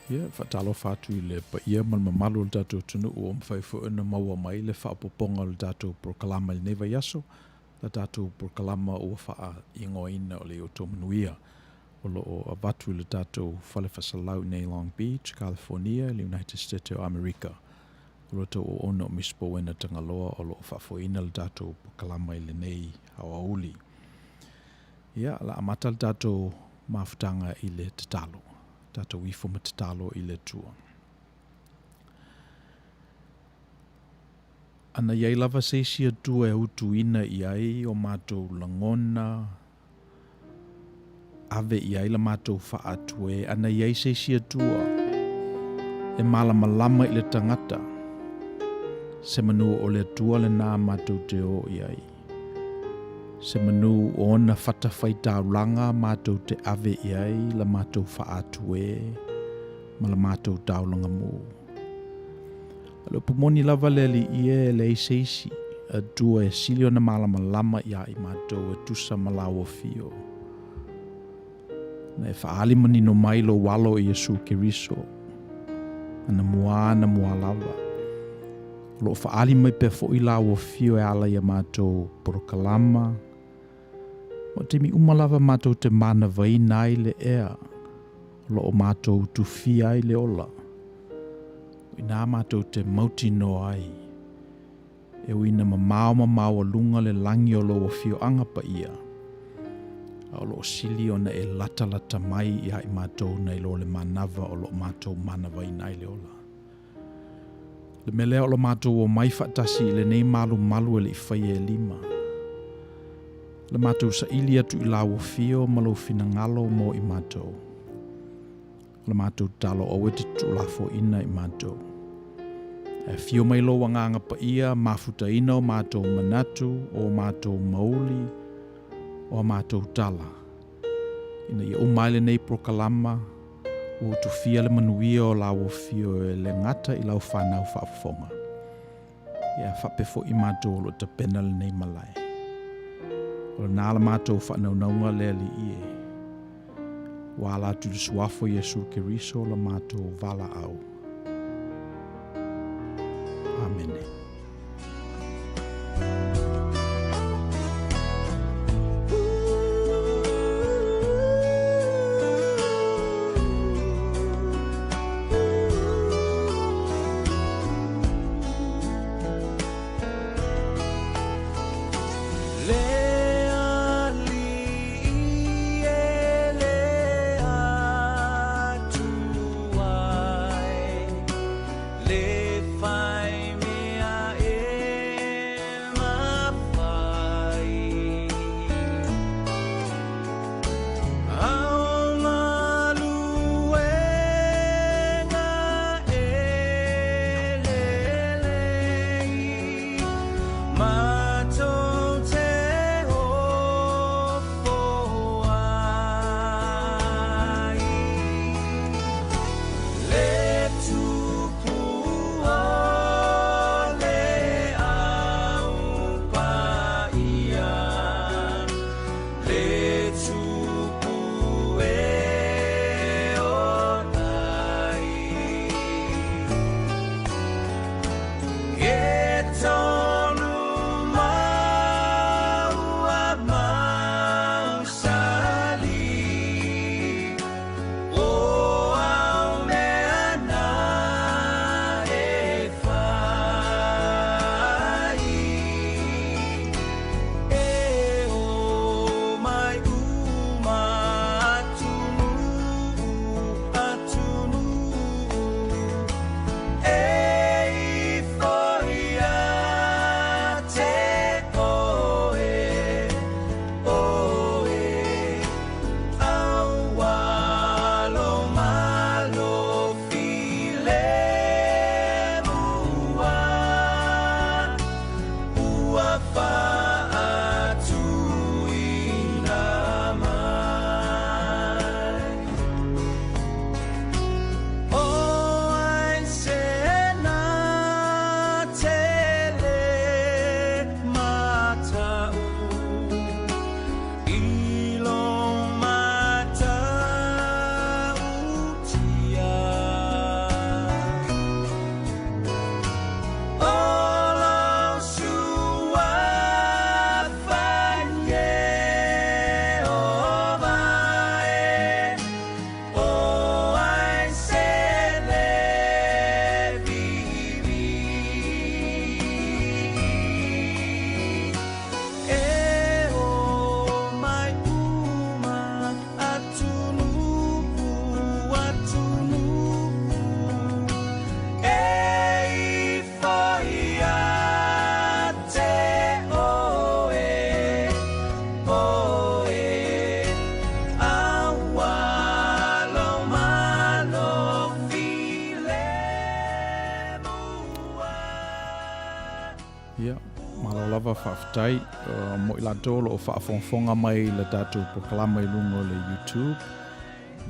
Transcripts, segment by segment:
Ia, whaatalo whātu I le pa ia mal mamalu le tātou tunu o mwhaifuana maua mai le whaapoponga le tātou prokalama le neva yaso, le tātou prokalama o wha ingoina o le Outou Manuia, o lo o avatu le tātou whale whasalau nei Long Beach, California, le United States of America, o lo tau o ona o Misipouena Tagaloa o lo o whaafoina le tātou prokalama I le nei hawauli. Ia, la amata le tātou mafutanga I le tatalo. Tātou ifo matatalo I le tua. Ana iai lava seisia tua e utu ina iai o mātou langona, ave iai la mātou whaatue, ana iai seisia tua e malamalama I le tangata, se manu o le tua le nā mātou te o iai. Se manu o na whatawhai taulanga mātou te ave iai la mātou whaatue ma la mātou taulanga mō. Alo pumoni lava leli ie le seisi a tua e silio na malamalama ia I mātou e tusa malawa fio. Na e whaali mani no mailo walo I Yesu Keriso. Ana mua lava. Lo whaali mai pe fo I lawa fio e ala ia mātou porokalama. O te mi umalava mātou te mana vai nai le ea, lo o mātou tu fi ai le ola. I nā mātou te mauti no ai, e uina mamao lunga le langi o lo o fio anga pa ia. A lo o sili o na e lata mai ia I mātou nei lo le manava o lo mātou mana vai nai le ola. Le melea o lo mātou o mai whaatasi le nei malu e le I whai e lima. Le mātou sa ili atu I lawa fio malo fina ngalo mo I mātou. Le mātou talo o te tulafo ina I mātou. E fio mai lo wanganga pa ia mafuta ina o mātou manatu, o mātou mauli, o mātou tala. Ina ia umaile nei prokalama, o tu fia le manuia o lawa fio e le ngata I lau whanau whaafonga. Ia whapefo I mātou lo te pena le nei malai. O nā la mātou whanaunga le li ie. Wala tu le suafo Yesu Keriso la mātou vala au. Amen. Ia, malo lava whaafitai, mo I lato lo o whaafonga mai le tātou proklama I lungo le YouTube.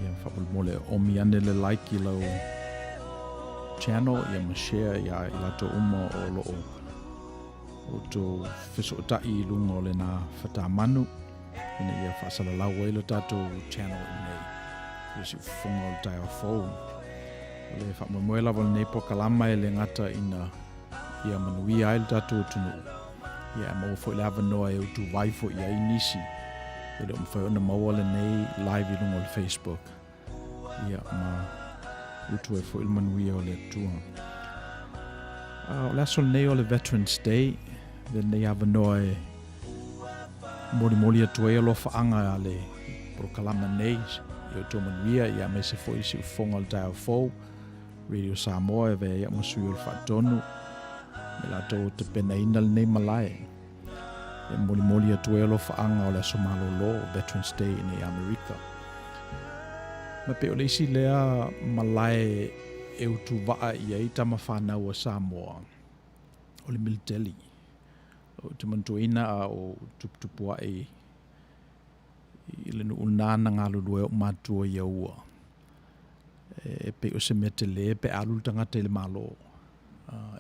Ia, whaapul le omi ane le like I lau channel, ia ma share, ia I lato uma o lo o tō whiso o tai I lungo le nā whatamanu. Ina ia whaasalalau ai le tātou channel nei. Ia si ufonga o le tai o phone. Le whaamoe lava le nei proklama le ngata ina ia manuia ai le tātou tunu. Ia mau fo le ava noa e utu vai fo ia inisi. Ia le umwhai ona maua le nei live I lungo le Facebook. Ia ma utu e fo il manuia o le tua. O le aso le nei o le Veterans Day. Le nei ava noa e mori atu e lo whaanga a le prokalama nei. Ia Outou Manuia ia me se fo isi ufonga le tai o fo. Radio Samoa e ve ia masui o le whaatonu. Me la tau te pena ina le nei malae. E moli atu e lo whaanga o le somalo lo Veterans Day nei Amerika. Ma pe o le isi lea malae e utu waa ia I tama whanau a Samoa. O le militeli. O te mantuina a o tuptupua I le nu unana ngā lulue o mātua ia ua. E pe o se mete le pe alu tangata le malo.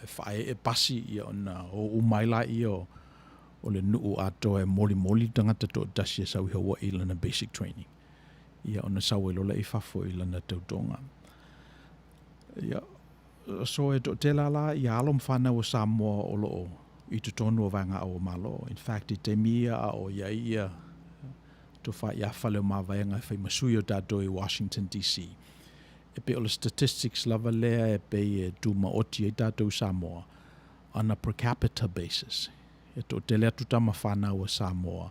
E whae e pasi ia ona o umaila ia o le nuu ato e moli tangata to tasi e sau I hawa I lana basic training. Ia ona sau e lola I fafo I lana tautonga. Ia so e to te lala I alom whana o Samoa o loo I te tonu o vanga o malo. In fact I te mia o ia to wha I awhale o mawaianga whai masui o tato I Washington DC. E pe o le statistics lava lea e pe e tuma oti e tātou Samoa on a per capita basis. E to te lea tutama whanau a Samoa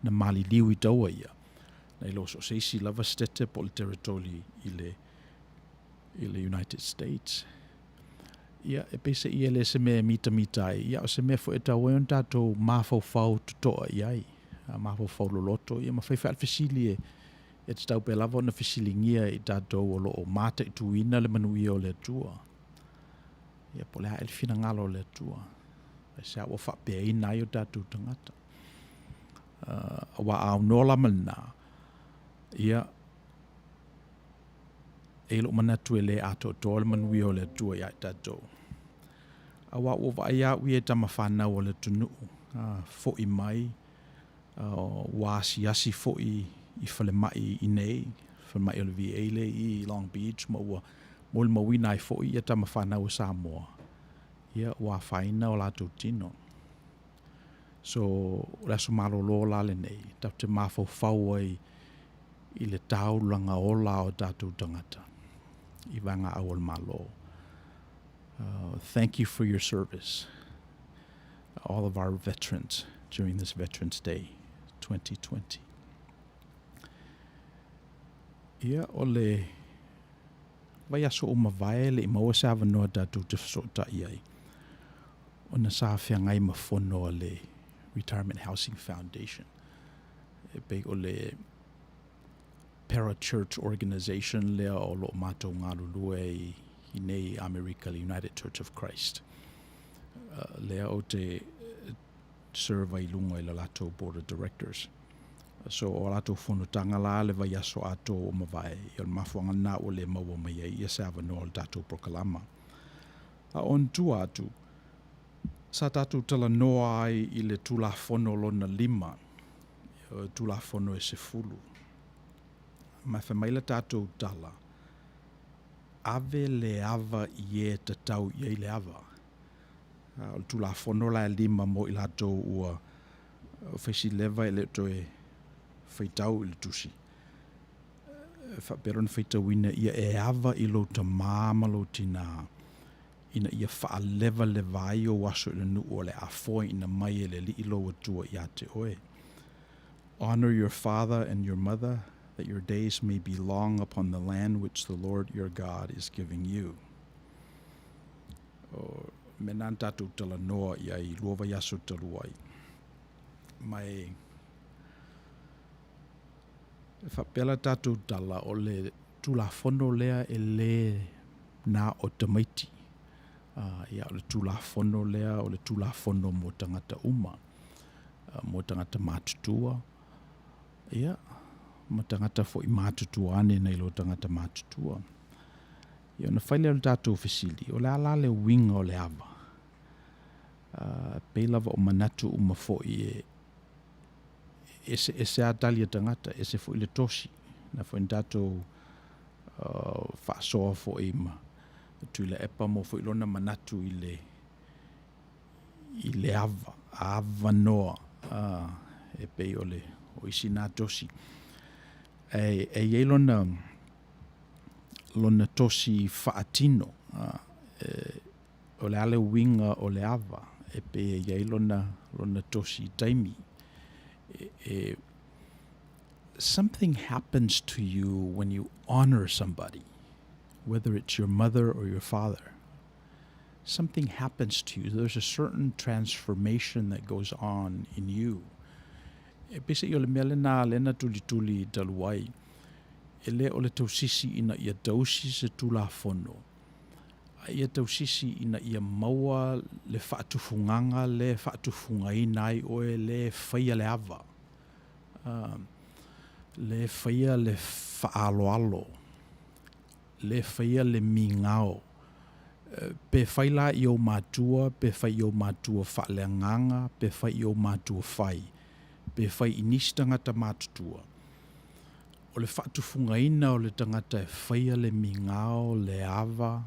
na mali liu I taua ia. Na ilo so seisi lava stete po le territory I le United States. Ia e pe se ia le se mea mita ai. Ia o se mea fo e tau e on tātou mafau tutoa iai. Mafau loloto. Ia mawhai alfesili e te tau pe lava na fisilingia I tātou o loo mata I tuina le manuia o le tua. Ia po le ha elfina ngalo o le tua. E se awa whapea I nai o tātou tangata. Wa au nola mana. Ia e lo manatu e le ato to le manuia o le tua ia tātou. Awa o wa ia ui e tama whanau o le tunu. Fo I mai. Wa asi fo I whale mai I nei, whale mai o le VA le I Long Beach, ma ua mole mawina I fo I tama whanau o Samoa. Ia ua whaina o lato tino. So, raso malo lo la le nei, tau te mafau fau ai I le tau langa o la o tātou tangata. I vanga au o malo. Thank you for your service. All of our veterans during this Veterans Day 2020. Ia o le vai aso o mawai le I maua sa avanoa tātou te whasota iai. O na sa awhia ngai mawhono le Retirement Housing Foundation. E pe o le para-church organization lea o lo mātou ngā lulue I nei Amerika, le United Church of Christ. Lea o te serve I lunga I le lato board of directors. So o lato whanutanga la le vai aso ato o mawai I o mafuanga na o le maua mai I sa avanoa o le tatou prokalama. A on tu atu, sa tatou tala noa ai I le tulafono lona 5, tulafono e 10. Ma fe mai le tatou tala, ave le ava I e tatau I le ava. O le tulafono la 5 mo I latou ua whaisi leva I le toe whaitau I le tusi. Whaperon whaitau ina ia e ava I lo ta māmalo tina ina ia wha leva le vai o waso I le nu o le afoa ina mai le li ilo atua I te oe. Honor your father and your mother, that your days may be long upon the land which the Lord your God is giving you. Me nan tātou tala noa I ai luova yaso taluai. Mai whapela tātou tala o le tulafono lea e le nā o tamaiti. Ia o le tulafono lea o le tulafono mo tangata uma, mo tangata mātutua. Ia, mo tangata fo I mātutua ane nei lo tangata mātutua. Ia na whaile o le tātou fesili, o le ala le winga o le ava. Peilava o manatu uma fo I ese atali tangata, ese fo I le tosi. Na fo I tātou whaasoa fo I ma. Tui le epa mo fo ilona manatu I le ava noa, e pei o isi nā tosi. E lona tosi whaatino, o le ale winga o le ava, e pei e lona tosi taimi. Something happens to you when you honor somebody. Whether it's your mother or your father, something happens to you. There's a certain transformation that goes on in you. E pese I o le mea lena tuli taluai, e le o le tausisi ina ia tausi se tulafono. Ia tausisi ina ia maua le whaatufunganga, le whaatufungaina ai oe le whaia le ava. Le whaia le whaaloalo. Le whaia le mingao. Pe whaila I o mātua, pe whai o mātua whaaleanganga, pe whai o mātua whai. Pe whai inisi tangata mātutua. O le whaatufungaina o le tangata e whaia le mingao, le ava,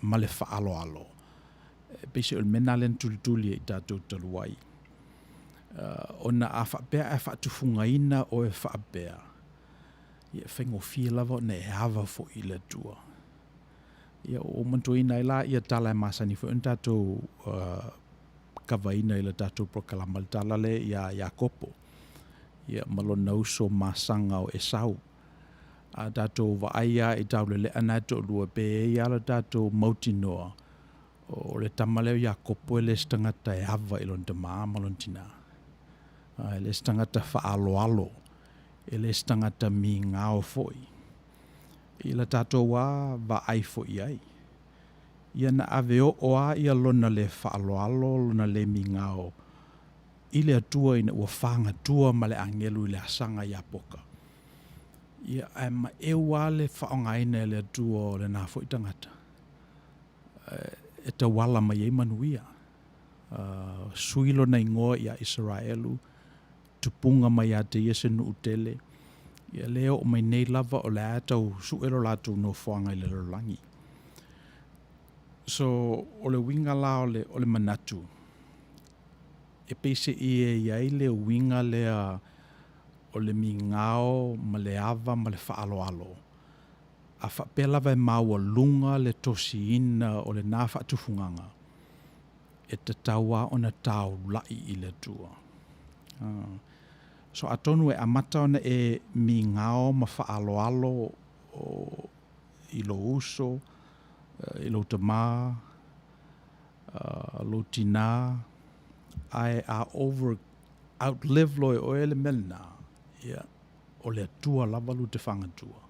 ma le whaaloalo. Pese o le mena len tuli I tātou taluai. Ona a whapea e whaatufungaina o e whapea. Ia whaingo fia lava ne e ava fo I le tua. Ia o mantuina I la ia tala e masani fo in tātou kawaina I le tātou prokalama le tala le ia kopo. Ia malona uso masanga o Esau. A tātou waaia I taule le anato lua pe ia la tātou mautinoa. O le tamaleo ia kopo e le stangata e ava I lon te maa malontina. E le stangata whaaloalo. E le stangata mi ngao foi. I la tātou wa ai foi ai. Ia na aveo oa ia lona le whaaloalo, lona le mi ngao. I le atua ina ua whanga tua ma le angelu I le asanga ia poka. Ia ai ma ewa le whaongaina le atua o le nā foi tangata. E ta wala ma iei manuia. Suilo na ingoa ia Israelu. Tupunga mai a te iese nu utele. Ia leo o mai nei lava o le atau suelo latu no whaanga I le rolangi. So, o le winga la o le manatu. E peise iai le winga lea o le mingao, ma le ava, ma le whaaloalo. A whapela vai maua lunga le tosi ina o le nā whaatufunganga. E te taua o na tau lai I le tua. So atonu e amata ona e mi ngao ma whaaloalo o I lo uso, I lo tama, lo tina, ai a outlive loi o ele melna, ia, o le atua lava lu te whangatua.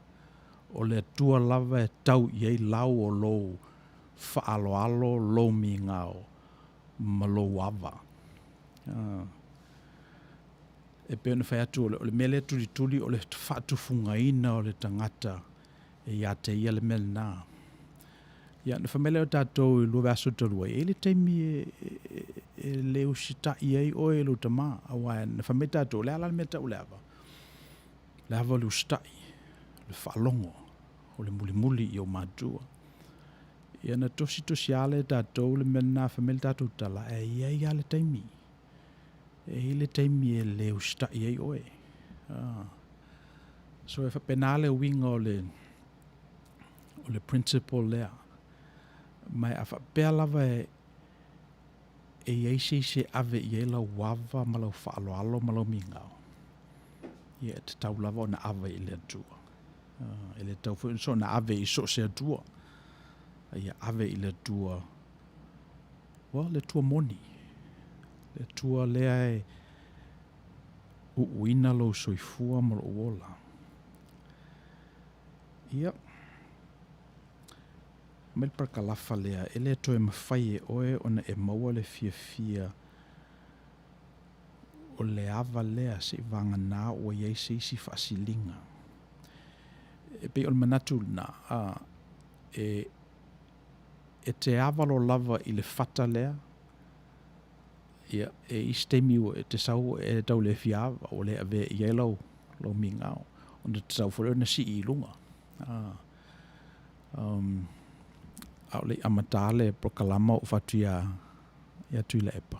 O le atua lava e tau iei lau o lo whaaloalo, lo mi ngao, ma lo wava. E pēna whai atu o le mele tuli o le whaatufungaina o le tangata e ia te ia le mele nā. Ia na whamele o tātou I lua aso talua. E le teimi e le usita I ei o e lo tamā. Awa na whamele tātou le ala le meta o le ava. Le ava le usita I, le whaalongo, o le muli I o mātua. Ia na tosi ale tātou le mele nā whamele tātou tala. E ia le teimi. E le taimi e le usita I ei oe. So e whapenale winga o le principle lea. Mai a whapea lava e eisi se ave I ei lau wava ma lau whaaloalo ma lau mingao. Ia e te tau lava o na ave I le atua. E le tau fu so na ave I so se atua. Ia ave I le atua. Well, le tua moni. Le tua lea e uina lo soifua ma lo ola. Ia. Mel par kalafa lea, ele to e mawhai e oe ona e maua le fia o le ava lea se vanga nā o iei se isi whaasilinga. E pe o le manatu na, e te avalo lava i le whata lea, ia e istemi o e te sau e tau le fiava o le ave i elau lo mingao. O te sau fore na si i lunga. Au le amatale prokalama o fatu ia tui le epa.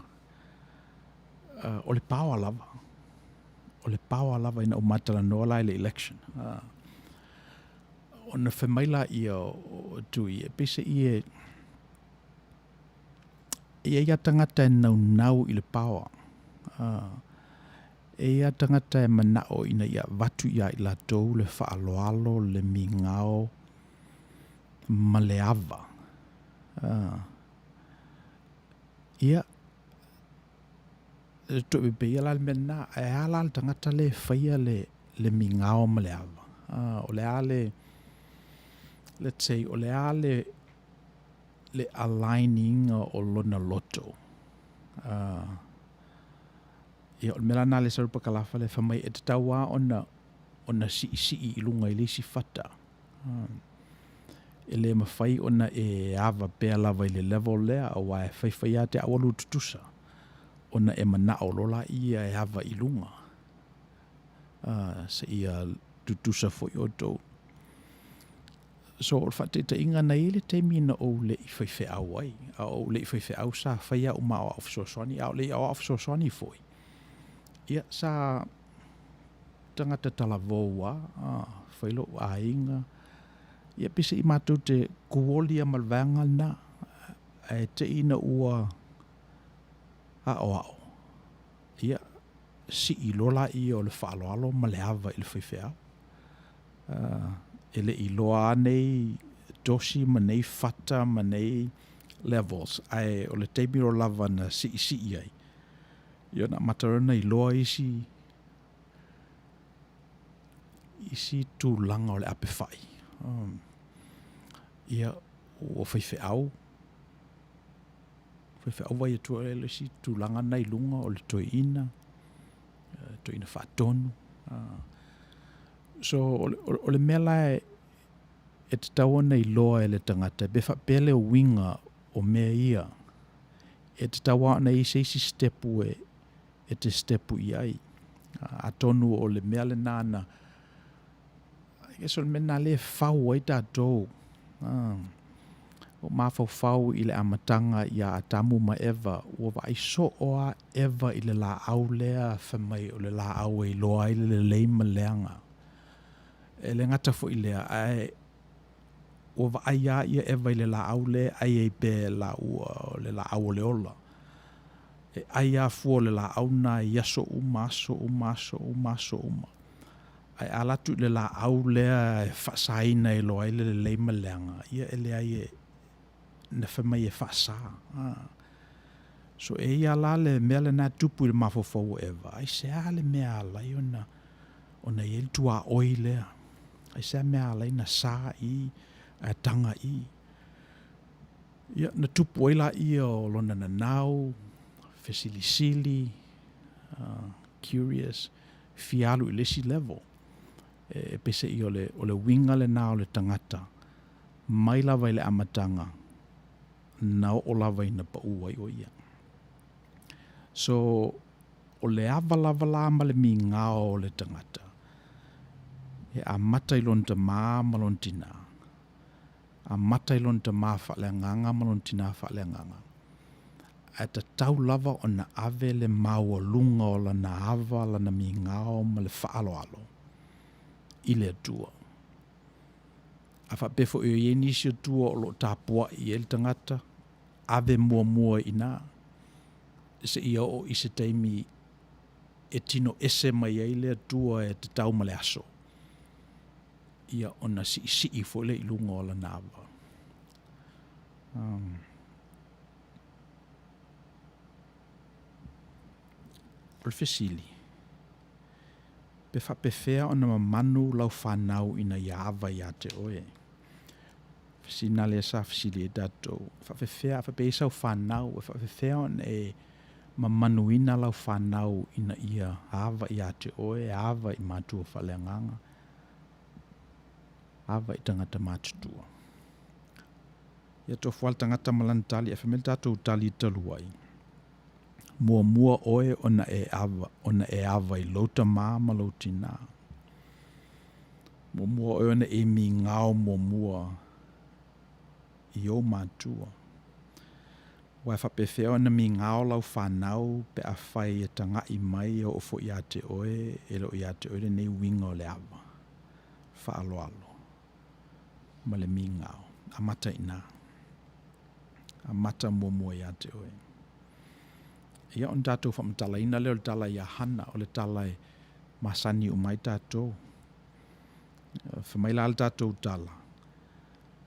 O le pawa lava. O le pawa lava ina o matala noa lai le election. O na whemaila ia o tui e pese i ia tangata e nau i le pawa. Ia tangata e manao ina ia watu ia i la tou le whaaloalo, le mingao, ma le ava. Ia to be pe ala mena e ala tangata le faia le mingao ma le ava. O le ale, let's say, o le ale le aligning o lona loto. Ia o mela nā le sarupa kalafa le whamai e te taua ona si i lunga i lisi fata. E le mawhai ona e ava pēa lava i le level lea o wae whaiwhai a te awalu tutusa. Ona e manao lola ia e ava i lunga. Sa ia tutusa fo i oto. So o whate ta inga na ele te mina o le i whaiwhe au ai. O le i whaiwhe au sa whaia o maa o awfisoswani. O le i o awfisoswani foi. Ia sa tangata talawoa, whailo a inga. Ia pise i mātou te kuolia malvanga na. E te ina ua ao. Ia si i lola i o le whaaloalo ma le ava i le whaiwhea. Ele i loa nei dosi ma nei fata ma nei levels. Ai o le teimiro lava na si i ai. Ia na matarana i loa isi tūlanga o le ape whai. Ia o whaiwheau. Whaiwheau vai atua e le si tūlanga nei lunga o le toina whaatonu. So o le mela e te taua nei loa e le tangata. Befa pele o winga o mea ia. E te taua nei isi stepu e te stepu i ai. A tonu o le mea le nana. E so le mena le whau ai tātou. O mawhau i le amatanga i a tamu ma Eva. O vai so oa Eva i le la au lea whamai o le la au e loa i le leima leanga. E le ngata fo i lea ai o vai ia Eva i le la au lea ai e pe la ua o le la au le ola. E ai a fua le la au na iaso uma. Ai alatu le la au lea e whasaina e loa i le leima leanga. Ia e lea i e na whamai e whasa. So e ia la le mea le nā tupu i le mawhawhau Eva. Ai se a le mea alai ona i el tua oi lea. Ai se a mea alai na saa i a tanga i. Ia na tupu oila i o lona na nau, fesilisili, curious, fialu i lesi level. E pese i o le winga le nā o le tangata. Mai lava i le amatanga. Na o lava i na paua i o ia. So, o le lava la ma le mingao o le tangata. E a mata i lonta maa ma lontina. A mata i lonta maa whaale nganga ma lontina whaale nganga. A ta tau lava o na ave le maua lunga o la na ava la na mingao ma le whaalo I le atua. A whapefo i o ienisi atua o lo tāpua i el tangata. Ave mua ina. Se ia o I se teimi e tino ese mai ai le atua e te tau ma le aso. Ia ona si I fo le I lunga o la na ava. O le fesili. Pe whapewhea o na manu lau whanau ina iava ia te oe. Fisina le sa fisili e tatou. Whawhewhea, whapesa o whanau, whawhewhea on e mamanuina lau whanau ina ia hawa i ate oe, hawa i mātua whaleanganga, hawa i tangata mātutua. Ia tō whal tangata malantali, e whamel tatou tali taluai. Mua oe ona e awa i lauta maa ma lautina. Mua oe ona e mi ngao mua i o mātua. Wai whapewhea ona mi ngao lau whanau pe a whai e tanga i mai o ofo i ate oe, e lo i ate oe nei winga o le awa. Whaaloalo. Ma le mi ngao. Amata ina. Amata mua i ate oe. Ia on tātou whamtala ina leo le tala i ahana o le tala e masani o mai tātou. Whamaila le tātou tala.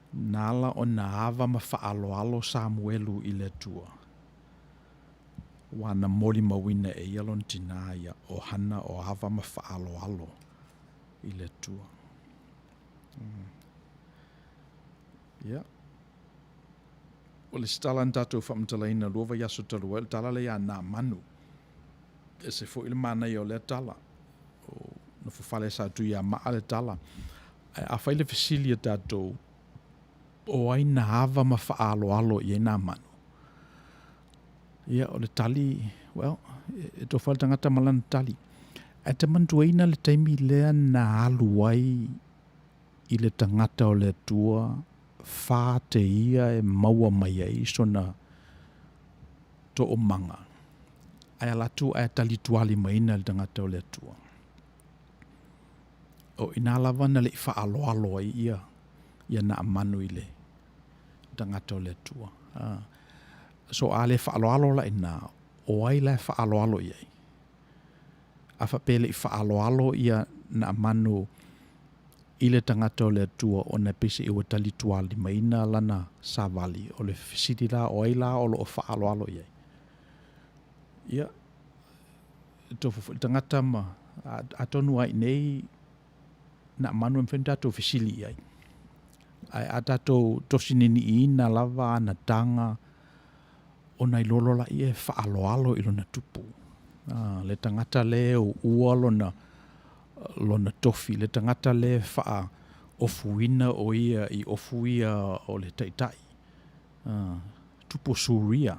Nala o na awa ma whaaloalo Samuelu i le tua. Wana moli mawina e ialon tina ia o hana o awa ma whaaloalo i le tua. Ia. O le stala an tātou whamtala ina luova yaso talua, le tala le ia nā manu. E se fo ile mana i o le tala. O na fufale sa tu ia maa le tala. A whaile fisilia tātou o ai na hawa ma whaaloalo i e nā manu. Ia o le tali, well, e tō whale tangata malana tali. E te mantuaina le taimi lea na aluai i le tangata o le tua, whā te ia e maua mai ai sona to o manga. Ai alatu ai tali tuali maina le tangata o le tua. O ina lava na le whaaloalo ai ia na amanu i le tangata o le tua. So a le whaaloalo la ina, o ai le whaaloalo iai. A whapele i whaaloalo ia na amanu i le tangata o le tua o na pese i watali tuali maina lana savali o le fisiti la o ai la o lo o whaaloalo iai. Ia, tofu tangata ma atonu ai nei na manu mwhenta tō fisili iai. Ai ata tō tosinini i na lava na tanga o nai lolola i e whaaloalo i lona tupu. Le tangata le o ua lona tofi, le tangata le wha ofuina o ia i ofuia o le taitai. Tupu suria.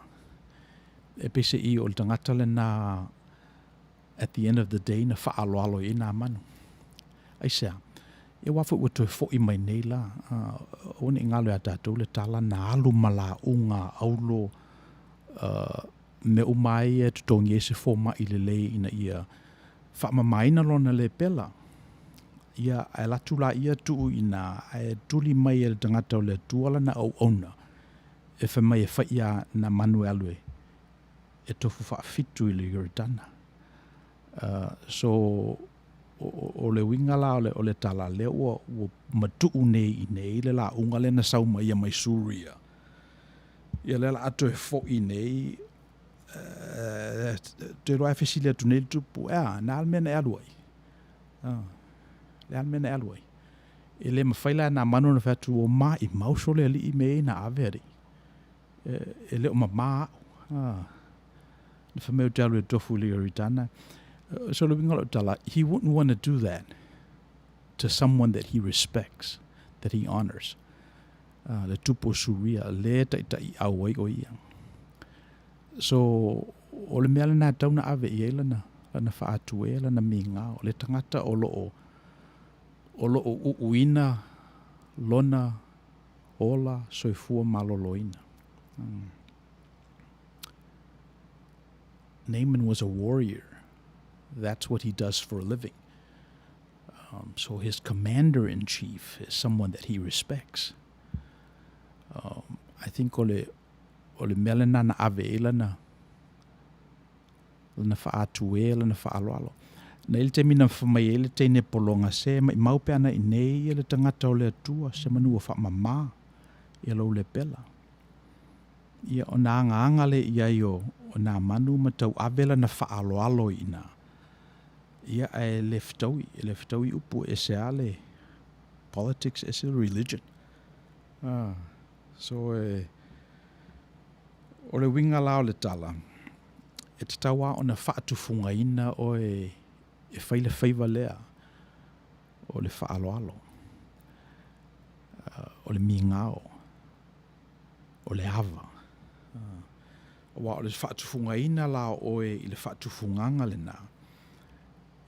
E pese i o le tangata le na at the end of the day na whaaloalo i nā manu. Ai sea, e wafu ua toi fo i mai nei la, o ne ngalo a tātou le tala na alu mala unga aulo me umai e tutongi e se fo ma i le lei ina ia whamamaina lona le pela. Ia e latu la ia tuu ina e tuli mai e le tangata o le tuala na au ona e whamai e whaia na manu alue e tofu whaafitu i le yuritana. So o le winga la o le tala le o matuu nei i nei le la unga le na sauma ia mai suria. Ia le la ato e fo i nei te roa e fesilia tu nei tupu na almena e aluai. Le almena e aluai. E le mawhaila na manu na whatu o ma i mauso le ali i mei na averi. E le o ma na whameo te alu e tofu li oritana. So le winga lo tala, he wouldn't want to do that to someone that he respects, that he honors. Le tupo suria, le tai awai o ia. So, o le mea lana tauna ave i e lana whaatu e lana mi ngā, o le tangata o loo uina, lona, ola, soifua maloloina. Naaman was a warrior. That's what he does for a living. So his commander-in-chief is someone that he respects. I think o le melena na ave e lana whaatu e lana whaaloalo. Na ele te mina whamai ele te ne polonga se, mai maupe ana i nei ele tangata o le atua, se manua whamamā e lau le pela. Ia o nā anga le iai o nā manu matau avela na whaaloalo ina. Ia e le ftaui upu e se ale politics e se religion. So o le winga la o le tala. E te tawa o na whaatufunga ina o e whaile whaiva lea o le whaaloalo. O le mingao. O le ava. Wa o le whaatufunga ina la o e i le whaatufunganga le na.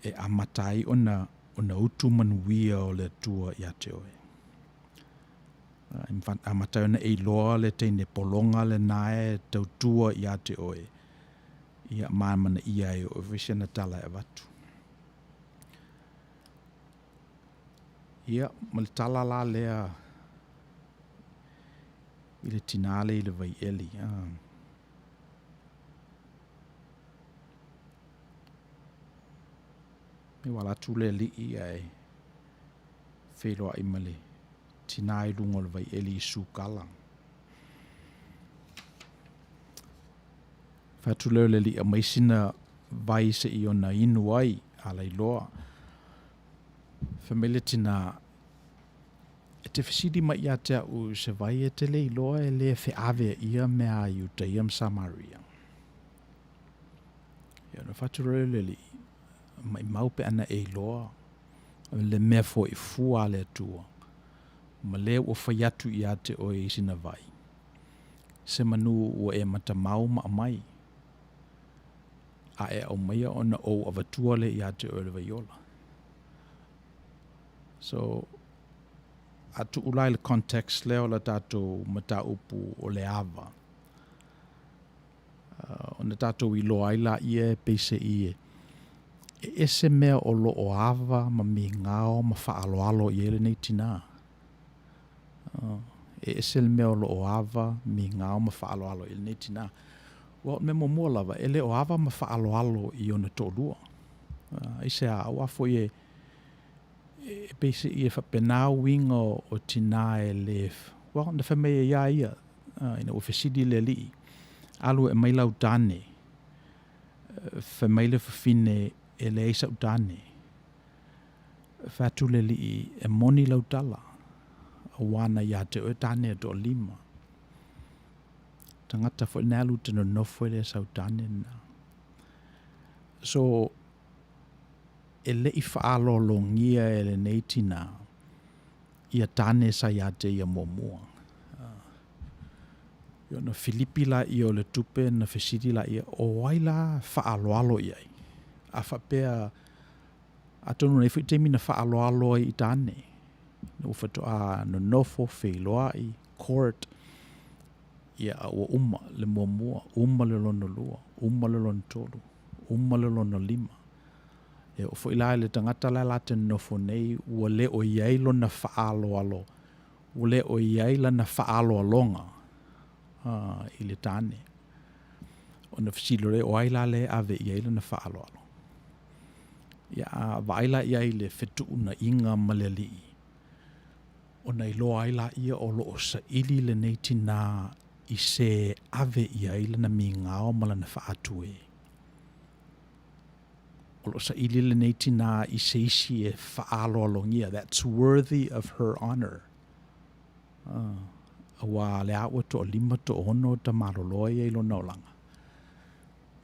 E amatai o na Outou Manuia o le tua i ate oe. Amatai o na e loa le teine polonga le nae tau tua i ate oe. Ia mamana ia e o visena tala e watu. Ia, ma le tala la lea i le tinale i le vai eli. Me wala tu le li i ai wheloa i male tinai lungo le vai eli i sukala. Fatu leo le li a maisina vai se i ona inu ai ala i loa. Famile tina e te fisidi mai ia te au se vai e te le i loa e le fe ave ia mea i uta iam Samaria. Ia na fatu leo le li mai maupe ana e loa le mea fo i fua le tua. Ma le o fayatu i ate o e isina vai. Se manu o e mata mau ma mai. A e au maia ona o avatua le i ate o le vaiola. So, atu ulai le context leo la tatou mata upu o le ava. Ona tatou i loa ila ia e peise i e. E ese mea o lo o ava ma mi ngao ma whaaloalo i ele nei tina. E ese mea o lo o ava mi ngao ma whaaloalo i ele nei tina. Wa me mo mo lava ele o ava ma whaaloalo i ona tōlua. Ise a awa fo e peise i e whapena winga o tina e le. Wa na whamea ia ia. Ina o whesidi le li. Alu e mailau tane. Whamaile whawhine e le eisa utane. Whatu le li e moni lau tala. A wana ia te o tane e to lima. Tangata fo nalu te no nofo le sa utane na. So, e le i whaalo longia e le neitina ia tane sa ia te ia momua. Yo na Filipi la i o le tupe na fesidi la ia o waila whaaloalo iai. A whapea atonu nei fui temi na whaaloalo i tane. No whatoa no nofo wheloa i court ia o uma le momua, uma le lono lua, uma le lono tolu, uma le lono lima. E o fwila le tangata la late nofo nei ua le o iai lona whaaloalo, ua le o iai lana whaaloalonga i le tane. O na fsilore o aila le ave iai lana whaaloalo. Ia vaila iai le fetu na inga maleli. O na ilo aila ia o lo o sa ili le neiti na i se ave iai lana mi ngao malana whaatue. O lo sa ili le neiti na i se isi e whaaloalongia. That's worthy of her honor. Awa le awa to o lima to ono ta maroloa ia ilo naulanga.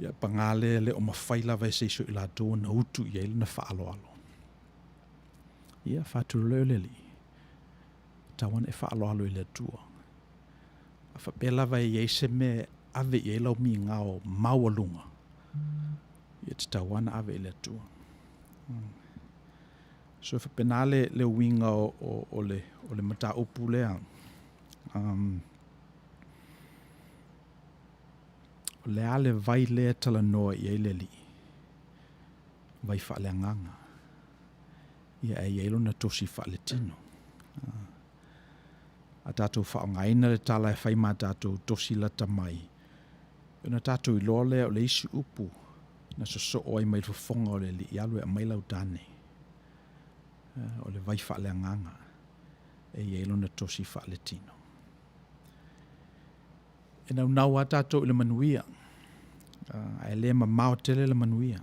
Ia pangale le o mawhaila vai se iso ila tō na utu ia ilo na whaaloalo. Ia whāturu leo leli. Tawan e whaaloalo i le tua. A whapela vai ia se me ave ia ilo mi ngao maualunga. Ia te tawana ave i le tua. So whapenale le winga o le mata upu lea. Le ale vai le tala noa i eile li. Vai whaale nganga. Ia e eilo na tosi whaale tino. A tātou whaongaina le tala e whaima tātou tosi lata mai. Ina tātou i loa lea o le isi upu. Na so oi mai whafonga o le li i alu e mailau tane. O le vai whaale nganga. E eilo na tosi whaale tino. E nau a tātou i le manuia. A le ma mao tele le manuia.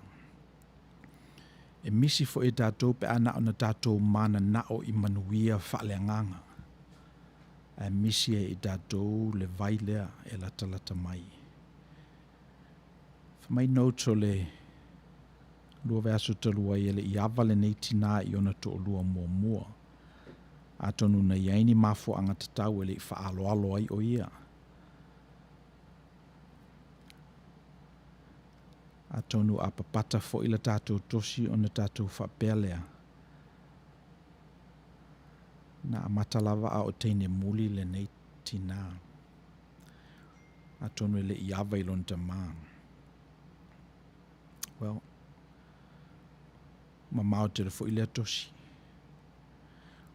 E misi fo e tātou pe ana o na tātou mana nao i manuia whaale nganga. a misi e tātou le vai lea e lata mai. Whamai nauto le lua veaso talua i le iawa le nei tina i ona to lua mua. A tonu na iaini mafo anga tatau e le whaaloalo ai o ia. A tonu a papata fo ila tātou tosi o na tātou whapelea. Na matalava a o teine muli le nei tina. A tonu le iawa ilon tamaa. Well, mamao te le fo ila tosi.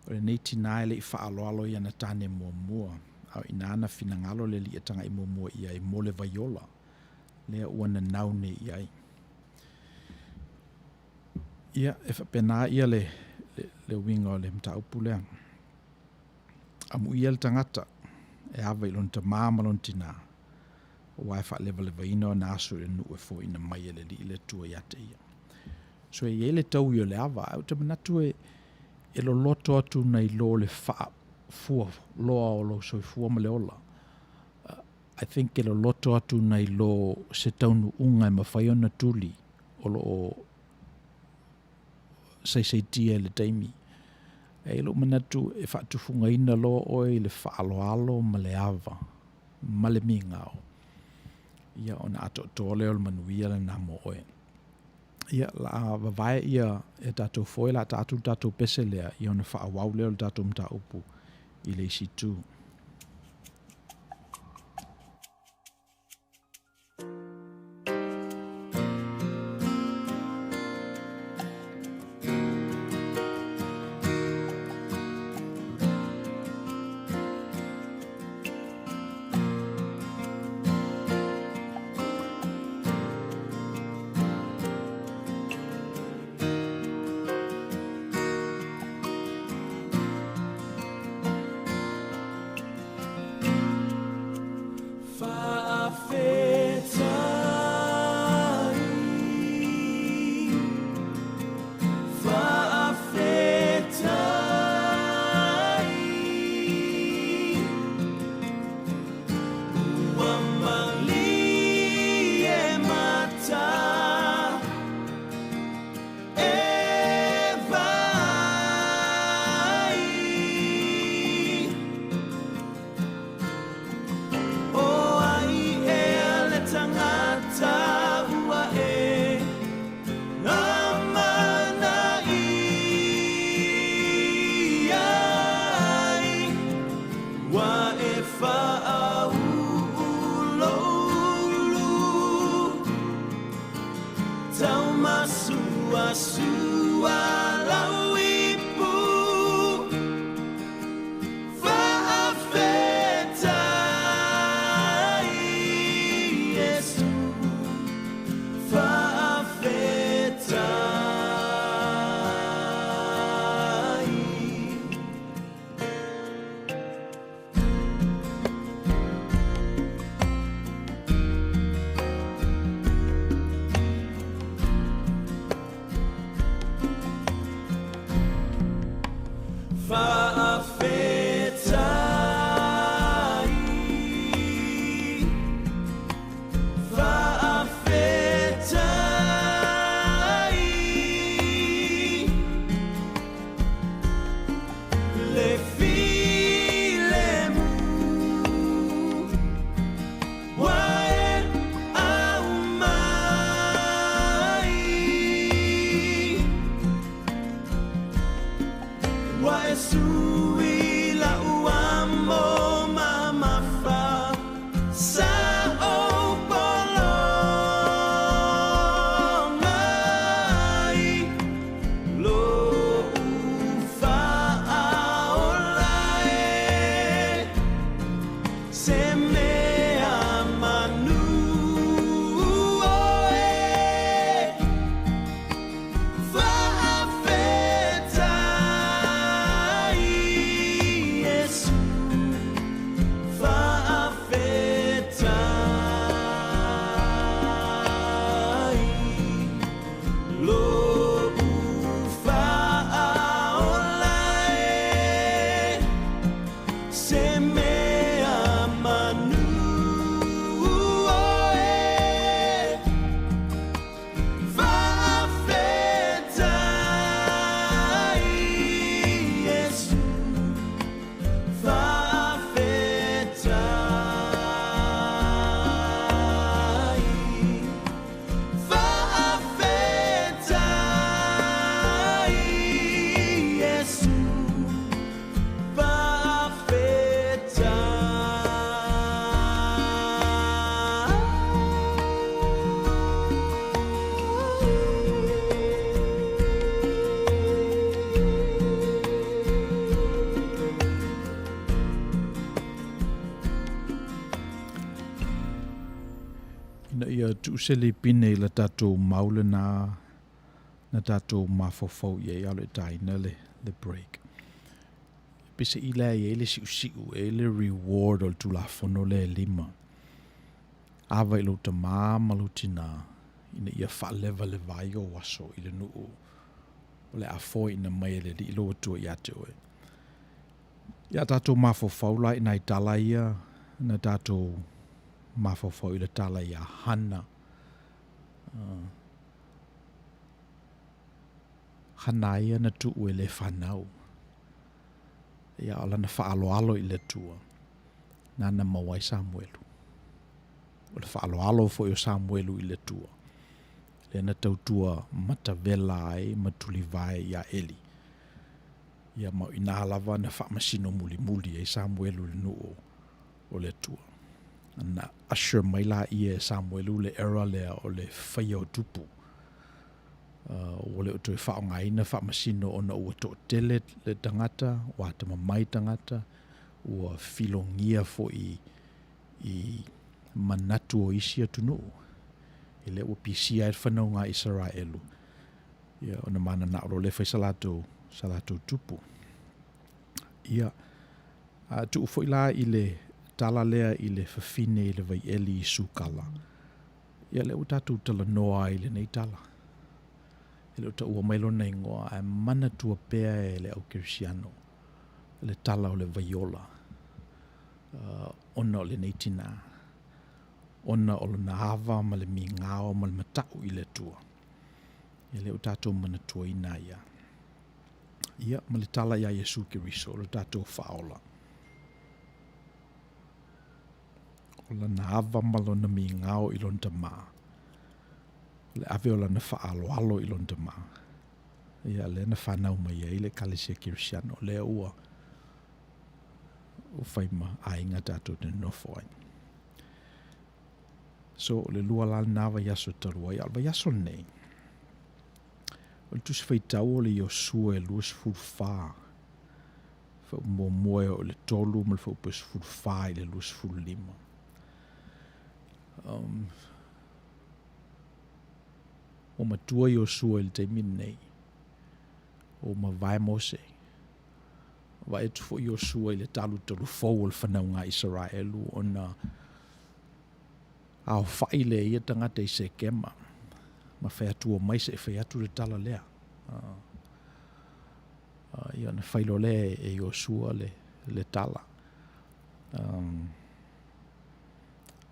O le nei tina e le i whaaloalo ia na tāne mua. Au inaana finangalo le li atanga i mua ia i mole vaiola. Lea uana nau ne iai. Ia, e whapena ia le winga o le mtaupu lea. Amu ia le tangata e awa ilon ta māmalon tina. O wai wha lewa ina o naso e nu e fo ina mai e le li le tua iate ia. So e ele tau i o le awa, au te manatu e lo loto atu nei lo le wha fua, loa o lo soi fua ma le ola. I think e lo loto atu nei lo se taunu unga e mawhaiona tuli o lo o sei tia le taimi. E lo manatu e whaatufunga ina lo oi le whaaloalo ma le awa, ma le mingao. Ia ona ato tole o le manuia le namo oe. Ia la vavae ia e tatou foi la tatou pese lea i ona whaawau leo le tatou mta upu i le isi tu. Ina ia tuusele pine la tatou maule na tatou mafofau ia ale taina le break. Pese ila ia le siu le reward o le tulafono le lima. Ava ilo ta malutina ina ia whaaleva le vai o waso i le nuu o le afo ina mai le li ilo atua i ate oe. Ia tatou mafofau la ina i tala ia na tatou mafofau i le tala ia hana. Hana ia na tuu e le whanau. Ia ala na whaaloalo i le tua. Nana mawai Samuelu. O le whaaloalo fo i o Samuelu i le tua. Le na tautua matavela ai matuli vai ia Eli. Ia mau ina halava na whaamasino muli e Samuelu le nuu o le tua. Na asher maila ia Samuelu le era lea o le whaia o tupu. O le uto e whaongaina whaamasino o na ua to tele le tangata, wa te mamai tangata, ua filongia fo i manatu o isi atunu. Ile ua pisia e whanau ngā Israelu. Ia o na mana na oro le whai salato tupu. Ia tu ufo ila i le tala lea i le whawhine i le vai eli i sukala. Ia le utatu tala noa i le nei tala. Ele o ta ua mailo na ingoa a mana tua pea e le au kirisiano. Le tala o le vaiola. Ona o le neitina. Ona o le nahava ma le mingao ma le matau i le tua. Ele o tatou mana tua ina ia. Ia ma le tala ia Yesu Kiriso le tatou whaola. O le nahava ma lo na mingao i lon tamaa. Le ave o lana whaaloalo i lon tama. Ia le na whanau mai e le kalesia kirisiano. Le ua o whaima a inga tātou te nofo ai. So le lua la nawa yaso tarua. Ia alba yaso nei. O le tusi whaitau o le Yosua e luas fulfaa. Whau moe o le tolu ma le whau pus fulfaa i le luas fullima. O matua Yosua il te min nei. O ma vai Mose. Wa e tufo Yosua il talu fau o whanau ngā Israelu o na au whaile ia tangata i se kema. Ma whaiatua mai se whaiatu le tala lea. Ia na whailo le e Yosua le tala.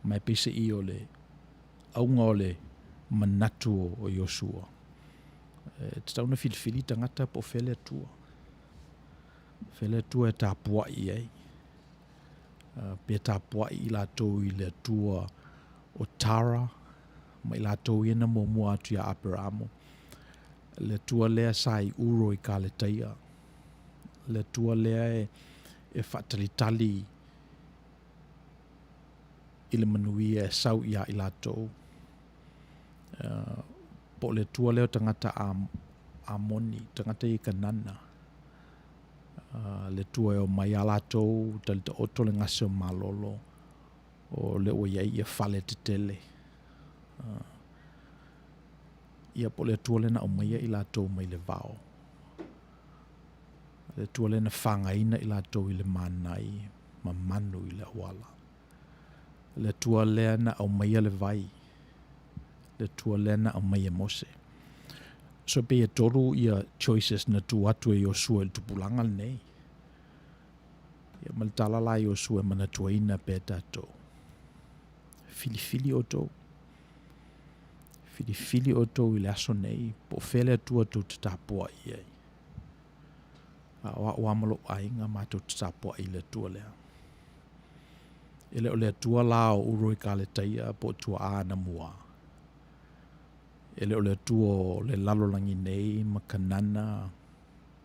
Mai pese i o le aunga o le manatu o Yosua. Te tauna filifili tangata po whele atua. Whele atua e tāpua i ei. Pia tāpua i la tau i le atua o Tara. Ma i la tau i na mua atu ia Aperamo. Le atua lea sa i uro i ka le taia. Le atua lea e whatalitali i le manuia e sau ia i la tau. Po le tua leo tangata a moni, tangata i kanana. Le tua e o mai ala tau, tali ta oto le ngase o malolo, o le o iai ia fale te tele. Ia po le tua le na o maia i la tau mai le vao. Le tua le na whangaina i la tau i le manai, ma manu i le awala. Le tua le na o maia le vai. Le tua lena o mai e Mose. So pe e toru ia choices na tu atu e Yosua il tupulanga nei. Ia maltala la Yosua mana tuaina pe tato. Filifili o tau. Filifili o tau i le aso nei. Po fele atua tau tatapua i ei. O amalo ainga ma tau tatapua i le tua lea. Ele o le tua la o uro i ka le taia po tua a na mua. Ele o le tuo le lalolangi nei ma kanana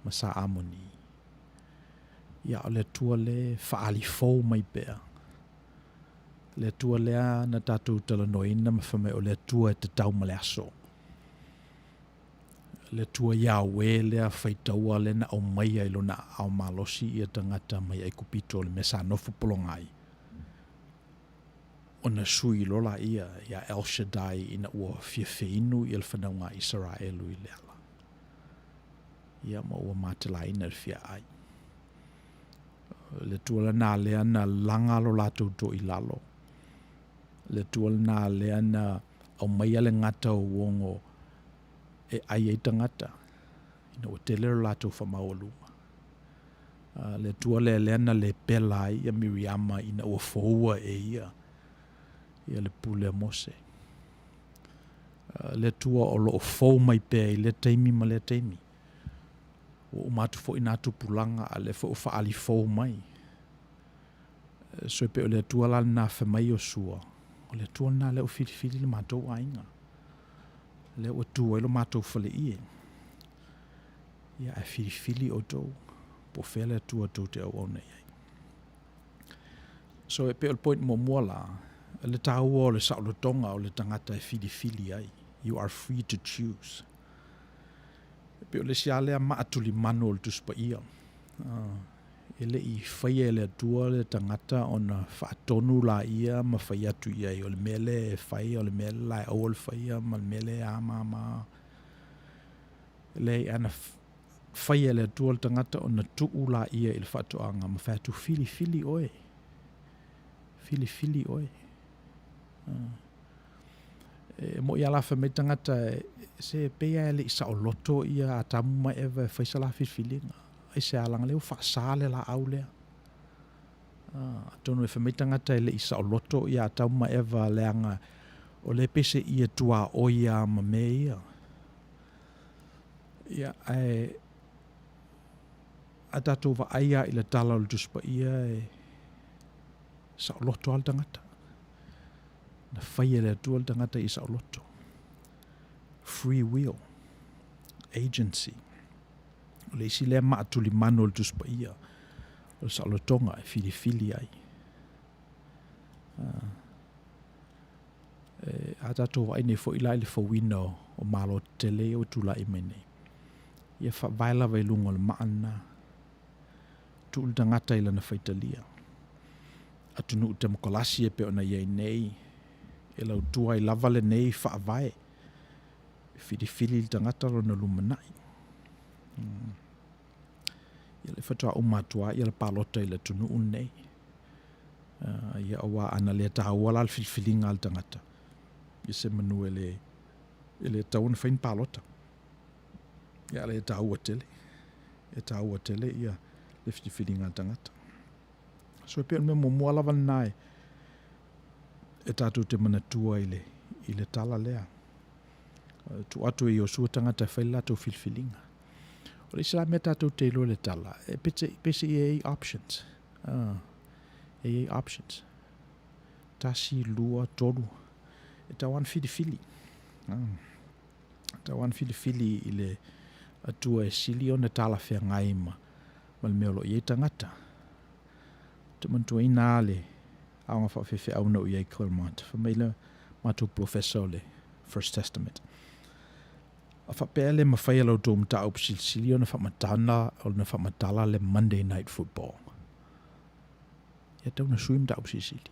ma sa amoni. Ia o le tua le whaali fau mai pea. Le tua lea na tātou tala noina ma whame o le tua e te tau ma le aso. Le tua Yahweh lea whaitaua le na au mai ai lona au malosi ia tangata mai ai kupito le mesa nofu polongai. o na sui lola ia El Shaddai ina ua fiafeinu i le whanaunga Israelu i le ala. Ia ma ua matalaina le fia ai. Le tuala nā lea na langa lo latou to i lalo. Le tuala nā lea na au mai ale ngata o wongo e ai e tangata. Ina ua tele lo latou whamaoluma. Le tuala lea na le pela ia Miriama ina ua foua e ia. Ia le pule Mose. Le tua o lo fou mai pe i le taimi ma le taimi. O matu fo ina tupulanga a le fo faali fou mai. So pe o le tua la na fe mai o sua. O le tua na le o fili le matou ainga. Le o tua lo matou fale ie. Ia e fili o tou. Po fe le tua tou te au nei. So e pe o point mo mola. Le tau o le saulotonga o le tangata e fili ai. You are free to choose. Pe o le siale a maatuli manu o le tuspa ia. Ele i whaia le atua le tangata o na whaatonu la ia ma whaia atu ia. O le mele e whaia, o le mele lai o le whaia, ma le mele a ma. Ele i ana whaia le atua le tangata o na tuu la ia i le whaatoanga ma whaatu fili oe. Fili oe. Mo ia la fa me tangata se pea ele isa o loto ia a tamu mai eva faisa la filinga ai se alanga leo fa sale la aule tonu e fa me tangata ele isa o loto ia a tamu mai eva leanga o le pese ia tua o ia ma me ia ai a tato va aia i le tala o le tuspa ia sa o loto al tangata na whaia le atua le tangata i sa o loto. Free will. Agency. O le isi lea maatuli manu le tuspa ia. O sa o lotonga e fili ai. A tato ai ne fo ila le fawina o malo tele o tula i mene. Ia fa vaila vai lungo le maana. Tu le tangata ila na faitalia. Atunu utamukolasi e pe ona iei nei. E lau tua i lava le nei whaavae. Fili le tangata lo na lumanai. Ia le whatua umatua, ia le palota i le tunu unei. Ia awa ana le taua la le filifilinga al tangata. Ia se manu e le tauna whain palota. Ia le taua tele. E taua tele ia le filifilinga al tangata. So e pia me mo lava nai. E tātou te manatua i le tala lea. Tu atu i o sua tangata whai lato filfilinga. O le sila me tātou te ilo le tala. E pese i options. Options. Tasi, lua, toru. E tawan filifili. Tawan filifili i le atua e sili o na tala whea ngai ma. Mal meolo i e tangata. Te mantua ina ale. Aonga whawhewhi au nau iei Claremont. Whamaila mātou professor le First Testament. A whapele ma whaia lau tō mta au psilsili o na whamatana o na whamatala le Monday Night Football. Ia tau na sui mta au psilsili.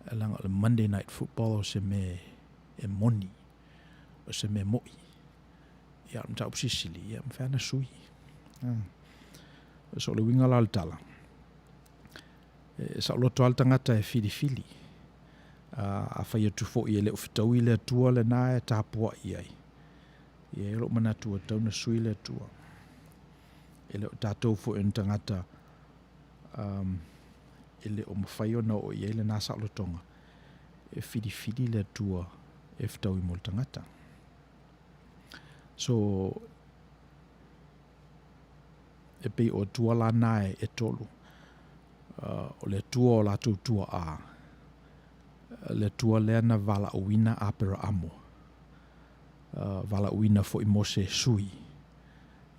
E langa le Monday Night Football o se me e moni. O se me moi. Ia mta au psilsili. Ia mwhea na sui. So le winga la le tala. Sa loto al tangata e fili. A whaia tufo i ele ufitau i le atua le nā e tāpua i ai. I e lo manatua tau na sui le atua. Ele o tātou fo e tangata ele o mawhaio na o i ele nā sa lotonga. E fili le atua e fitau i mol tangata. So e pei o tua la nā e tolu. O le tua o latou tua a. Le tua lea na vala uina a pera amo. Vala uina fo i mose sui.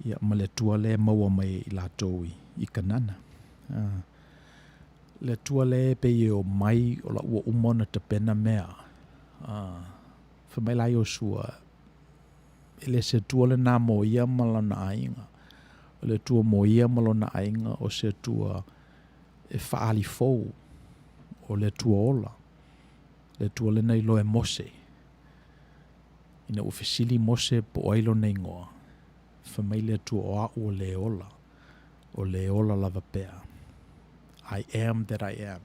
Ia ma le tua lea maua mai i latou i kanana. Le tua lea pe i o mai o la ua umona te pena mea. Whamai lai o sua. Ele se tua le nā mo ia malona ainga. O le tua mo ia malona ainga o se tua e whaali fou o le tua ola. le tua lena I loe mose. Ina ufesili mose po oilo na ingoa. Whamai le tua oa o le ola. O le ola lava pea. I am that I am.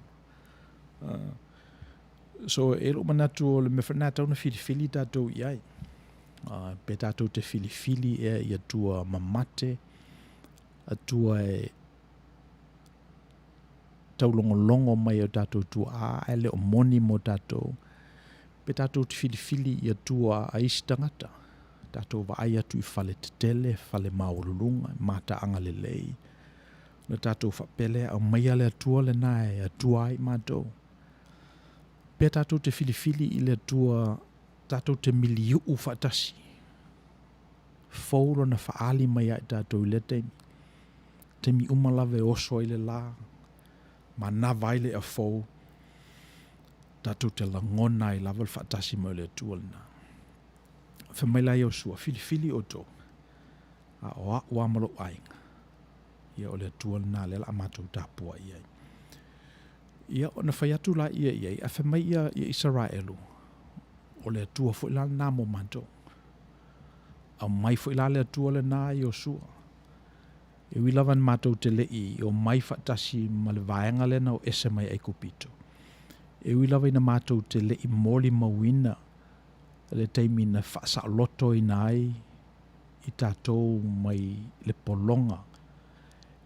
So e lo manatu o le mewhana tau na filifili tātou iai. Pe tātou te filifili I atua mamate. Atua e taulongolongo mai o tātou tua ele o moni mo tātou. Pe tātou te filifili I atua a isi tangata. Tātou wa ai atu I whale te tele, whale maurulunga, mata anga le lei. Na tātou whapele au mai ale atua le nae atua ai mātou. Pe tātou te filifili I le atua tātou te miliu whatasi. Faulo na whaali mai ai tātou I le teimi. Teimi umalawe oso I le la. Ma na vaile a fau. Tātou te langona I lava whatasi mai le atua lina. Whamaila I osua, filifili o tō. A oa uamalo ainga. Ia o le atua lina lela amatou tāpua iai. Ia o na whaiatu la iai, a whamai ia Israelu. O le atua fuila nā mo manto. A mai fuila le atua le nā I osua. E wilavan mātou te lei o mai whatasi ma le vaenga lena o ese mai ai kupito. E wilavan na mātou te lei moli mawina le teimi na whaasa loto I nai I tātou mai le polonga.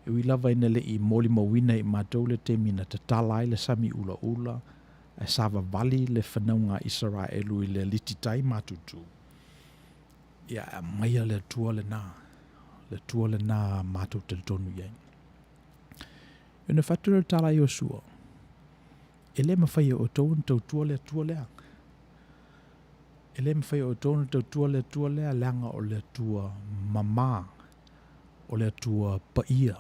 E wilavan na lei moli mawina I mātou le teimi na tatalai le sami ula ula. E sava vali le whanaunga Israelu I le lititai mātutu. Ia maia le tua le nā. Le tua le nā mātou te tonu iai. E na whatura tala I osua. E le mawhai o tōna tau tua lea. E le mawhai o tōna tau tua lea leanga o le tua mama. O le tua paia.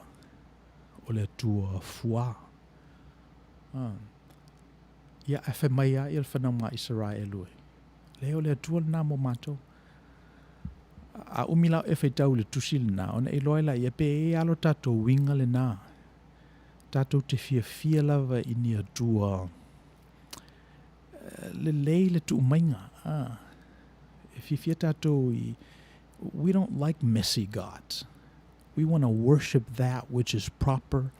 O le tua fua. Ia e whamai a I le whanau Israelu. Leo le tua le nā mo mātou. A umila e whaitau le tusi le nā, ona e loela I pe e alo tātou winga le nā. Tātou te fia lava I ni atua le lei le tu umainga. E fia tātou I, we don't like messy gods. We want to worship that which is proper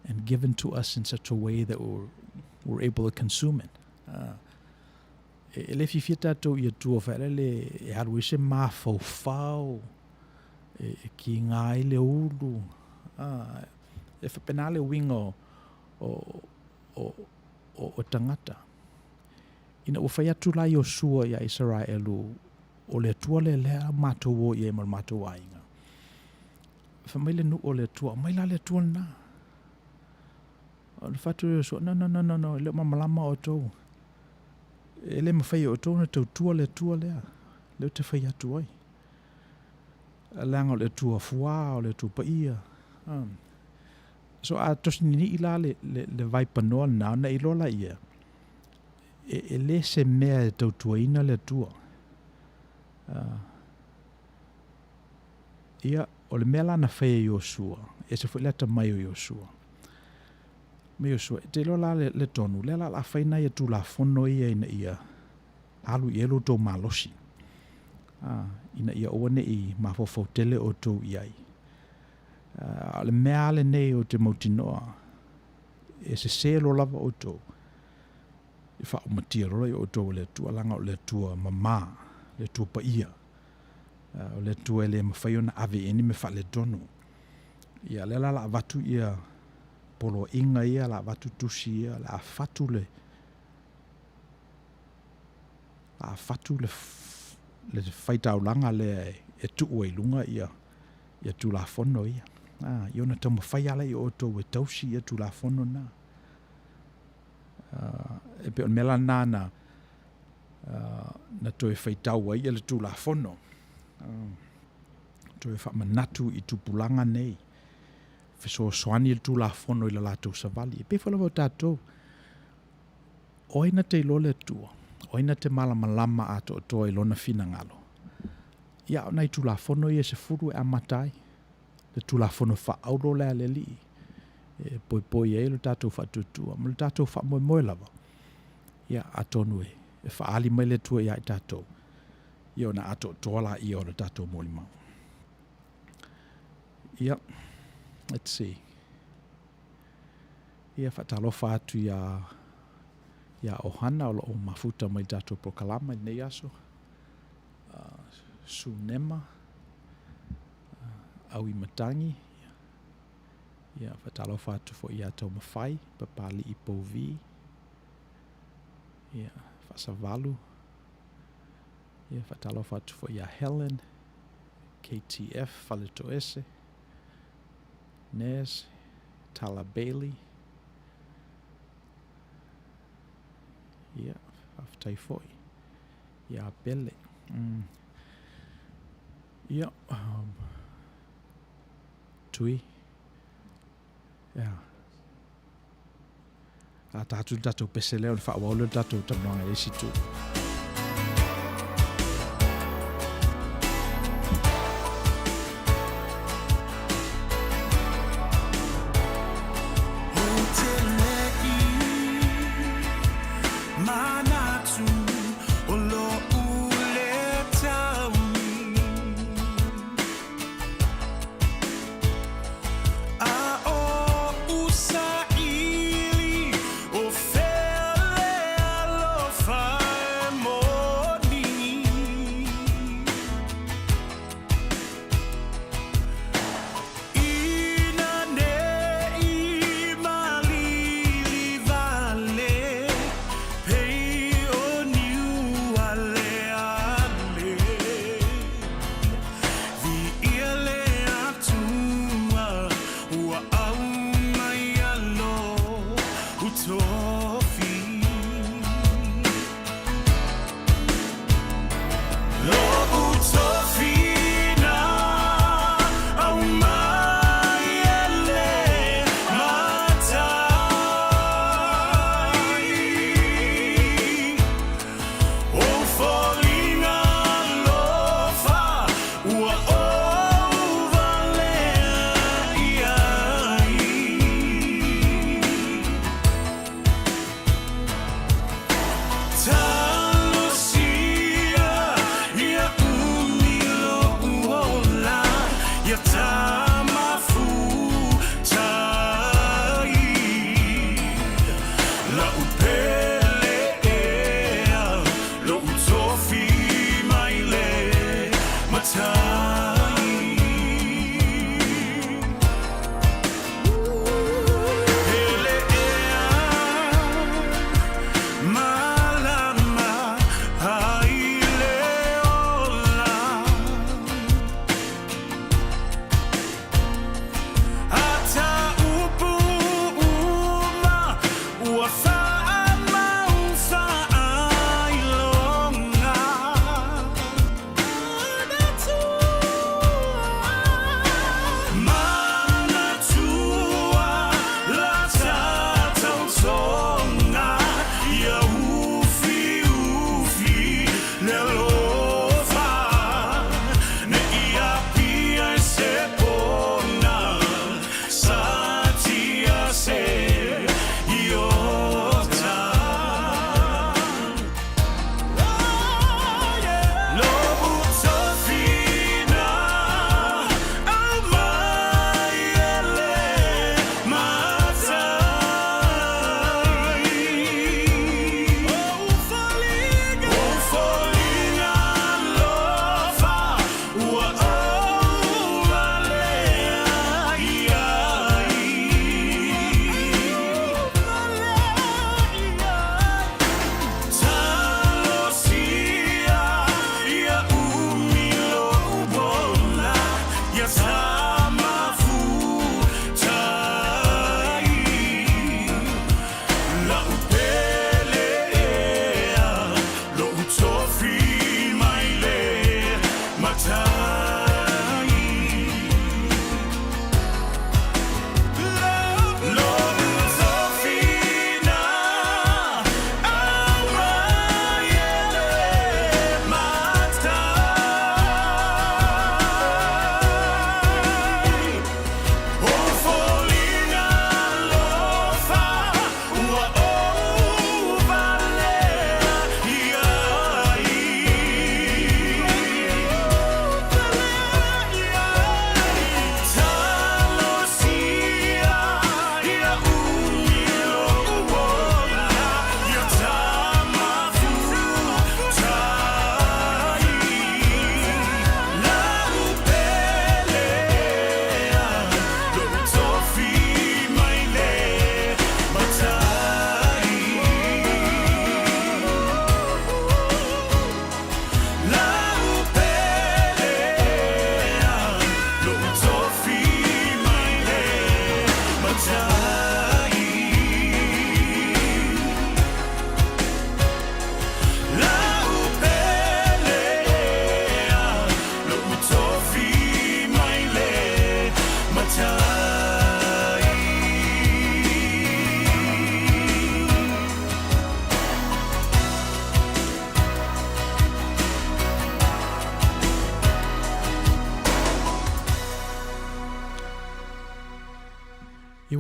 and given to us in such a way that we're able to consume it. E le fifia tātou I atua whaerele e haru ese mawhau e ki ngā I le ulu. E whapenale wingo o tangata. Ina ufai atu lai o sua I Israelu o le atua le lea mātou o I e mal mātou ainga. Whamaile nu o le atua, maila le atua na. O le whatu o sua, no, le mamalama o tau. E le mawhai o tōna tau tua lea. Leo te whai atu ai. A langa o le tua fua o le tua paia. So a tosini ni ila le vai panoa na I lola ia. E le se mea e tau tua ina le tua. Ia o le mea lana whai o sua. E se whai leta mai o Iosua. Me Iosua, te lola le tonu, le la whaina ia tu la fono ia ina ia alu I elu tō malosi. Ina ia oane I mawhawhau tele o tō iai. Le mea ale nei o te mautinoa, e se lo lava o tō. I wha o matia roi o tō le tua langa o le tua mama, le tua paia. O le tua le mawhaiona ave eni me wha le tonu. Ia le la vatu ia polo inga ia la watu tusi ia la fatu le whaitau langa le e tuu e lunga ia tu la fono ia iona tamo whai ala I oto e tausi ia tu la fono na e pe on mela na toe whaitau ia le tu la fono toe whamanatu I tupulanga nei Feso soani tu la fono I la latou savali. E pe whalawa o tātou. Oina te ilole tua. Oina te malamalama ato o toa ilona fina ngalo. Ia o nei tu la fono I se furu e amatai. Le tu la fono wha aulo lea le li. E poi e lo tātou wha tutua. Ma le tātou wha moe lava. Ia atonu e whaali mai le tua ia I tātou. Ia o na ato toala ia o na tātou mōli mau. Ia, let's see. Ia whatalofa atu ia ohana o o mafuta mai tātou prokalama I nei aso. Sunema. Au I matangi. Ia whatalofa atu fo ia tau mawhai, papali I pouvi. Ia whasavalu. Ia whatalofa atu fo ia Helen, KTF, Whaleto Ese, Nes, Tala Bailey. Ia, whaftai foi. Ia Bele. Ia, Tui. Ia. A tātou pese leo ni whaawaulo tātou tamuanga e situ.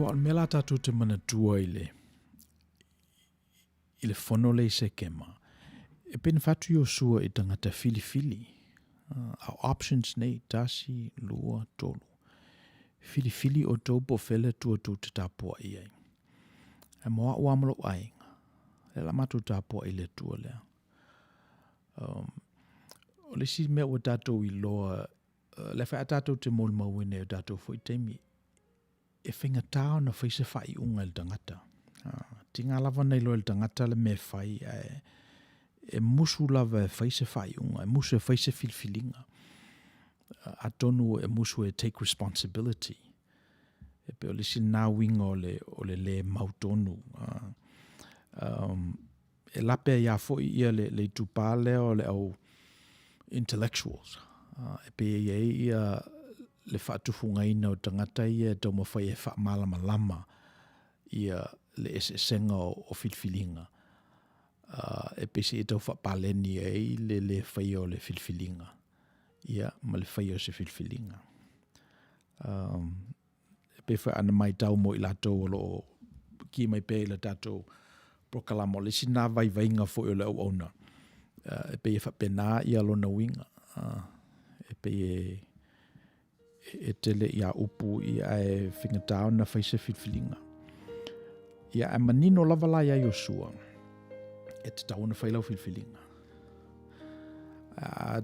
wa mela tatu te mana tua ile fono le se kema. E pen fatu yo sua I tangata fili. Our options nei tasi lua tolu. Fili o topo fele tua tu te tapua iai. E moa uamalo ainga. Le la matu tapua ile tua lea. O le si mea o tatou I loa, le whai a tatou te mol mawene o tatou fo I teimi, e whinga tau na whaise whai unga il tangata. Tinga lava nei loa il tangata le me whai, e musu lava e whaise whai unga, e musu e whaise filfilinga. A tonu e musu e take responsibility. E pe o le si nā winga o le mautonu. E lape ia fo ia le tupale o le au intellectuals. E pe ia le whaatufungaina o tangata ia tau mawhai e whaamalama ia le esenga o filfilinga. E pe se e tau whaapaleni ei le whai o le filfilinga. Ia ma le whai o se filfilinga. E pe whai ana mai tau mo I latou o lo ki mai pe le tatou prokalamo le sina vainga fo o le au ona. E pe e whapena ia lona winga. E pe e tele ia upu ia e whingatau na whaise filfilinga. Ia e manino lavala ia Yosua. E te tau na whailau filfilinga.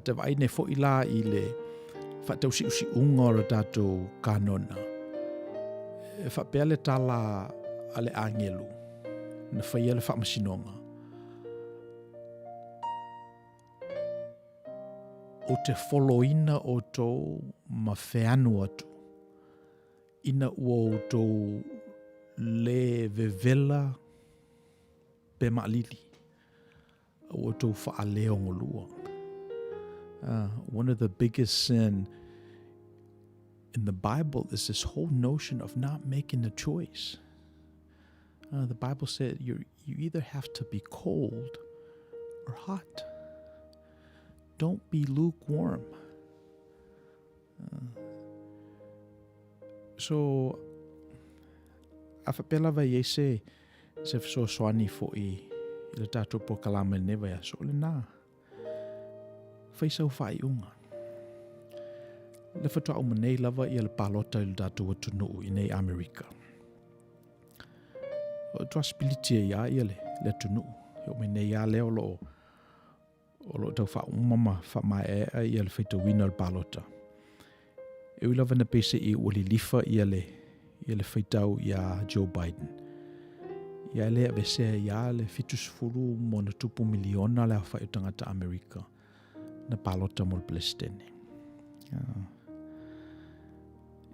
Te vai ne fo ila I le whatau si unga o le tatou kanona. E whapea le tala ale angelu. Na whaia le whamasinonga. O te foloina o tō ma wheanu atu. Ina ua o tō le vevela pe maalili. O tō whaaleo ngolua. One of the biggest sin in the Bible is this whole notion of not making a choice. The Bible said you either have to be cold or hot. Don't be lukewarm. So, afapela vai ese se so swani fo I le tatou prokalama ne vai so le na. Fai sau fai unga. Le fatua umanei lava I le palota I le tatou atunu I nei Amerika. O tua spilitia ia I le tunu. O mene ia leo lo tau wha umama wha mai I le whaita wina le palota. E ui lava na pese I uli lifa I le whaitau ia Joe Biden. Ia le avesea ia le fitusfuru mo na tupu miliona le hawha I tangata Amerika. Na palota mo le Palestine.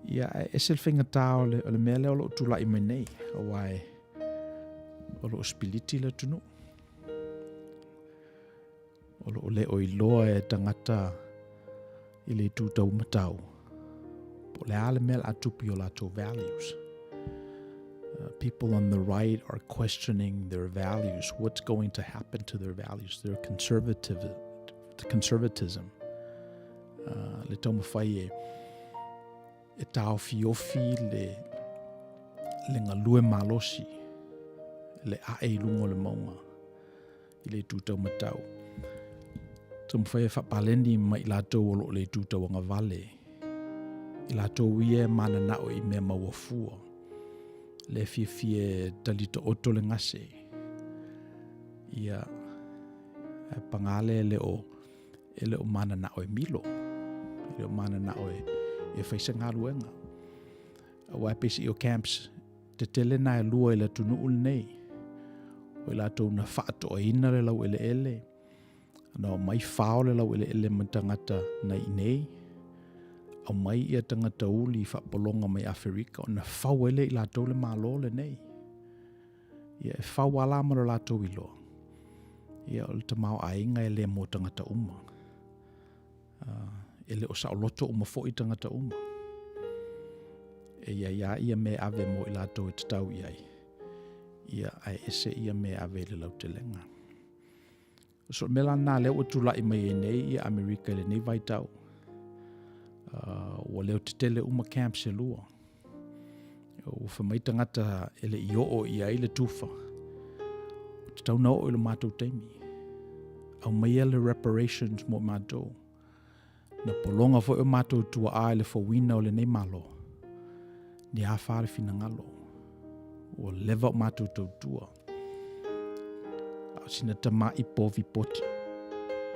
Ia esel whinga tau le mea leo lo tula I nei. Awai o lo spiliti le tunu. O lo le o iloa e tangata I le tūtau matau. Po le ale mea atupi o lato values. People on the right are questioning their values. What's going to happen to their values? Their conservatism. Le tau mawhai e tau fiofi le ngalue malosi. Le ae lungo le maunga. I le tūtau matau. Tau mawhai e whapaleni ma I latou o lo le tūtau anga vale. I latou ie mana nao I mea mawafua. Le fie talito oto le ngase. Ia pangale le o mana nao e milo. Le o mana nao e whaisa ngā luenga. Awai pesi o camps te tele na e lua I le tunu ul nei. O I latou na whaato a ina le lau ele. Ano mai whao le lau ele matangata na I nei. Au mai ia tangata uli whapolonga mai Afrika. O na whao ele I latou le malo le nei. Ia e whao alama le latou I loa. Ia o le tamau a inga ele mo tangata uma. Ele o saoloto uma fo I tangata uma. E ia me ave mo I latou e tatau iai. Ia ai ese ia me ave le lau te lenga. So mela nā leo o tula I mai e nei I Amerika le nei vai tau. O leo te tele uma camp se lua. O whamai tangata ele i o ia ele tufa. Te tau nao ele mātou teimi. Au mai ele reparations mo mātou. Na polonga fo e mātou tua a ele whawina o le nei malo. Ni a whare fina ngalo. O leva o mātou tau tua. Au sina tama i povi poti.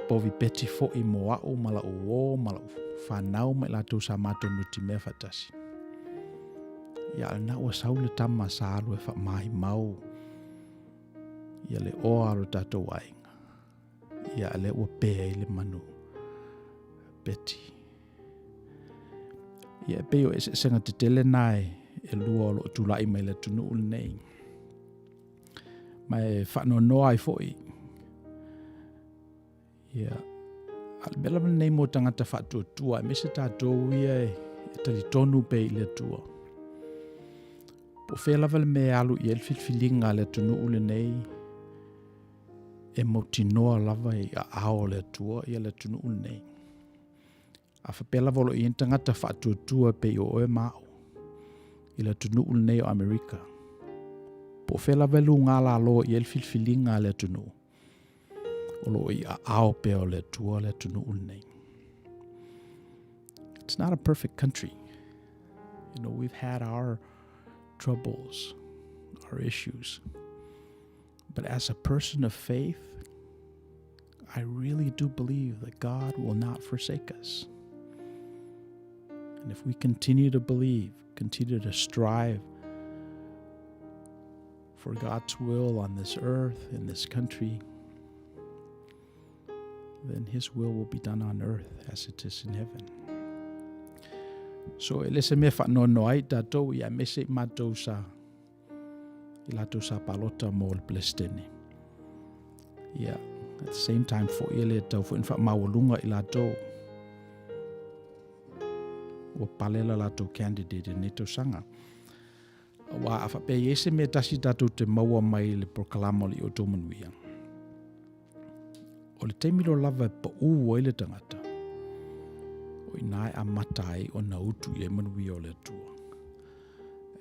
Povi peti fo i moa o mala o mala o whanau mai lātou sa mātou nuti mea whatasi. Ia na ua saule tama sa alu e wha mahi mau. Ia le oa aro tātou ainga. Ia le ua pēa i le manu. Beti. Ia peo e senga te tele nai e lua o lo tulai mai le tunu ul nei. Mai whano noa i foi. Ia al bela nei mo tangata whatu tua. Me se tātou ia e tali tonu pe i le tua. Po whela vale me alu i elfilfilinga le tunu ul nei. E mo tinoa lava i a ao le tua i le tunu ul nei. A whapela volo i entangata whatuatua pe i o oe mao. I le tunu ul nei o Amerika. Po whela velu ngā la lo i elfilfilinga le tunu. O lo i a ao pe o le tua le tunu ul nei. It's not a perfect country. You know, we've had our troubles, our issues. But as a person of faith, I really do believe that God will not forsake us. And if we continue to believe, continue to strive for God's will on this earth, in this country, then His will be done on earth as it is in heaven. So e lese me whanono ai tātou i a mese i mātou sa I lātou sa palota mo le Palestine. Yeah, at the same time fo i le tau fo in wha mawalunga I lātou o palela lātou candidate i neto sanga. Wa a whape iese me tasi tātou te maua mai le proklama li Outou Manuia. O le teimilo lava pa uu o le tangata. O inai a matai o na utu I Manuia o le tua.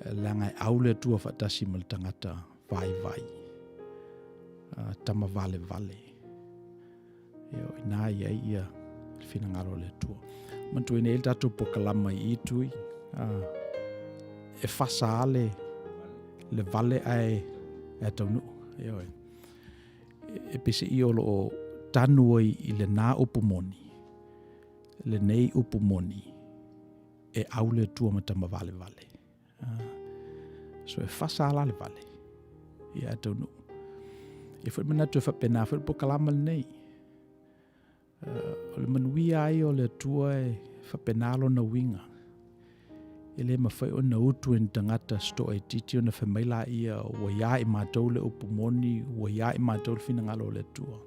Langai au le tua whatasi ma le tangata vai. Tama vale. O inai ia fina ngaro le tua. Mantu ine il tātou pokalama I tui. E whasa ale le vale ai e taunu. E pese I olo o tanu ai I le nā upumoni. Le nei upumoni. E au le tua ma tama vale. So e whasa ala le vale. Ia e taunu. E whae manatu e whapena whae pokalama le nei. O le manuia ai o le tua e whapenalo na winga. E le mawhai o na utu en tangata sto e titi o na whamaila ia o ia I mātou le upumoni, o ia I mātou le finangalo le tua.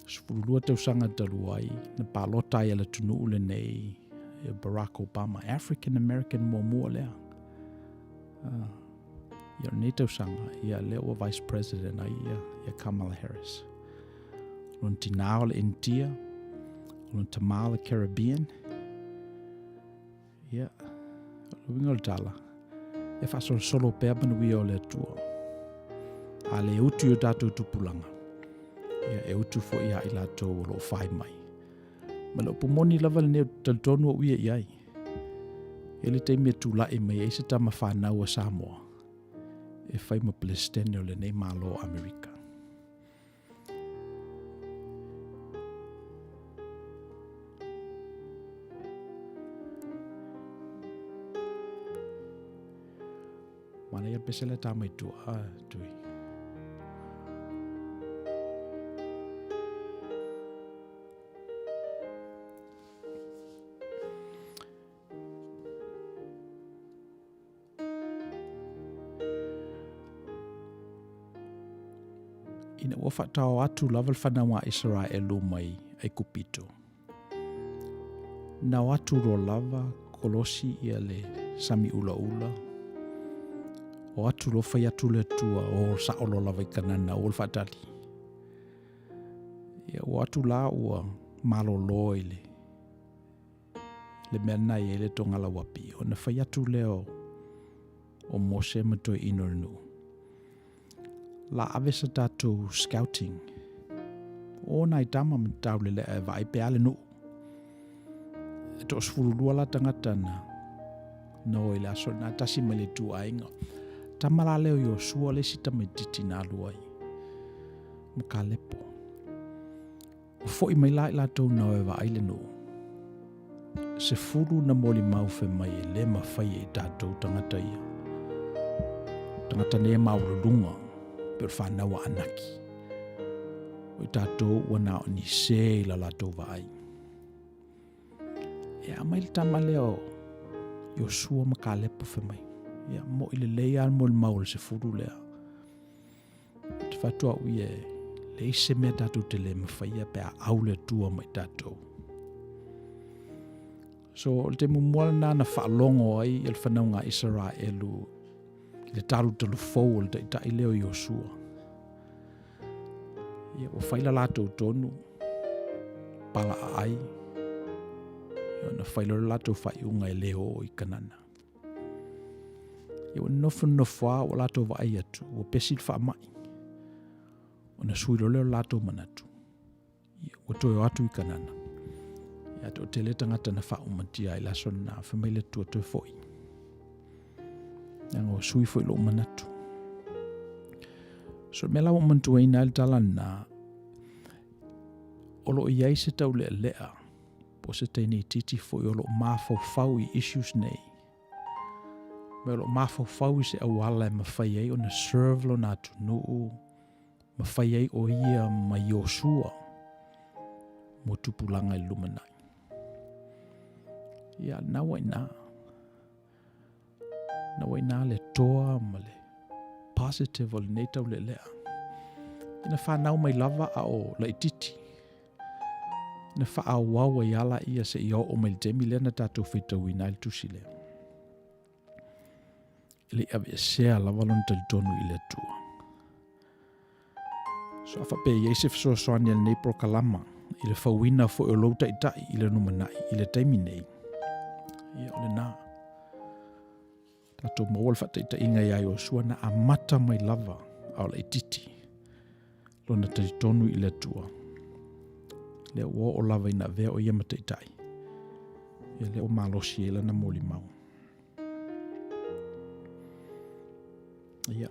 Sfurulua tau sanga taluai, na palota ia le tunu ule nei, Barack Obama, African American mua lea. Ia nei tau sanga, ia leo Vice President ia Kamala Harris. Lun tinao le India, lun tamaa le Caribbean. Ia, luinga le tala. E whaso solo pea manuia o le tua. A le utu o tātou tupulanga. Ia e utu fo ia I lātou o lo whai mai. Ma lo pomoni lava le neo taltonu o uia iai. Ele te mea tula e mai eise tama whanau a Samoa. E whai ma Palestine o le nei malo o Amerika. Mana ia pesele tama I tua tui. Ina ua whatao atu lava whanawa Israelu mai ai kupito. Na watu ro lava kolosi ia le sami ula. O atu lo whai atu le tua o saolo lava I kanana o whatali. Ia o atu la ua malo lo le le mena i ele tonga la wapi. O na whai atu leo o Mose matoi inorinu. La ave sa tātou scouting. O nai tama matau le lea e vai pe ale nu. E to osfurulua la tangata no i le aso na tasi mai le tu ainga. Tamala leo Yosua le sita mai titi na luai. Makalepo. O foi mai lai la tau na e vai le nu. Se furu na moli mau fe mai e le mawhai e tātou tangata ia. Tangata ne maurulunga, per whanawa anaki. O tātou wana o ni se la tātou vai. E a mai le tama leo, Yosua makalepo fe mai. E a mo ile leia mo le maure se furu lea. Te whatua ui e le ise mea tātou te le mawhaia pe a aule tua mai tātou. So te mumuala na na whaalongo ai il whanaunga Israelu i le taru talu fau le ta i leo Yosua. Ia o whaila lātou tonu pala ai. Ia na whaila lātou whaiunga e leo i kanana. Ia o nofu o lātou wa ai atu o pesil wha mai. O na suilo leo lātou manatu. Ia o toi atu i kanana. Ia to te le tangata na wha umatia i laso na whamaile tua toi foi. Ia ngō sui foi lo manatu. So me lau umantua ina il tala na olo i ai se tau lea lea po se teini titi foi olo mafau i issues nei. Me olo mafau i se awala e mawhai ei o na serve lo na tunuu mawhai ei o ia ma Yosua mo tupulanga i lumanai. Ia na waina le toa ma le positive o le nei tau le lea. Ina whanau mai lava a o la ititi. Ina wha wawa i ala ia se i o mai temi lena tātou whetau i nail tusi lea. Ili ave sea lava lon tali tonu i le tua. So afa pe Iesef so soani al nei prokalama i le whauina fo o louta i tai i le numanai i le taimi nei. Ia o le nā. Tātou mawal whataita inga ia Yosua na amata mai lava au la ititi. Lona tali tonu i le tua. Le o lava ina vea o ia mataitai. Ia le o malosi e lana moli mau. Ia.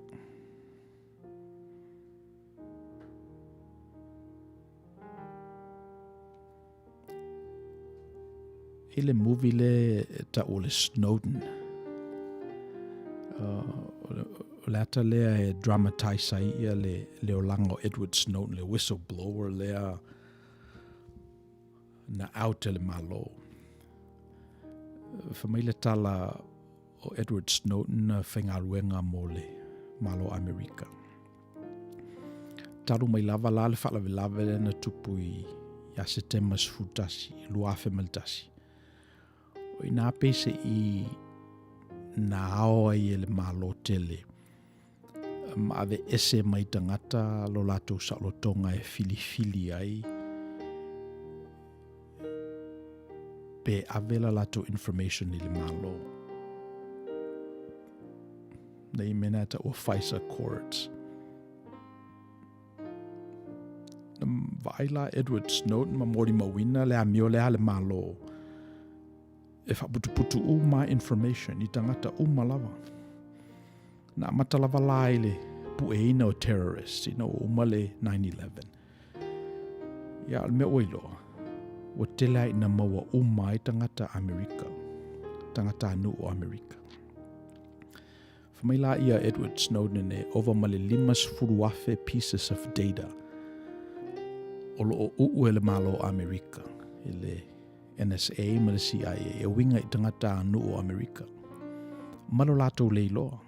Ele movie le ta o le Snowden. O lata lea e dramatize ai ia le o lango Edward Snowden, le whistleblower lea na out le malo. Whamaile tala o Edward Snowden na whengaruenga mo le malo Amerika. Taru mai lava la le whalawe le na tupu i ia setema sfutasi, luafe maltasi. O ina pese i na aoa i ele malo tele. Ma ave ese mai tangata lo lato sa lo tonga e fili ai. Pe avela lato information i le malo. Na i mena ta o FISA courts. Vaila Edward Snowden ma mori mawina le amio le ale malo. E whaputuputu uma information i tangata uma lava. Na mata lava laile pueina o terrorist ina o uma le 9/11. Ia al me oiloa. O tela ina maua uma i tangata Amerika. Tangata anu o Amerika. Whamaila ia Edward Snowden e over male 5 pieces of data. Olo o uele malo Amerika. Ele NSA ma le CIA e winga i tangata anu o Amerika. Malo lato leiloa.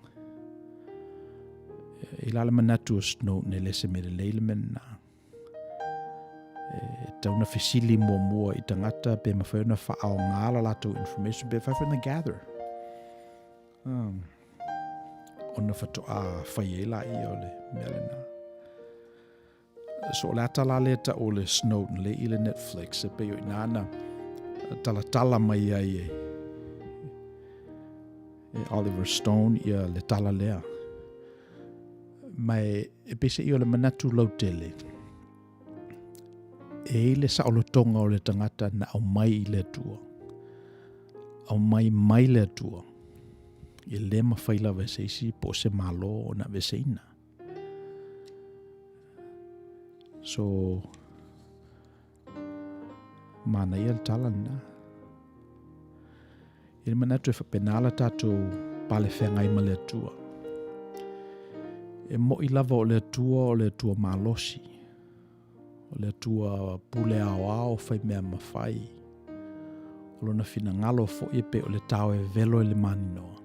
I lala manatu o Snowden e lese me le leile mena. Tauna fesili mua i tangata pe mawhaiona whaao ngāla lato information pe whaiwhana gather. Ona whatoa whaiela i o le melena. So le atala le ta o le Snowden le i le Netflix e pe o inana talatala mai ai Oliver Stone ia le tala lea. Mai e pese i o le manatu lautele. E le saolotonga o le tangata na au mai i le tua. Au mai le tua. I le mawhaila veseisi po se malo o na veseina. So, mana ia le tala na. I le manatu e whapenala tātou pale whengai ma le tua. E mo i lava o le tua malosi. O le tua pule ao whai mea mawhai. O lona fina ngalo fo i pe o le tau e velo e le maninoa.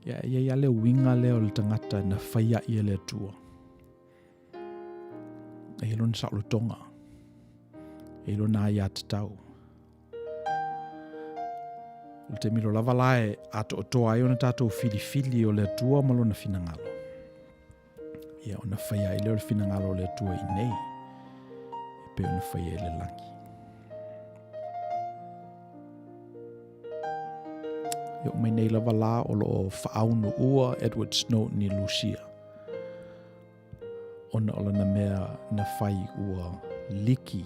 Ia le winga le o le tangata na whaia i le tua. E lona saulotonga. E lona ai atatau. O te miro lava lae ato o toa ai o na tātou fili o le tua ma lona fina ngalo. Ia o na whaia i leo le fina ngalo o le tua i nei. E pe o na whaia i le langi. Ia o mai nei lava la o lo whaaunu ua Edward Snowden ni Lucia. Ona o na mea na whai ua liki.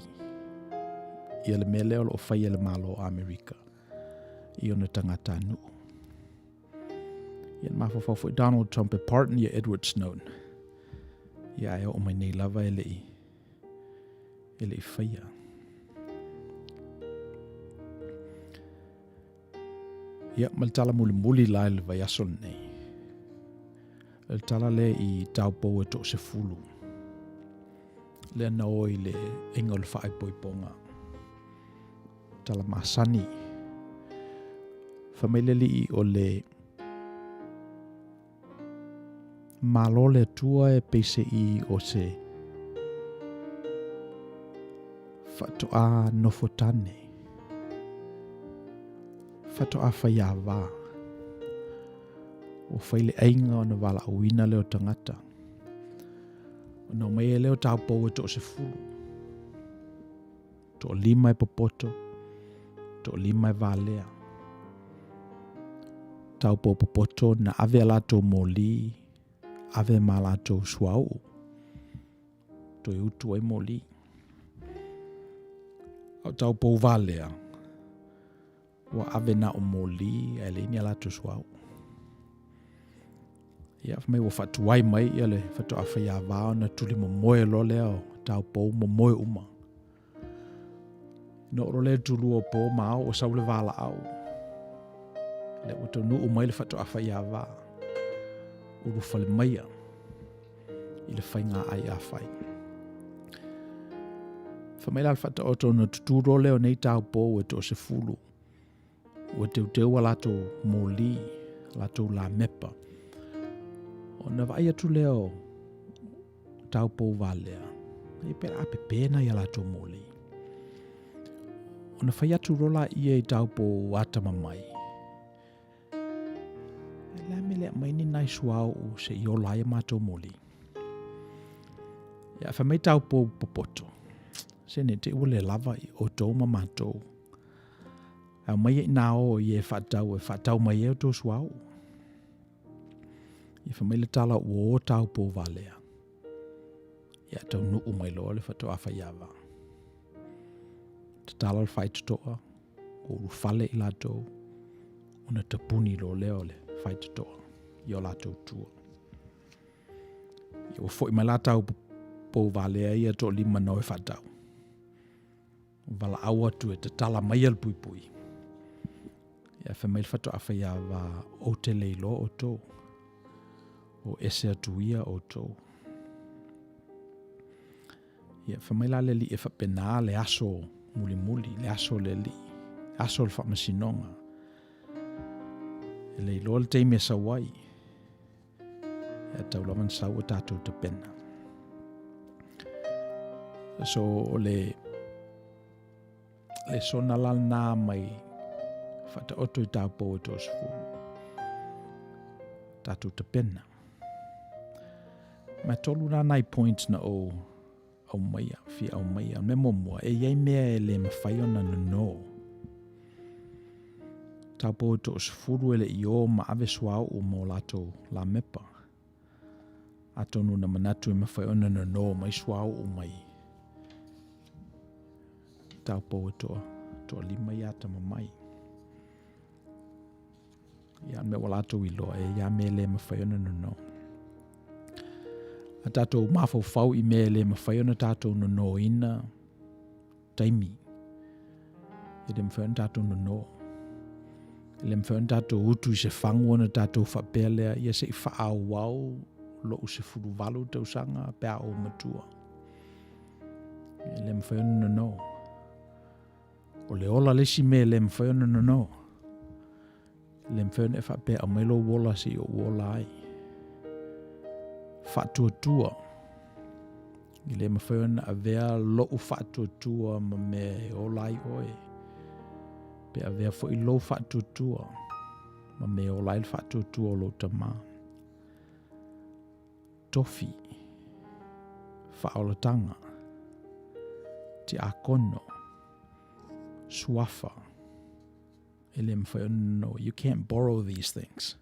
Ia le mea leo lo whaia le malo o Amerika. I ona tangata anu. Ia mawhawhawhu Donald Trump e pardon ia Edward Snowden. Ia e o mai nei lava e le i whaia. Ia maltala muli la le vai asol nei. Le tala le i taupou e to se fulu. Le ana oi le inga le whaai poiponga. Tala masani. Whamaileli i o le malo le tua e peise i o se whatoa nofotane. Whatoa whaiawa. O whaile ainga o na wala awina leo tangata. O na mai e leo taupou e to se fulu. To lima e popoto. To lima e valea. Taupou popoto na ave alato moli. Ave malato suau. To e utu ai moli. Au taupou valea. Wa ave na o moli e le ni alato suau. Ia mai wo fatuai mai ia le fatu afia vao na tuli mo moe lo leo taupou mo moe uma. No role tulu o po mau o saule vala au. Le uto nu umai le fatu afia va. Uru fale maia. I le whainga ai a whai. Whamaila le fatu oto na tuturo leo nei taupou e to se fulu. Ua teu lato moli, lato la mepa. O na vai atu leo taupou valea. E pera ape pena ia lato moli. O na whai atu rola ia i taupou atamamai. E la mele mai ni nai suau se i o laia mato moli. Ia whamai taupou popoto. Se ne te ule lava i o tau mamatou. Au mai e nao i e whatau mai e o tō suau. I whamai le tala o tau pō valea. Ia tau nuu mai loa le whatau a whaiawa. Te tala le whai tutoa, o rufale i lato, o na tapuni lo leo le whai tutoa, i o lato tua. I o fwoi mai la tau pō valea ia tō lima no e whatau. Vala awa tu e te tala mai al pui pui. Ia whamail whatu a whaiawa o te leilo o tō. O ese atuia o tō. Ia whamaila le li e whapena le aso muli, le aso le li. Aso le whamasinonga. E leilo le teime sa wai. Ia taulaman sau o tātou te pena. So o le sona lal nā mai whata oto i tāpou e tōs fulu. Tātou te pena. Mai tolu nā nai points na o au maia, me momua, e iai mea e le mawhai ona no. Taupo to sfuru ele I o ma ave swau o mo lato la mepa. Atonu na manatu e mawhai ona no mai swau o mai. Taupo to lima iata mamai. Ia me walato iloa e ia me le mawhai ona no. A tātou mawhau I me le mawhai ona tātou no ina taimi. E le mawhai ona tātou no. E le mawhai ona tātou utu I se whangu ona tātou whapea lea ia se I whaau wau lo u se furu walu tausanga pēa o matua. E le mawhai ona no. O le ola lesi me le mawhai ona no. Le mawhai ona e whapea a mailo wola si o wola ai. Whatuatua. I le mawhai ona a vea lo u whatuatua ma me o lai oe. Pe a vea fo I lo whatuatua ma me o lai whatuatua o lo tama. Tofi. Whaolatanga. Te akono. Suafa. Ele mawhai ona no. You can't borrow these things.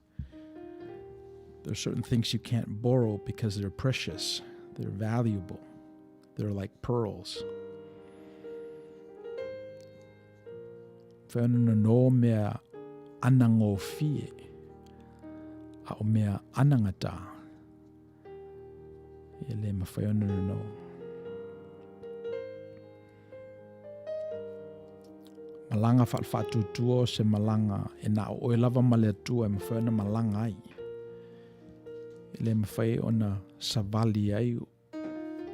There are certain things you can't borrow because they're precious. They're valuable. They're like pearls. Whaona no mea anango fie. A o mea anangata. Ele mawhaona no. Malanga whaatutua se malanga e na o e lava maleatua e mawhaona malanga ai. Le mawhai ona savali ai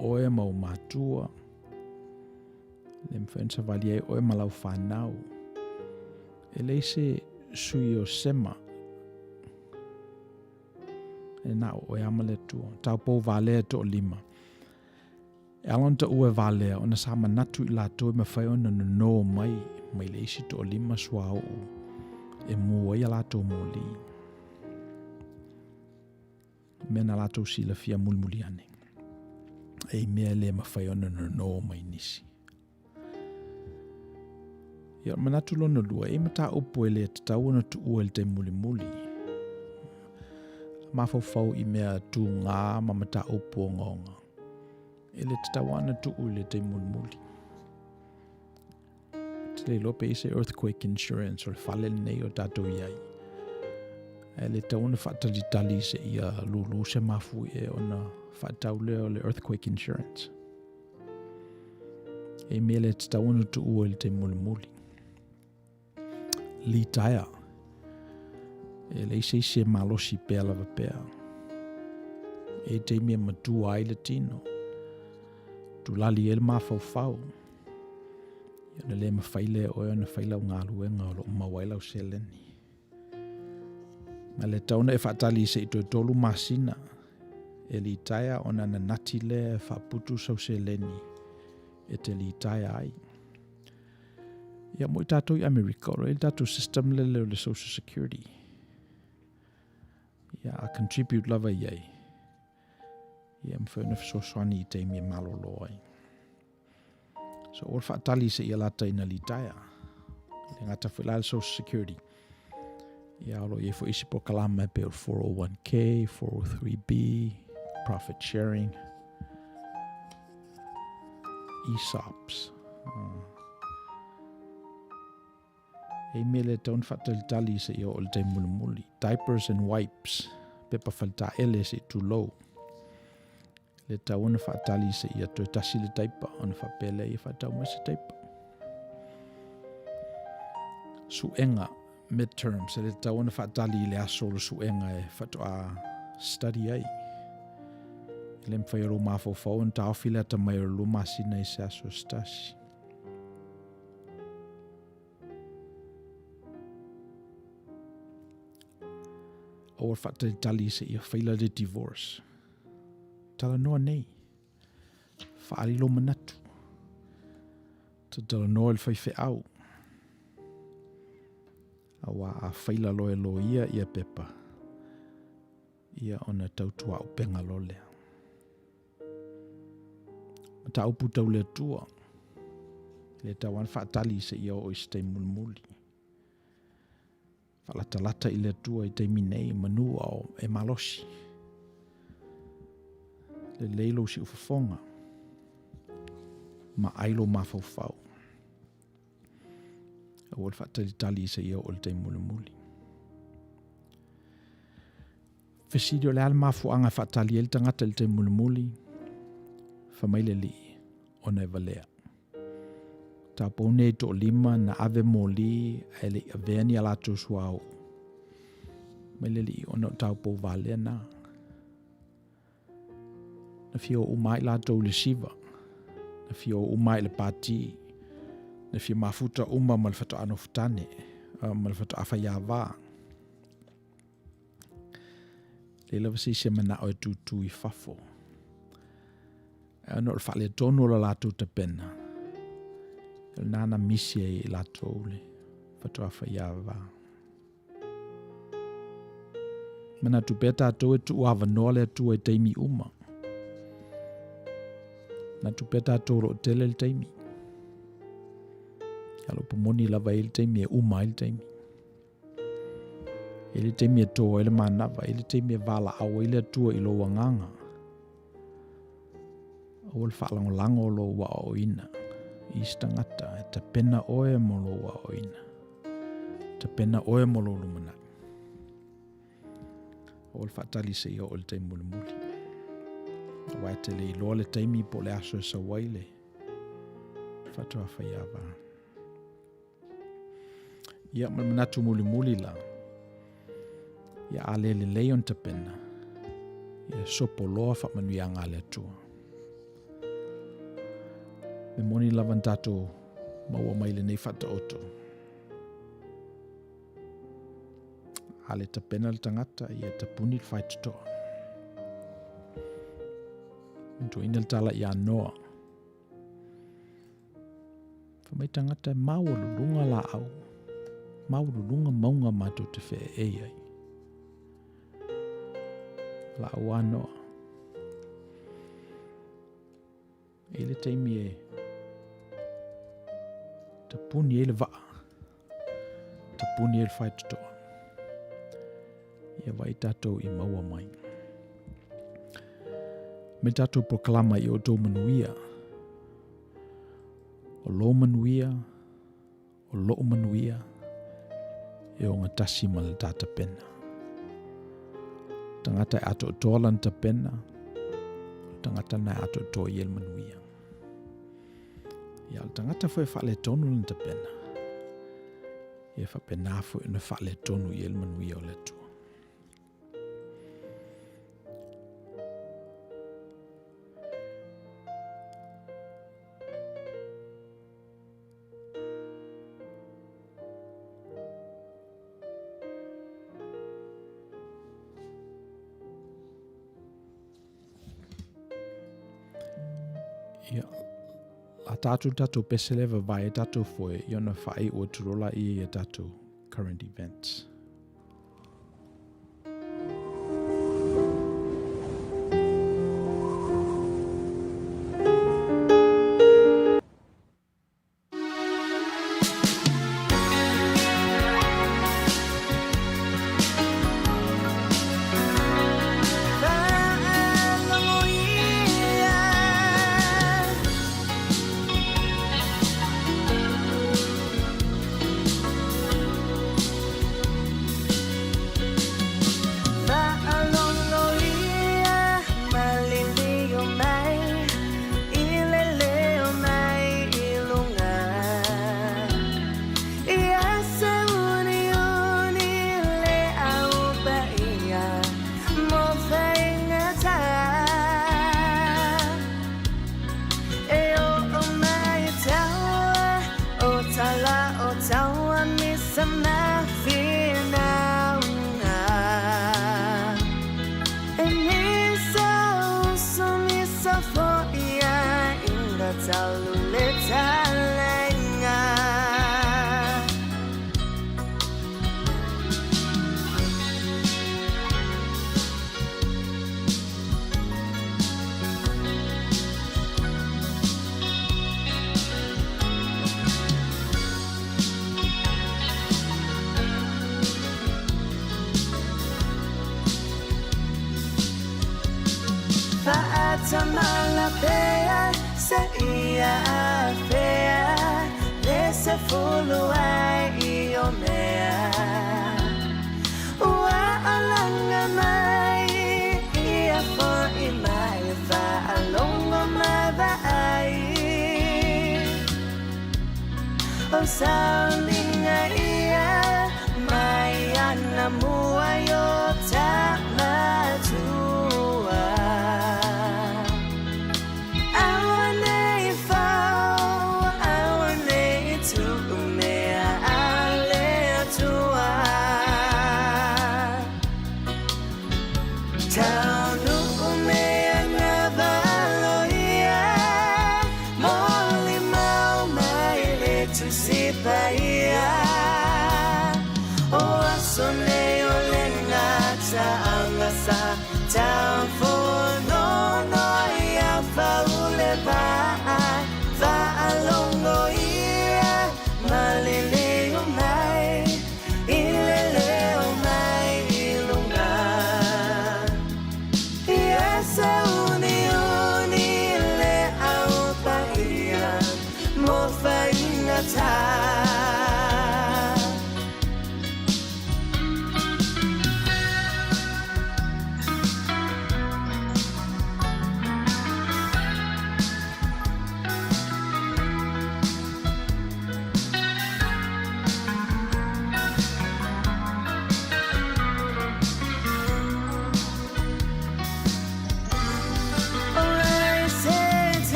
oe mau matua. Le mawhai ona savali ai oe malau whanau. E leise sui o sema. E na oe amale tua. Tau pou valea to lima. E alon ta ue valea ona sa manatu I lato e mawhai ona no mai. Mai leise to lima suau. E mua I lato moli. Mena lato sila fia mulmuliane. E mea le mawhai ona no mai nisi. Ia manatu lona lua e mata upo ele te tau ona tu ua le te muli. Mawhau I mea tu ngā ma mata upo ngonga. Ele te tau ana tu ua le te muli. Te le lope I se earthquake insurance o le whale nei o tatou iai. Ele tau ona whaatalitali se ia lulu se mafu e ona whaatau leo le earthquake insurance. E mele te tau ona tu ua le te muli. Li taia. E le se malosi pēa lava pēa. E te mea matua ai le tino. Tu lali ele mawhau. Iona le mawhaile o ona whailau ngā luenga o lo mawailau se leni. Ma le tauna e whaatali se I tolu masina. E li taia ona na nati le whaaputu sau se leni. E te li taia ai. Ia mo I tātou I Amerika, o le tātou system le leo le Social Security. Ia a contribute lava iai. Ia mwhawna whasoswani I te mea malolo ai. So o whaatali se ia lata ina li taia. Le ngata whailai Social Security. Ia alo ia fo isi po kalama pe o 401k, 403b, profit sharing, ESOPs. E mele taun whaatalitali se ia o le te mulimuli. Diapers and wipes, pepa whalta ele se too low. Le tauna whaatali se ia to tasi le taipa, ona whapele ia whaatau mai se taipa. Suenga, midterms, le tauna whaatali le aso le suenga e whatoa study ai. Le mwhaiaro mawhawhau an tau whila ta mai o luma sina I se aso stasi. O whaatalitali se ia whaila le divorce. Tala noa nei. Whaarilo manatu. Ta tala noa le whaiwhe au. Awa a whaila loe lo ia pepa. Ia ona tautua o penga lo lea. ta upu tau le tua. Le tawan whaatali se ia o istei mulimuli. Whalatalata i le tua i te minei manua o e malosi. Le leilo si ufafonga. Ma ailo mafaufau. O le whaatalitali se ia o le te mulimuli. Fesidio le ala mafuanga whaatali e le tangata le te mulimuli. Whamaile li o nei valea. Tapone to lima na ave moli ele aveni ala to suau. Meleli ono tapo vale na. Na fio umai la to le shiva. Na fio umai le pati. Na fio mafuta malfato anofutane. Malfato afayava. Le lava si se mana o tutu I fafo. Ano le fale tono la to te pena. Nana misi e la tole fato afayava mana tu peta to tu ava nole tu e teimi uma na tu peta to ro tele el teimi alo pomoni lava el teimi e uma el teimi to ele manava ele teimi vala au ele tu I lo wanganga o le falango lo wa o ina Istangata te pena oe molo wa oina. Te pena oe molo lumana. O le fatali se ia o le te mulimuli. Wa te le ilo le teimi po le aso sa waile. Fatua whaiava. Ia manatu mulimuli la. Ia ale le leon te pena. Ia sopo loa fa manuianga le tua. Me moni lavantato maua mai le nei fata oto. Ale ta pena le tangata ia ta puni le fai tuto. Into ina le tala ia noa. Whamai tangata mau lulunga la au. Mau lulunga maunga mato te whea ei. La au anoa. Ele teimi e ta puni ele va ta puni ele fai to ia vai tato I maua mai me tato proklama I Outou Manuia o lo manuia o lo manuia e o ngatasi mal tata pena tangata ato tolan ta pena tangata na ato to yel manuia ia tangata foi fale tonu nta pena ia fa pena foi na fale tonu yel manuia o le tu ia Tatu peseleva vai tatu foi yona fai o turola I tatu current events. Tamalapea sa iya fea Lesa fuluai iomea Ua alanga mai Ia fo imai Fa alongo mavai O saulinga ia Mai ana mua yo tamatua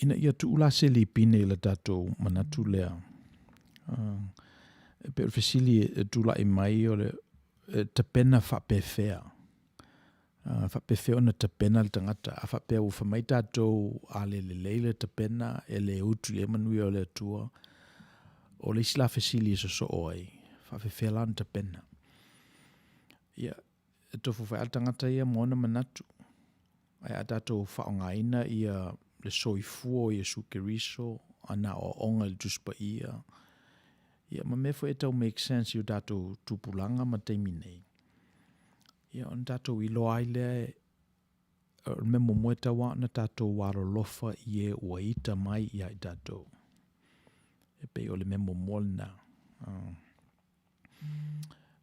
Ina ia tu ula seli pine ila tatou manatu lea. Pe o fesili tu la i mai o le tapena whapewhea. Whapewhea ona tapena le tangata. A whapea u whamai tatou a le leile tapena e le utu e manuia o le atua. O le isla fesili e so oi. Whapewhea lan tapena. Ia, e tofu whai tangata ia moana manatu. Ai a tatou whaongaina ia le soifua o Iesu Keriso, ana o onga le tuspa ia. Ia, ma mefo e tau make sense i o tatou tupulanga ma teimi nei. Ia, on tatou ilo aile, me momoeta wa na tatou waro lofa i e waita mai ia i tatou. E pe o le me momol na.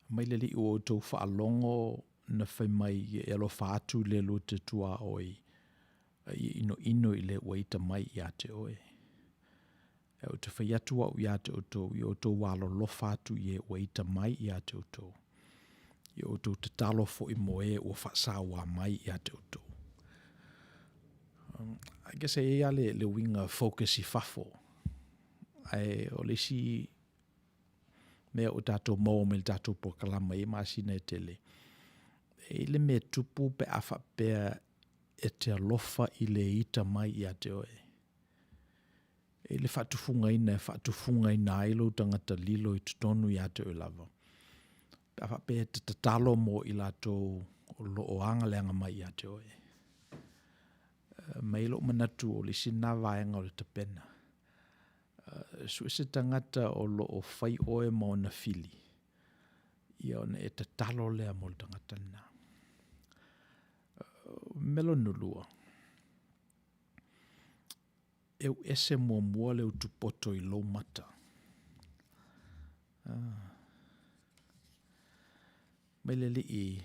Mai le li o outou whaalongo na whai mai e alo whaatu le lo te tua oi. Ino i le waita mai i ate oe. E o te whai atua o i ate outou, i outou walo lofa atu i e waita mai i ate outou. I outou te talo fo i moe o whaasawa mai i ate outou. I guess e ea le winga focus i fafo. Ai o le si mea o tatou mau me le tatou pokalama e maasina e tele. e le me tupu pe awhapea e te alofa i le ita mai i a te oe. E le whatufunga ina ailo tangata lilo i tutonu i a te oe lava. Pe awhapea te tatalo mo i lato o lo o anga leanga mai i a te oe. Mailo manatu o le sina vaenga o le tapena. Suese tangata o lo o whai oe mo na fili. Ia ona e tatalo lea mo le tangata na. Melo nulua. Eu ese mua le utupoto i lo mata. Maileli i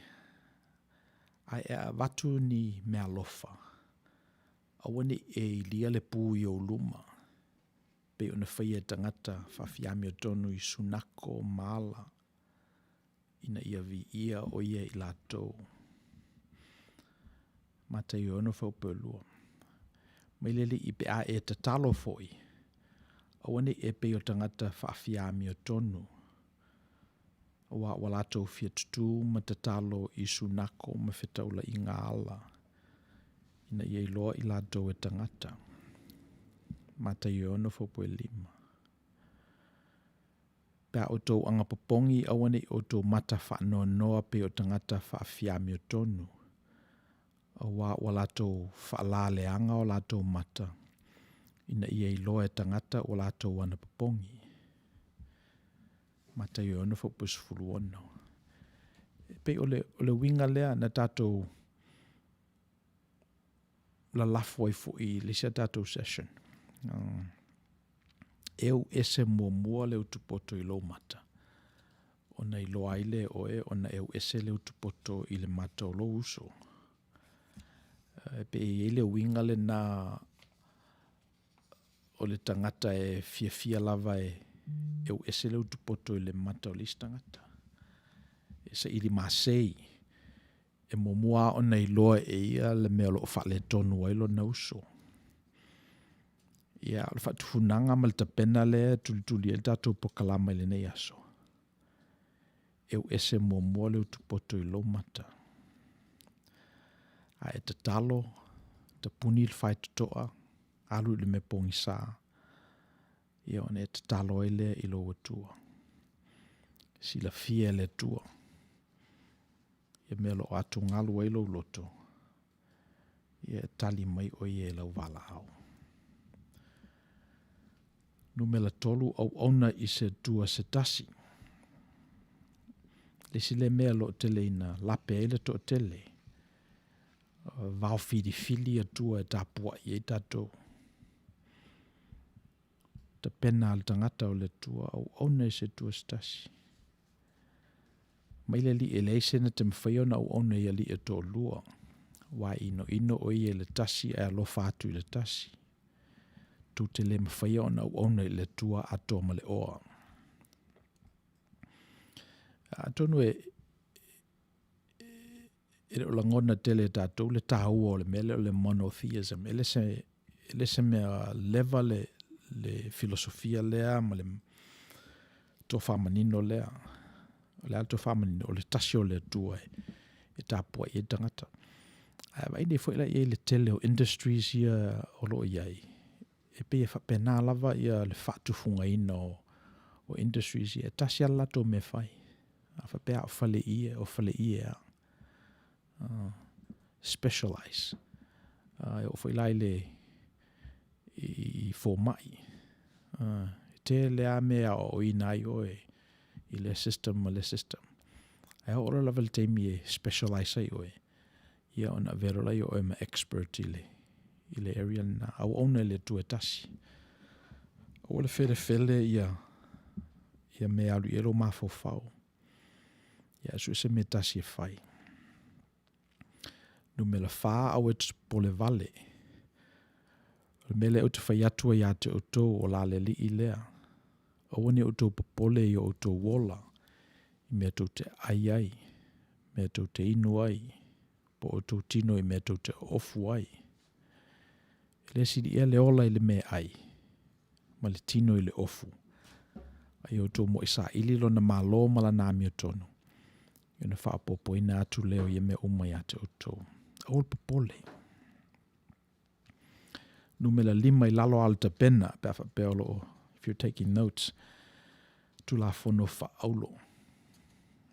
ai a watu ni mea lofa. Awane e lia le pū i o luma. Pe ona whaia tangata whawhiami o tonu i sunako maala. Ina ia vi ia o ia i lato. Mata i ono whaupelua. Maileli i pe a e tatalo foi. Awane e pe o tangata whawhiami o tonu. Wa lato fia tutu ma tatalo i sunako ma whetaula i ngā ala. Ina ia i loa i lato e tangata. Mata i ono whaupelima. Pea o tau anga popongi awane o tau mata whaanoa pe o tangata whawhiami o tonu. Wa lato whaalaleanga o lato mata. Ina ia i loa e tangata o lato wana popongi. Mata i ono whaupusfulu ono. Pe ole winga lea na tato la lafo i fui lisa tato session. Eu ese mua le utupoto i lo mata. Ona i lo aile oe, ona eu ese le utupoto i le mata o lo uso. Pe i le winga le na o le tangata e fia lava e eu ese le utupoto i le mata o le tangata. Esa ili masei. E mua ona i loa e ia le mea lo whale tonu wailo na uso. Ia le whatufunanga ma le tapena le tulituli e tatou pokalama i le nei aso. Eu ese mua le utupoto i lo mata. A e tatalo, ta puni le whai tutoa, alu le me pongisa. Ia ona e tatalo ele i lo watua. Sila fia le tua. Ia mea lo atu ngalu e lo loto. Ia tali mai o ie lau wala au. Numela tolu au ona i se tua se tasi. Le sile mea lo tele ina lape ele to tele. Vau fili a tua e tapua i e tato. Ta pena al tangata o le tua au ona i se tua se tasi. Maile li e leise na te mwhaio na au ona i ali e to lua. Wa ino o i e le tasi e alo fatu i le tasi. Tu te le mwhaio na au ona i le tua ato ma le oa. Atonu e o langona tele tatou le tahua o le mele o le monotheism. Ele se mea leva le filosofia lea ma le tofa manino lea. Le alto whamanino o le tasio le tua e tāpua i e tangata. Vai nei fwoi la i le tele o industries ia o lo iai. E pe e whapena lava ia le whatufunga ina o industries ia. Tasia lato me whai. A whapea o whale ia. Specialize. O fwoi lai le i fōmai. Te lea mea o inai oe. I le system. Ai ora lava le teimi e specialize ai oe. Ia ona vero lai oe ma expert i le area na. Au ona le tuetasi. O le fele ia mea alu ero mafofau. Ia su se me tasi e fai. Numela wha au et pole vale. Mele o te whai atua ia te oto o la le li i lea. O wane o tō papole i o tō wola, i mea tō te ai, mea tō te inu ai, po o tō tino i mea tō te ofu ai. Le siri e le ola i le mea ai, ma le tino i le ofu. Ai o tō mo isa ililo na malo mala nami o tono. Ina whaapopoina atu leo ia mea uma ia te outou. Aul popole. Numela 5 I lalo al te pena, pe awha peolo, if you're taking notes, tu la fono whaaulo.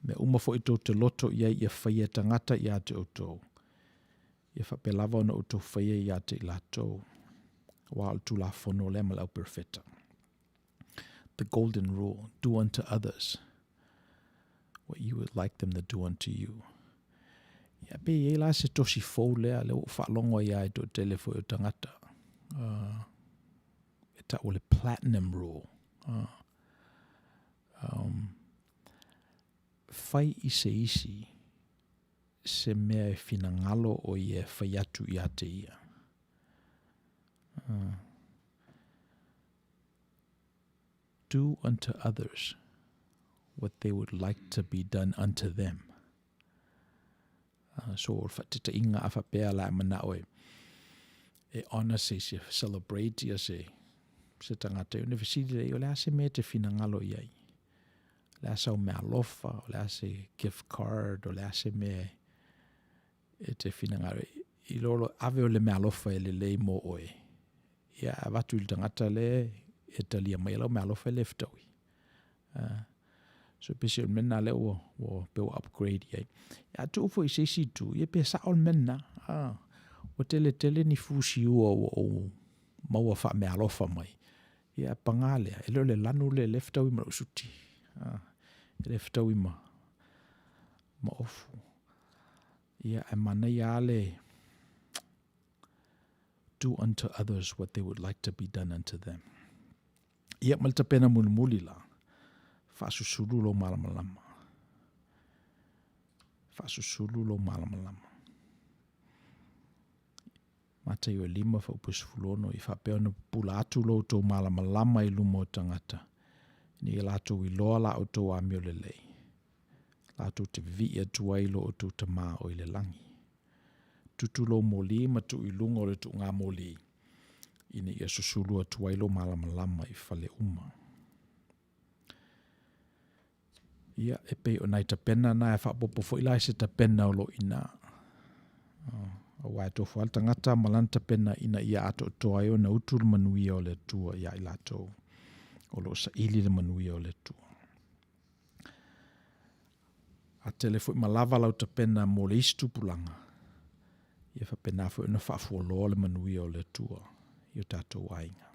Me uma fo I tō te loto ia whaia tangata ia te outou. Ia whapelava ona outou whaia ia te ilatou. Wa tu la fono le malau perfeta. The golden rule, do unto others what you would like them to do unto you. Ia pe ia la se tosi fau lea le o whaalongo ia tō telefo o tangata. Eta o le platinum rule. Whai I se isi se mea e finangalo o ia whai atu ia te ia. Do unto others what they would like to be done unto them. So whatita inga awha pēr la mana oe e honor se celebrate ia se tangata university rei o lea se mea te finangalo iai. Lea sau mea lofa, o lea se gift card, o lea se mea e te finangalo. I lolo ave o le mea lofa e le lei mo oe. Ia avatu il tangata le e talia mai lau mea lofa e le ftaui. So pese o mena le o peu upgrade iai. Ia tu ufo I seisi tu, ia pe sa o mena. O tele ni fusi ua o maua wha mea lofa mai. Ia pangalea, e leo le lanu le ftaui ma usuti. E le ftaui ma ofu. Ia e mana ia le do unto others what they would like to be done unto them. Ia malta pena muli la. Whasusulu lo malamalama. Whasusulu lo malamalama. Mata I o 5 whaupusifulono I whapea na pula atu lo tō malamalama I lumo o tangata. Ni lato I loa la o tō amio le lei. Lato te vi atua I lo o tō tama o I le langi. Tutu lo moli ma tu I lunga o le tu ngā moli. Ina ia susulu atua I lo malamalama I whale uma. Ia e pei o nai ta pena na e whapopo fo ila se ta pena o lo ina. O wai tofu al tangata malanta pena ina ia ato toa o na Outou Manuia o le tua ia ilato. O lo sa ili le Manuia o le tua. A telefo malava lau ta pena mo le istu pulanga. Ia fa pena fo ina whaafuoloa le Manuia o le tua. Ia tato wainga.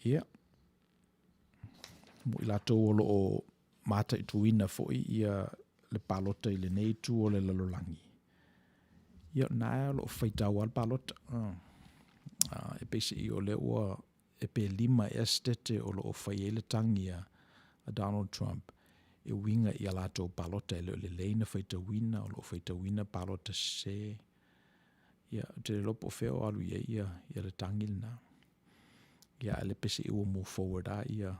Ia. Mo ilato o lo o mata I tuina fo ia le palota I le nei tu o le lalolangi. Ia nae lo whaitau al palota. E pese I o le ua e pe 5 estete o lo o whaiele tangi a Donald Trump. E winga I alato palota e le leina whaitawina o lo whaitawina palota se. Ia te lopo feo alu ia le tangil na. Ia le pese I ua move forward a ia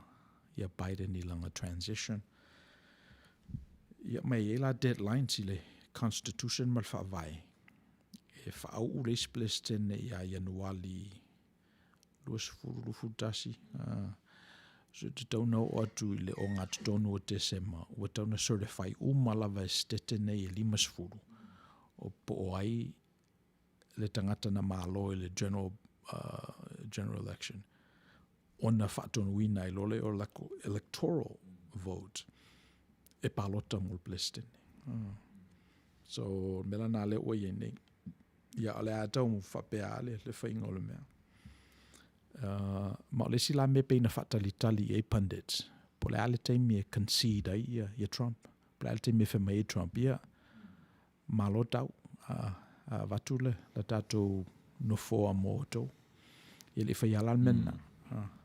Biden I langa transition. Ia mai la deadline si le constitution mal whaavai. E whaau ure splestene ia Januari luas furu futasi. So te tauna o atu I le o ngā tutonu o December. Ua tauna certify umalawa estetene I 5 furu. O po o ai le tangata na malo I le general election. Ona whaatonu wina I lole o lako electoral vote. E palota mul plestene. So mela na le o yene. Ia ale atau mu whapea le whainga o le mea. Ma le sila me pe na whaatalitali e pundits. Po le ale teimi e concede ai ia Trump. Po le ale teimi e whema e Trump ia. Malo tau. Vatule la tatou no foa mo tau. Ia le whaiala mena.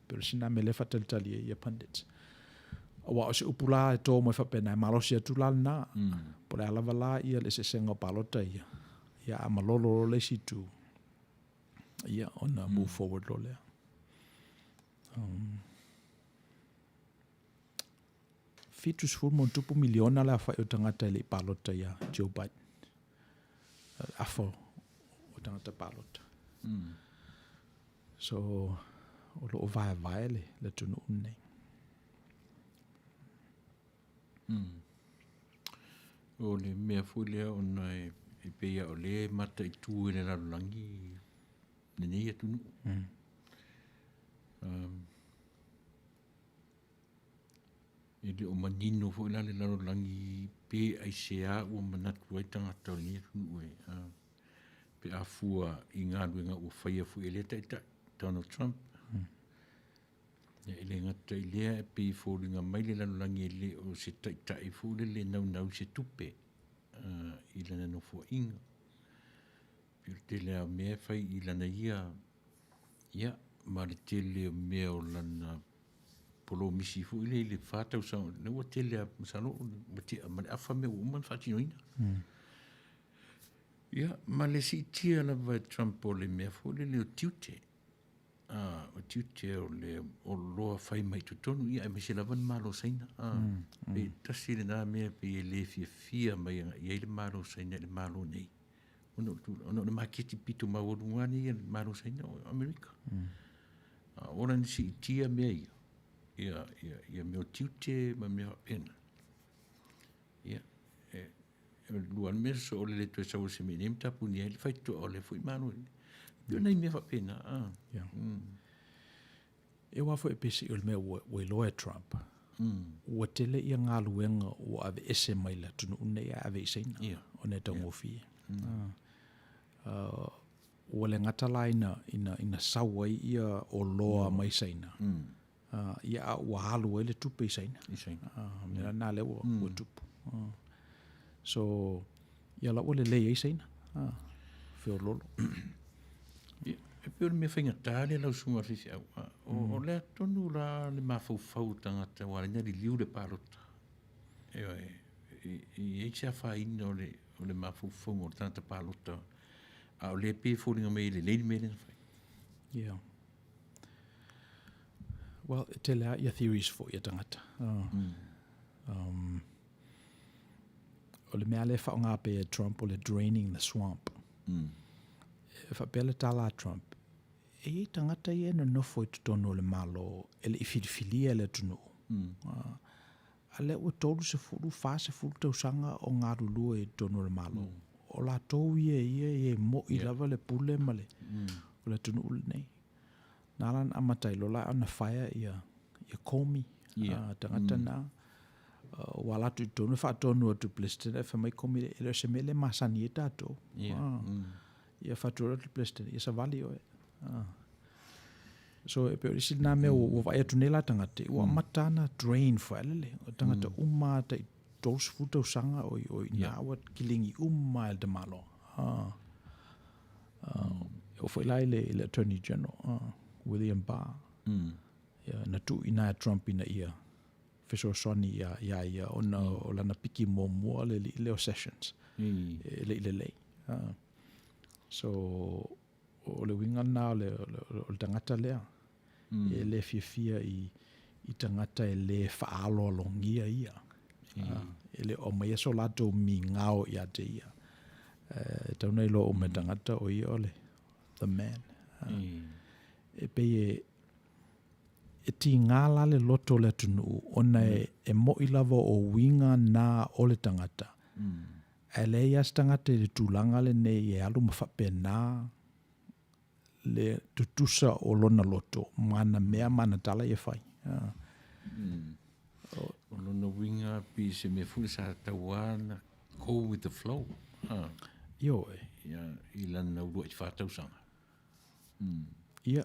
Pero sina me le whaatalitali ia pundits. Wa o se upula e tō mo whapena e malosi atu lal na. Po le alawa la ia le se senga palota ia. Ia a malolo le si tu. Ia ona move forward lo lea. Fitus fulmo tupu miliona la whai o tangata le palota ia Joe Biden. Afo o tangata palota. So o lo o vai le tunu unei. O le mea fu lea ona e peia o le mata i tū e le rarolangi ne nei atunu. E le o manino fu la le rarolangi pe ai sea ua manatu ai tangata o nei atunu e. Pe a fua i ngā luenga ua whaia fu e le taita Donald Trump. E le ngata i lea e pe i fōringa mai le rarolangi e le o se taita i fu le nau se tupe. I lana no fua inga. Pio te lea mea fai i lana ia ma le te lea mea o lana polo misi fu i le whātau sao le ua te lea masalo ma le afa mea uman whātinoina. Ia ma le si tia la vai Trump o le mea fu le leo tiute. O tiute o le o loa fai mai tutonu ia e me se lavan malo saina. Pe tasi le nā mea pe e le fia mai ia le malo saina le malo nei. Ono le maketi pito mawarungani ia le malo saina o Amerika. Ora ni si tia mea ia mea o tiute ma mea o pena. Ia luan mea so o le tue sa o se me nem tapu ni le fai to o le fui malo. Pio nei mea fa pena. E wafo e pesi o le mea ua loa Trump. Ua tele ia ngā luenga o ave ese mai la tunu une ia ave isaina. O ne tau ngofi. Ua le ngata la ina sawa ia o loa mai saina. Ia ua halu ele tupe isaina. Mera nā le ua tupu. So, ia la ua le lei isaina. Feo lolo. E pio le mea whainga tāle lau sunga whiwhi au. O lea tonu la le mawhau tangata wale nari liu le pārota. I eisa whaina o le mawhau o le tangata pārota. A o le pe fōringa mei le leini mei lena whai. Yeah. Well, te lea ia theories fo ia tangata. O le mea le whao ngā pe Trump o le draining the swamp. Whapele tala Trump. E tangata ia na nofo i tutono le malo ele i whirifilia le tunu. A le ua tolu se fulu whase fulu tausanga o ngā rulua i tutono le malo. O la tau ia mo i lava le pule ma le o le tunu ule nei. Nālan amatai lo la ana whaia ia komi. Tangata na wala tu tonu whaatonu atu plestere whamai komi ele se mele masani e tātou. Ia whatura tu plestere ia sa vali oe. So e peo isi nā mea o vai atu nela tangata ua matana drain whaelele o tangata umata i tōs futa usanga o nā awa kilingi el de malo. O whaelai le Attorney General William Barr. Na tu ina Trump ina ia Fisher Soni ia ona o lana piki mua le o Sessions. Le. So o le winga na o le tangata lea. E le fia i tangata e le whaalo alongia ia. E le o mai so lato mi ngao ia te ia. Tauna ilo o me tangata o ia ole. The man. E pe e ti ngala le loto le tunu ona e mo i lava o winga na o le tangata. E le ias tangata le tūlanga le nei e alu mawhape nā le tutusa o lona loto mana mea mana tala e whai. O lona winga pi se me fuli sa tawana go with the flow. Io Ia i lana urua i whātausanga. Ia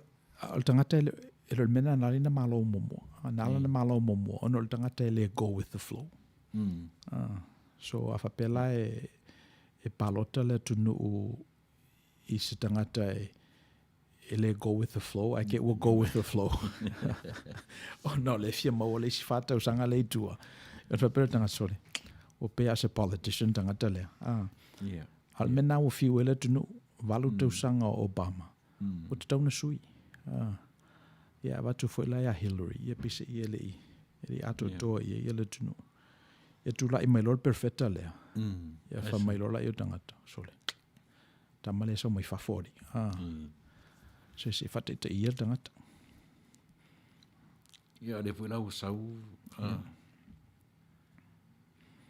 o tangata e lo mena nari na malo momo. Nala na malo momo ono le tangata e le go with the flow. So a whapela e palota le tunu i se tangata e le go with the flow. I get will go with the flow. Oh no, le fia mau le si whata usanga le tua. E whapela tangata sole. O pea se politician tangata lea. Al mena o fiu ele tunu valu te usanga o Obama. O te tauna sui. Ia watu whaila ia Hillary. Ia pise ia le i. Ele ato toa ia le tunu. E tu lai mai lor perfecta lea. Ia wha mai lor lai o tangata. Sole. Tamale so mai whafori. Se whate te ia tangata. Ia le whaila o sau.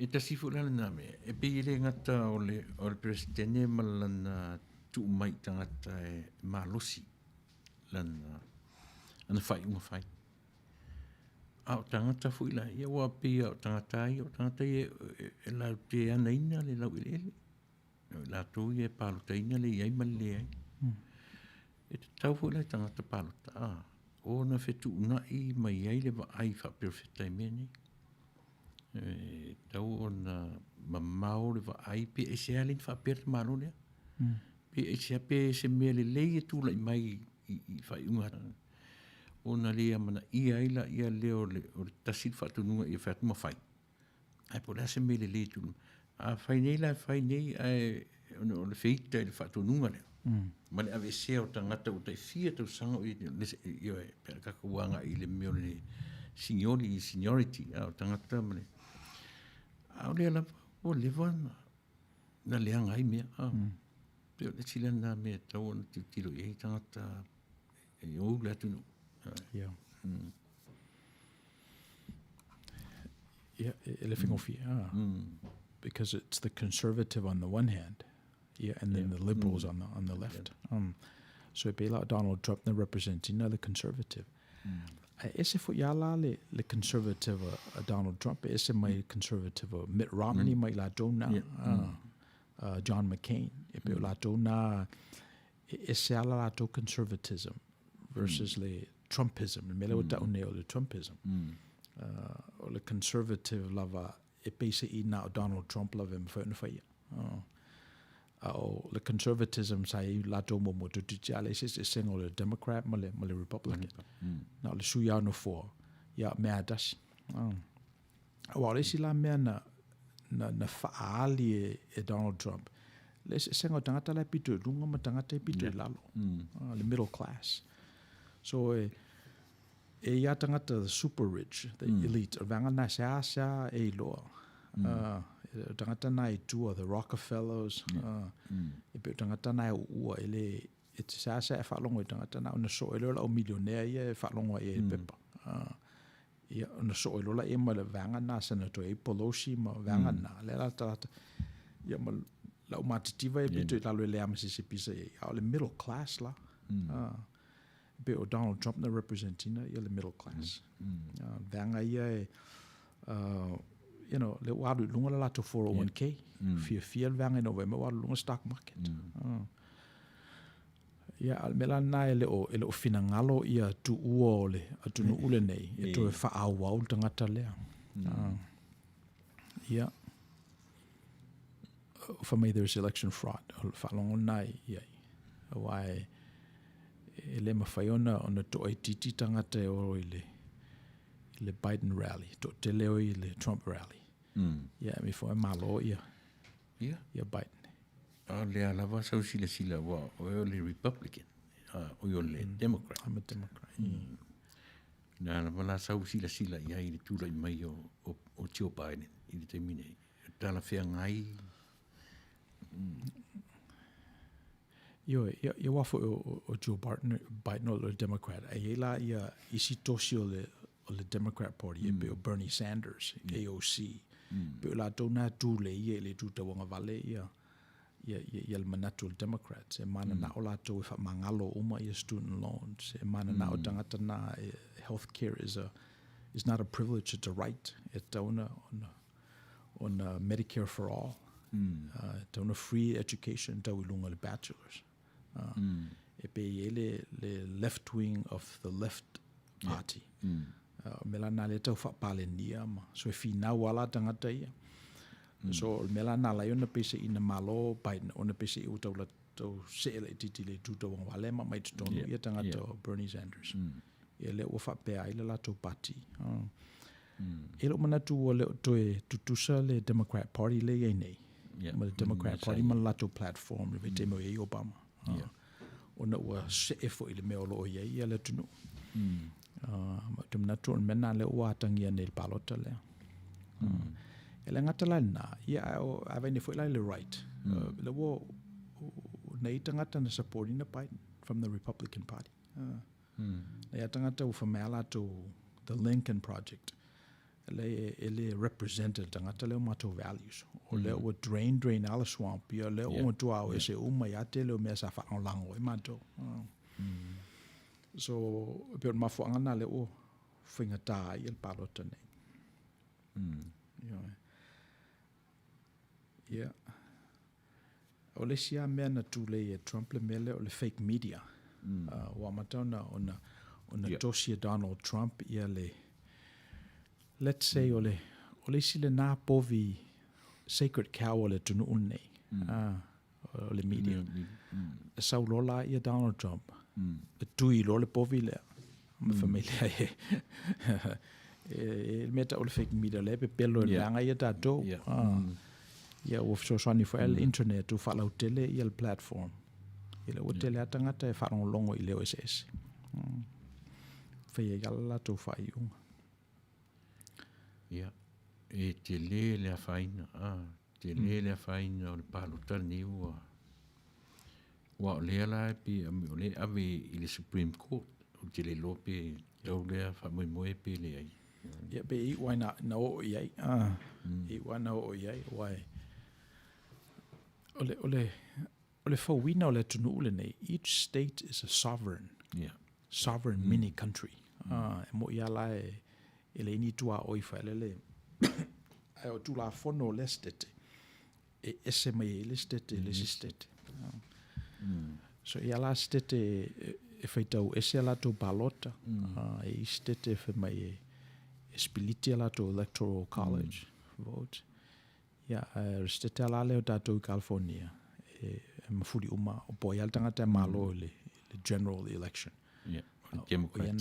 E tasi fu lana na me. E pe ile ngata o le presidente malana tu mai tangata e malosi. Lana ana fai unga fai. Au tangata fu ila. Ia wa pe au tangata i. Au tangata i e la te ana ina le lau ele ele. La tō i e pāluta ina le iai male ai. E te tau fu ila tangata pāluta. O na whetu una i mai ai le wa ai wha perfecta i mene. Tau o na mamau le wa ai pe e se alin wha perta malo lea. Pe e se pe se mea le lei e tūla i mai i whai unga. O na lea mana i aila i a leo le tasit whatununga i a whatu mawhai. Ai po lea se mea le lei tūla. A whai nei la whai nei o le whita i le whatununga leo. Ma le ave se o tangata o tai fia tau sanga o i e pera kakawanga i le meo le seniority o tangata ma le. Au lea la o lewa na leanga ai mea. Peo le sila na mea tau ana tiro i tangata e o le atunu. Yeah. Yeah, ele fingofia. Because it's the conservative on the one hand, and then the liberals on the left. So Bela Donald Trump na representing the conservative. Ese fo yala le conservative Donald Trump. Ese mai conservative Mitt Romney mai la dona John McCain. Ebe la dona ese ala la do conservatism versus le Trumpism. Mele o ta uneo le Trumpism. O le conservative lava. E pese I na Donald Trump lava me fa fa o le conservatism sai la do mo to tjale se sengo le Democrat ma le Republican na le suya no for ya me adas wa le sila me na faali e Donald Trump le sengo tangata la pito lunga ma tangata pito lalo le middle class so ya tangata the super rich, the elite, vanga na sa e loa. Tangata na I tua, the Rockefellers, e pe tangata na ua ele, e te sa e whalongo I tangata na, una so elo la o millionaire e whalongo e pepa. Ia, una so elo la e ma le vanga na senator e Pelosi ma vanga na, le la tata, ia ma la o matitiva e pito I lalo le Mississippi sa e, au le middle class la. Be o Donald Trump na representing the middle class. Vanga ia le wadu lunga la to 401k. Fia vanga no vema wadu lunga stock market. Ia mela na ele o finangalo ia tu ua ole atunu ule nei e to e whaau au tangata lea. Ia for me there's election fraud. Whalongo nai ia. Wai ele mawhaiona ona to ai titi tangata e oro I le Biden rally, to te leo I le Trump rally. Ia, mi fo e malo ia Biden. Lea lava sau sila wa o le Republican, o le Democrat. I'm a Democrat. Na la sau sila ia I le tūra I mai o Joe Biden, I le temine. Tala whea ngai. Ia wafo o Joe Biden o le Democrat. Ai la ia isi tosi o le Democrat Party e pe o Bernie Sanders, AOC. Pe o la tona tu le ia le tu tawanga vale ia le manatu o Democrats. E mana na o la to e mangalo uma ia student loans. E mana na o tangata na healthcare is not a privilege, it's a right. E tauna on Medicare for all. Tauna free education tau ilunga le bachelors. E pe ele le left wing of the left party. Mela na le tau whapale nia ma. So e fina wala tangata ia. So mela na la iona pese ina malo Biden, ona pese I utau la tau seele titi le tutau wale ma mai tutonu ia tangata Bernie Sanders. E le ua whapea ila la tau party. E lo manatu o le toe tutusa le Democrat Party le iei nei. Ma le Democrat Party ma la tau platform le te mo iei Obama. Ona ua se efo I le meo lo iei ia le tunu. Ma te manatu on mena le ua atangia nei palota le. E le ngata la na, ia ave ne fo ila le right. Le wo nei tangata na supporting na Biden from the Republican Party. Nei tangata u famela to the Lincoln Project. ele represented tangata leo mato values o leo o drain ala swamp ia leo o tu au ese uma ia te leo mea sa wha lango e mato so pe mafo angana leo whinga tā i el palota nei yeah o le sia mea na tule e Trump le mele o le fake media wa matona ona tosia Donald Trump ia le let's say o le sile nā povi sacred cow o le tunu unei o le media sau lola ia Donald Trump e tui lo le povi le ma familia e meta o le fake media le pe pelo langa ia tatou ia o so for el internet tu falau tele ia le platform ile o tele atangata e wharongo longo i leo SS whaia yala tu whaiunga ia e te le a whaina te le a whaina o le palotani ua o lea la pe o le ave i le Supreme Court o te le lope tau lea whamoe pe le ai ia pe i wai na o iai i wai na o iai wai ole fawina o le tunu ule nei each state is a sovereign mini country e mo ia la e le ini tua oi fa le ai o tu la fono le state e ese mai le state so ia la state e feitau ese la to balota e state fe mai e spiliti la to electoral college vote ia state la le tatou California e mafuri uma o po ia tangata malo le general election Democrat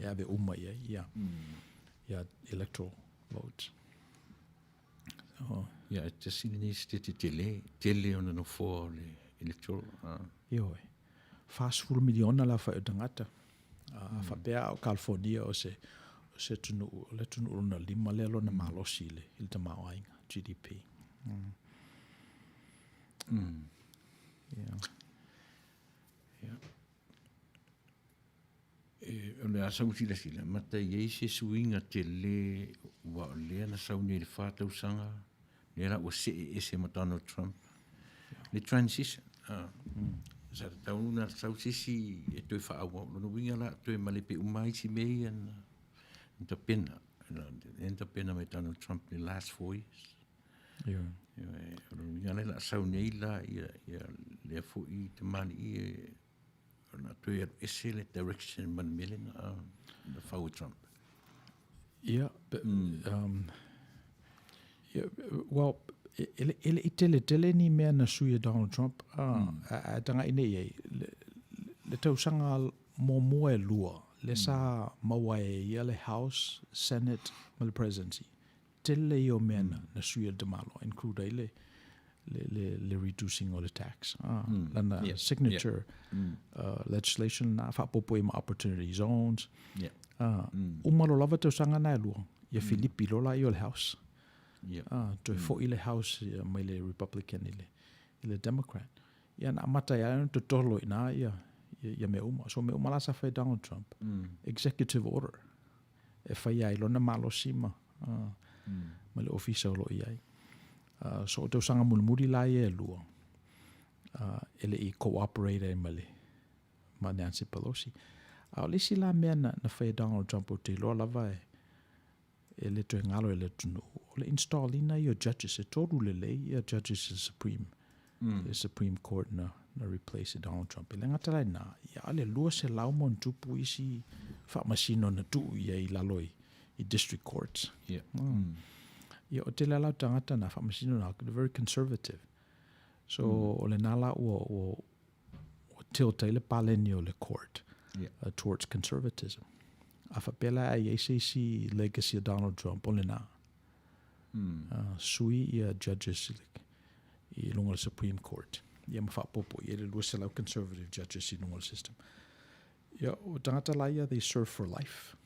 ia be uma ia electoral vote ia te sini state tele ona no for le electoral io fast full miliona la fa tangata fa bea o California o se tunu na lima le lo na malo sile il tamao ainga GDP yeah ona asau sila mata ye se suinga te le wa le na sau ni le fata usanga le la o se Donald Trump le transition sa tauna sau sisi e toi fa au no winga la toi male pe umai si mei enta pena me Donald Trump the last 4 years winga la sau nei la ia le fu I te mani na toi ese le direction man milling the for Trump well ele tele ni mea na suia Donald Trump a tanga ine ye le tausanga mo e lua le sa mawae ia le House Senate ma le presidency tele yo mea na suia de malo include le reducing all the tax lana signature legislation na fa popo ma opportunity zones umalo lava tausanga na lua ia Filipi lola yo le House to fo ile House mai le Republican ile Democrat ia na mata ia to tolo ina ia me uma so me uma la sa fa Donald Trump executive order e fa ia lo na malo sima ma le official lo ia so to sanga mulmuri la ia lua ele I cooperate ma Nancy Pelosi le sila me na fa Donald Trump o te lo lava ele to ngalo ele tunu le install ina yo judges e toru le ia judges the Supreme Court na replace Donald Trump ele ngata na ia le lua se lau mon tupu isi fa masino na tu ia I laloi I district courts ia o te lau tangata na fa masino na very conservative so ole nala o tilt ile paleni o le court towards conservatism afa pela ai ACC legacy of Donald Trump ole na sui ia judges I lunga Supreme Court ia mafa popo ia le lua se lau conservative judges I lunga system ia o tangata la ia they serve for life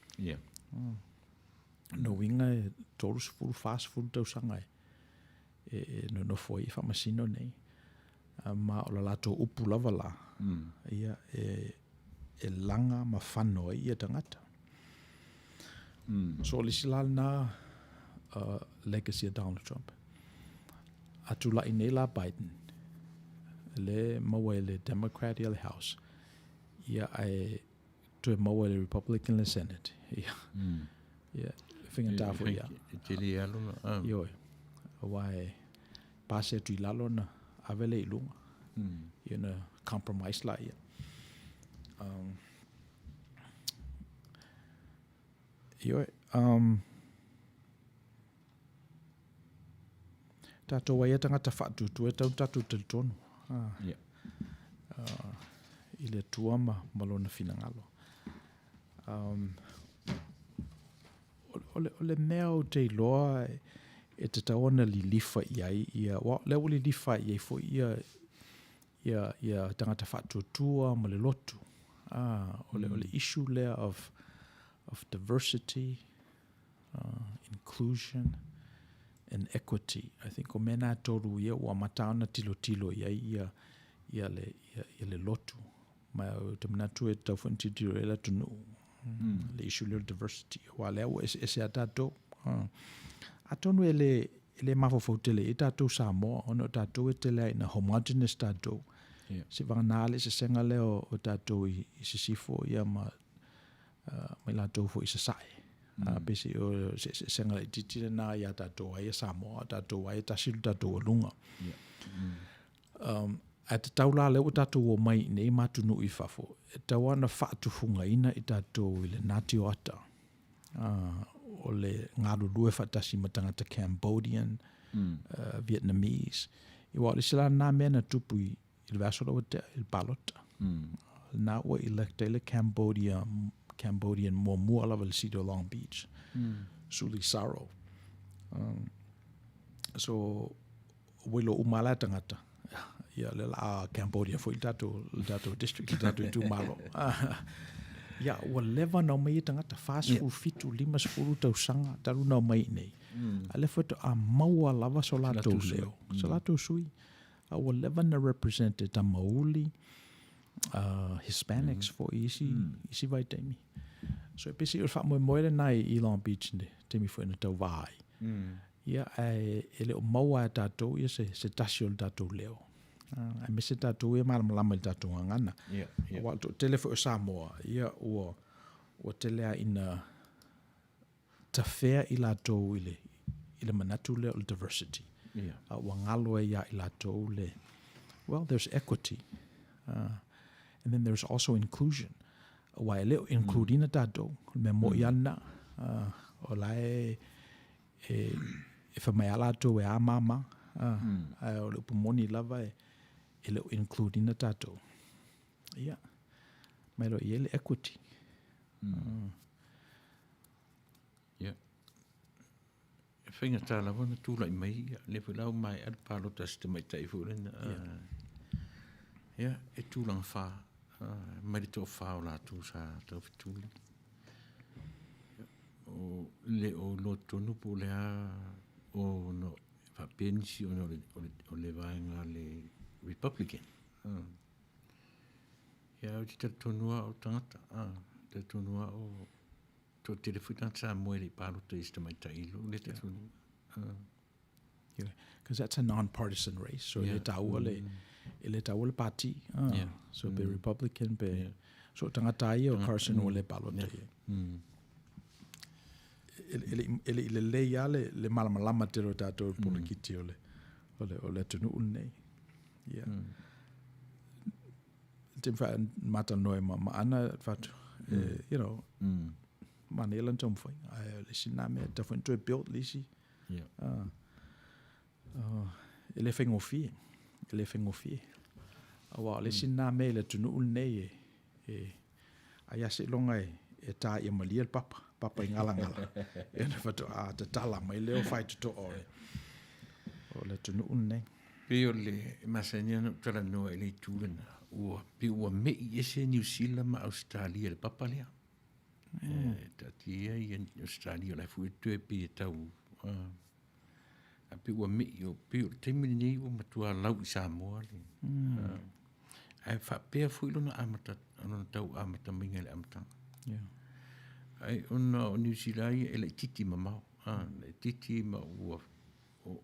no winga todos full fast food tau sanga no foi fa masino nei ma o la to upu lava la ia e langa ma fano ia tangata so le silal na legacy of Donald Trump. Atula inela Biden. Le mawa le Democrat le House. Ia ai to mawa le Republican le Senate. Ia finga tafu ia. Tele alo Yo. Wai pase tu lalo na avele ilunga. Ia compromise la ia. Yo tato wa ia tangata whatu tu e tau tatu te tonu. Ile tuama malona finangalo. Ole mea o te loa e te taona li lifa iai ia leo li lifa iai fo ia tangata whatu tua ma le lotu. Ole issue lea of diversity, inclusion, and equity. I think o mena toru ia ua mataona tilo ia le lotu. Ma o te manatu e tau whanti tiro e la tunu. Le issue lea diversity. Wa leo e se a tatou. Atonu e le mafofau tele e tatou Samoa. Ono tatou e tele ina homogeneous tatou. Se vanganale se senga leo o tatou i se sifo ia ma mai latou fo i se sae. Pesi o se senga i titile na ia tatou ai Samoa, tatou ai tasilu tatou lunga. A te taula leo tatou o mai nei matunu i fafo. E tawana whaatufunga ina i tatou i le Ngāti Oata. O le ngarurue whatasi matangata Cambodian, Vietnamese. I wa le sila nā mena tupu i le vasora o te il balota. Nā ua electa le Cambodian mua lava le Cedar Long Beach. Suli Saro. So, wilo umala tangata. Ia le la Cambodia fo i tatou district i tatou tu malo. Ia ua leva na mai tangata fast food fitu 5 tau sanga taru na mai nei. A le foto a maua lava so latou leo. So latou sui. A ua leva na represented ta Mauli, Hispanics for isi vai taimi. So e pesi ur wha moe nai i Long Beach ne taimi fo ina tau vai. Ia e leo maua tatou ia se tasio le tatou leo. A me se tatou e malama le tatou ngana. Wa to telefo o Samoa ia o telea ina tafea i latou ile manatu le diversity. Wa ngalo ia i latou le. Well, there's equity. And then there's also inclusion. Wa leo including a tatou me mo iana o lai e fa mai ala to e mama o le pumoni lava e le including a tatou. Yeah. Mai lo ile equity. Yeah. E whainga tāla wana tūlai mai, le whilau mai al pālota ste mai tai fūrena. Yeah, e tūlanga whā. Mai le tō whā o lātou sa tau whitūli. O le o lo tonu po le a o no whapenisi o le vaenga le Republican. Ia o te tonua o tangata. Te tonua o to te refuta sa moe le pālota i mai tailu. Le te tonua. Because that's a non-partisan race. So le taua le party. So be Republican, be... So tangata ia o Carson o le pālota ia. Ele le ia le malamalama te ro tātou polokiti o le tunu unei. Yeah. Te wha mata noe ma ana whatu. You know, manelan tom whai. Le sina mea ta whain tue built lisi. Ele whengofie. Ele whengofie. Awa, le sina mea le tunu unei ai ase longa e tā ia malia papa. Papa i ngala. E na whatu te tala mai leo whai tuto o le tunu unei. Pe o le masania no tala noa e le tūlena. Pe ua mei ese New Zealand ma Australia le papa lea. Tatia i Australia la fu tue pe tau. A pe ua mei o pe o teimini nei o matua lau i Samoa le. Ai wha pea fu ilona amata, anona tau amata minga le amata. Ai ona o New Zealand e le titi mamau. titi ma ua o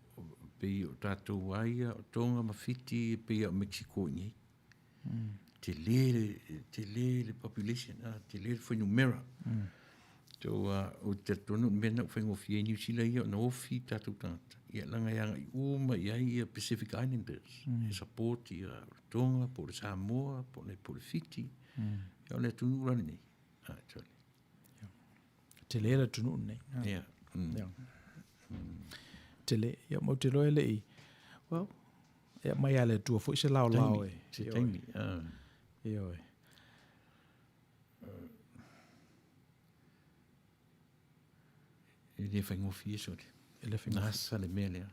pei o tātou waia o tonga ma fiti pei o Mexico ni. Te le population, te le whainumera. O te tonu mena whaingo fie New Zealand ia na ofi tātou tangata. Ia langa ianga I uma ia Pacific Islanders. E support ia Tonga, po le Samoa, po le Fiti. Ia le tunu urani nei. Te le la tunu nei. Ia. Te le, ia mau te loe le I. Well, ia mai ale tua fo se lao lao e. Se taimi. Ia oi. E le whaingo fie sori. E le whaingo. Nasa le mea lea.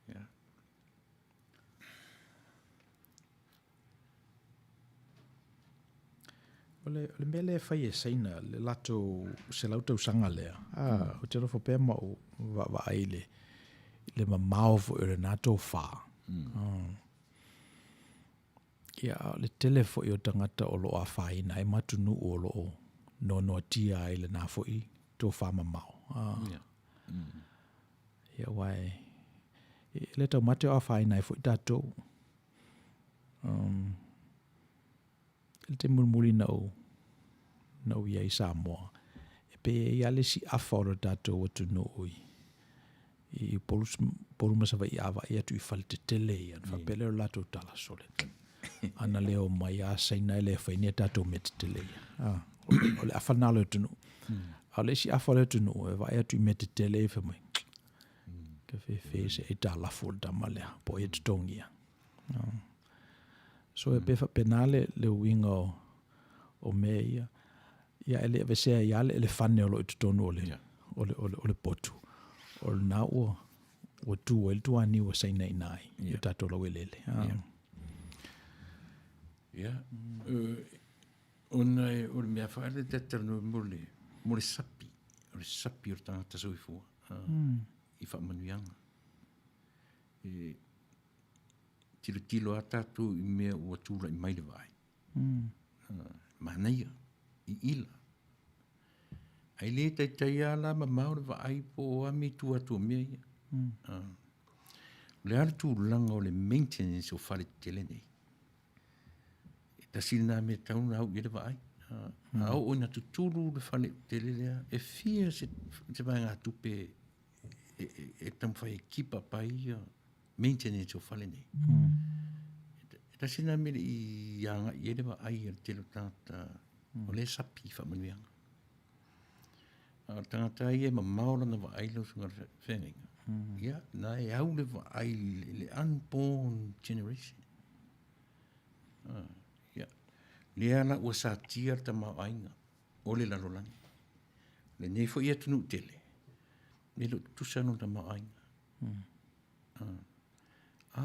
Ia. Le mea le whai e saina, le lato se lautau sanga lea. O te rofo pēr mau wa aile. Le mamao fo ere nato wha. Ia le tele fo I o tangata o lo a whaina e matunu o lo o no tia ai le na fo I tō wha mamao. Ia wai. Le tau mate o a whaina e fo I tātou. Le te murmuri nau ia I Samoa. E pe ia le si afa o tātou o tunu oi. I poruma sa vai awa ia tu I whale te tele ia. Whapele o lato tala sole. Ana leo mai a saina ele whainia tātou me te tele ia. O le afa nalo tunu. A le si afa le tunu e vai atu I me te tele e whamai. Ka whewhe se e tā lafo le tamalea. Po e te tongi ia. So e befa penale le winga o mea ia. Ia ele vesea ia le ele whane o lo I te tonu o le potu. O le nā o tu o le tuani o saina I nai. Ia tātou lau elele. Ia. Ona e o le mea whaare te tarano mo le sapi. O le sapi o le tangata soifua. I whaamanuianga. Tilo a tātou I mea ua tūra I maile vai. Manaia, I ila. Ai le tai ala ma maore vai po o ami tu atu mea ia. Le ala tūlanga o le maintenance o whare tele nei. Ta sina me tauna au I le vai. Au o na tuturu le whare tele lea. E fia se vai ngā tupe e tamwhai e kipa pai ia. Maintenance o whale nei. Ta sina me I anga I ele ai al telo tata o le sapi whamanuianga. Tangata ia ma maora na wa ailo sunga whenga. Ia, na e au le wa aile, le unborn generation. Ia, le ana ua sa tia ta ma ainga o le lalolani. Le nefo ia tunu tele. Le lo tusano ta ma ainga.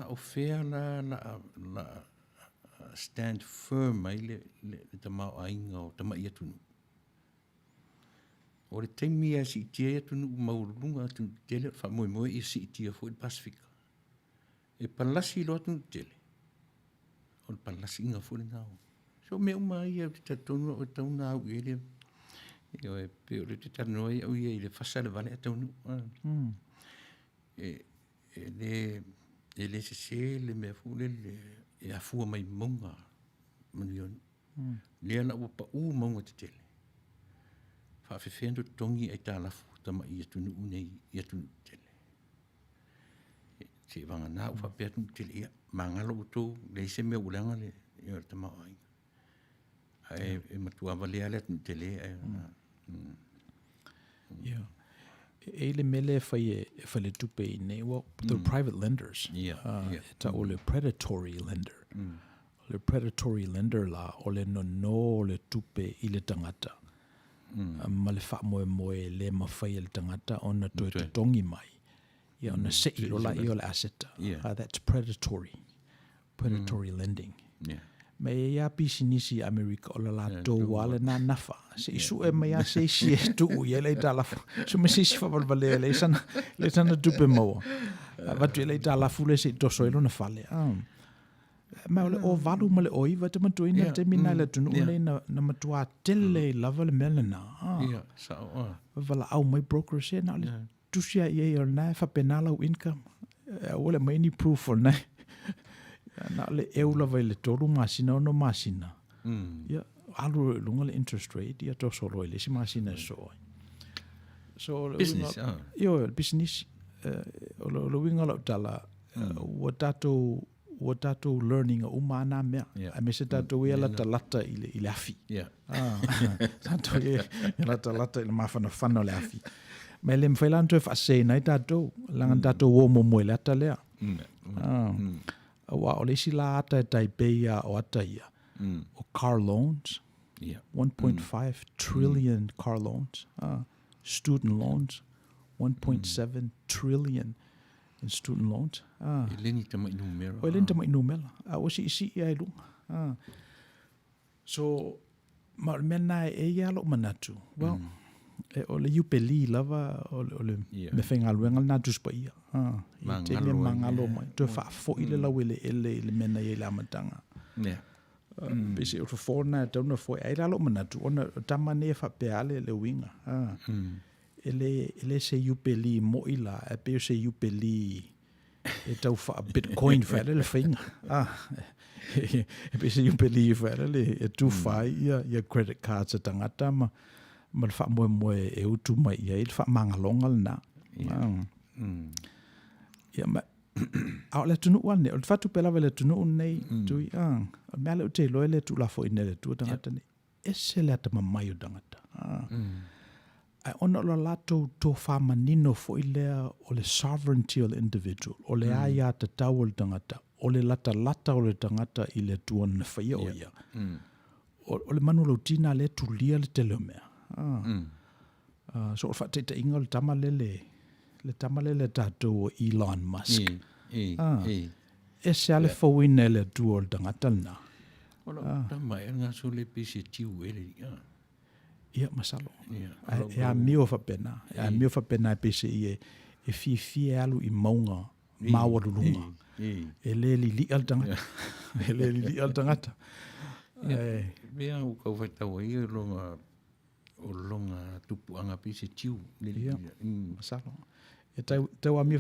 O fea la stand firm ai le ta ma ainga o ta ma ia tunu. O le teimi a si itia ia tunu maurunga tunu tele fa moe I si itia fo I Pasifika. E palasi lo tunu tele. O le palasi inga fo le nao. So me uma ia te tonu o tauna au ele. Io e pe o le te tano ai au ia I le fasa le vale a taunu. E le se le mea fule le e afua mai monga manion. Le ana ua pa u monga te tele. Fa fefendo tongi ai tā lafu tama I atunu unei I atunu tele. Se vanga nā ufa pe atunu tele ia mangalo utou le se mea ulanga le ia tama ai. E matua vale ale atunu tele Yeah. E le mele whai tupe I nei, well, the private lenders. Ta o le predatory lender. Le predatory lender la o le no le tupe I le tangata. Ma le wha moe le mawhai le tangata ona to tongi mai. Ia ona se I rola I o le aseta. That's predatory lending. Me ia pisi nisi Amerika o la tō wale nā nafa. Se isu e mai a se isi e tu ia lei tā lafu. So me se isi whapalwale le sana tupe maua. Watu e lei tā lafu le se toso ilo na whale. Ma o valu ma le oiva te matuina te mina le tunu le na matua tele lava le melena. Ia, sao. Vala au mai broker se na le tusia ia o na fa penala o income. Ole mai ni proof o na. Na le eula vai le tolu masina no masina. Ia, alu lunga le interest rate ia to solo le si masina so. So Business, Yo, business. Lo winga lo tala. Watato learning umana mea. A me se tato ia lata ile afi. Tato ia lata ile mafana whana le afi. Me le mwhailanto e whaase nai tato. Langan tato wo moe le ata lea. Wa o le si la ata e Taipei o ata ia. O car loans. 1.5 trillion car loans. Student loans. 1.7 trillion in student loans. Eleni tama inumera. O eleni tama inumera. O si ia ilunga. So, ma mena e ia lo manatu. Well, o le upeli lava o le me whenga luenga na tuspa ia. I te me mangalo mai. Tu wha fo ile lau ele mena i le amatanga. Pese o fona tauna fo ai la lo manatu. Ona tamane e wha peale le winga. Ele se upeli mo ila. E pe se upeli e tau wha bitcoin whaere le whainga. E pe se upeli whaere le e tu whai ia credit cards a tangata ma le wha moe e utu mai ia i le wha mangalonga le na. Ia ma au le tunu wane, o le whatu pela le tunu nei tui mea le ute loe le tu la fo ine le tu tangata nei. Ese le ata mamai o tangata. Ai ona o la lato tō whamanino fo i lea o le sovereignty o le individual, o le aia ta tau o le tangata, o le lata o le tangata i le tuana na whaia o ia. O le manu lau tina le tu lia le te leo mea. So o whateita inga o le tamale le tātou o Elon Musk. E se ale fawina le tu o le tangata na. Ola, tamai ngā so le pese tiu ele. Ia masalo. E a mio whapena. E a mio whapena e pese i e fie alu i maunga mawarulunga. E le li al tangata. E le li al tangata. Mea o kau whaitau i o longa tupuanga pese tiu. Ia, masalo. E tau a mi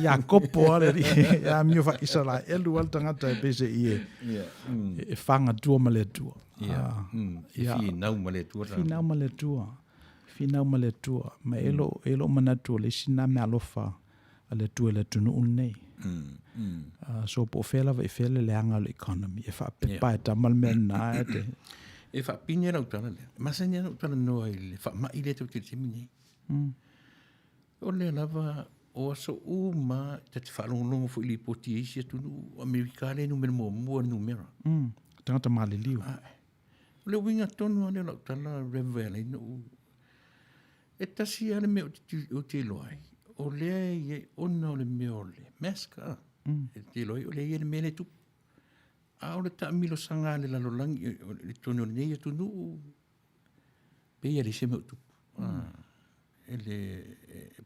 ia kopo ale ri. E a mio isa la elu al tangata e pese i e whanga tua ma le tua. Finau ma le tua. Ma elo manatu le sina me alofa a le tua le tunu unei. So po fela vai fela le anga le economy. E wha pepa e tamal mea na e te. E wha pine rau tana lea. Masanya rau tana noa i le wha mai le tau te temine. O le lava o aso uma te te whalongongo fo ili poti eisi atunu Amerikane numero mua numera. Tangata male liu. Le winga tonu ane lau tala Reverend e tasi ane me o te loai. O lea i ona o le mea o le meska. E te loai o lea i ane mea le tupu. A o le ta amilo sanga le lalolangi le tonu ane nei atunu peia le se me o tupu. E le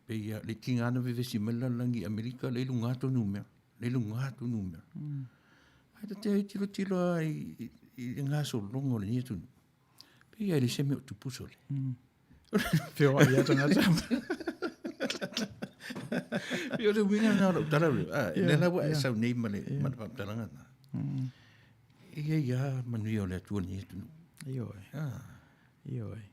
peia le tinga ana vevesi mela langi Amerika le lunga tonu mea. Le lunga tonu mea. Ai te tilo ai i ngā so longo le nietu. Pia ili se me o tupu sole. Pio ai ata ngata. Pio le winga ngā rau tararu. Le lawa e sau nei male manapaptaranga. Ia manui o le atua nietu. Ioi. Ioi.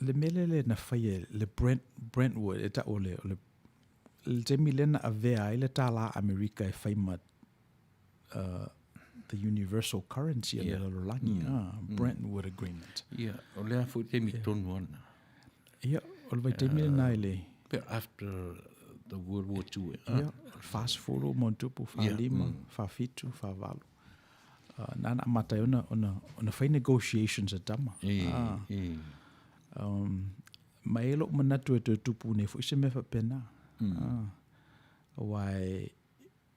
Le mele na whaia le Brentwood e ta o le te milena a vea ile ta la Amerika e whaima the universal currency a le langi. Brentwood Agreement. Ia, o lea fu te mi tonu ana. Ia, o le vai te milena ile. But after the World War II. Ia, fast forward mo tupu, fa lima, fa fitu, fa valu. Nana matai ona whai negotiations a tama. Ma elo manatu e te tupu ne fu ise me fa pena. Wai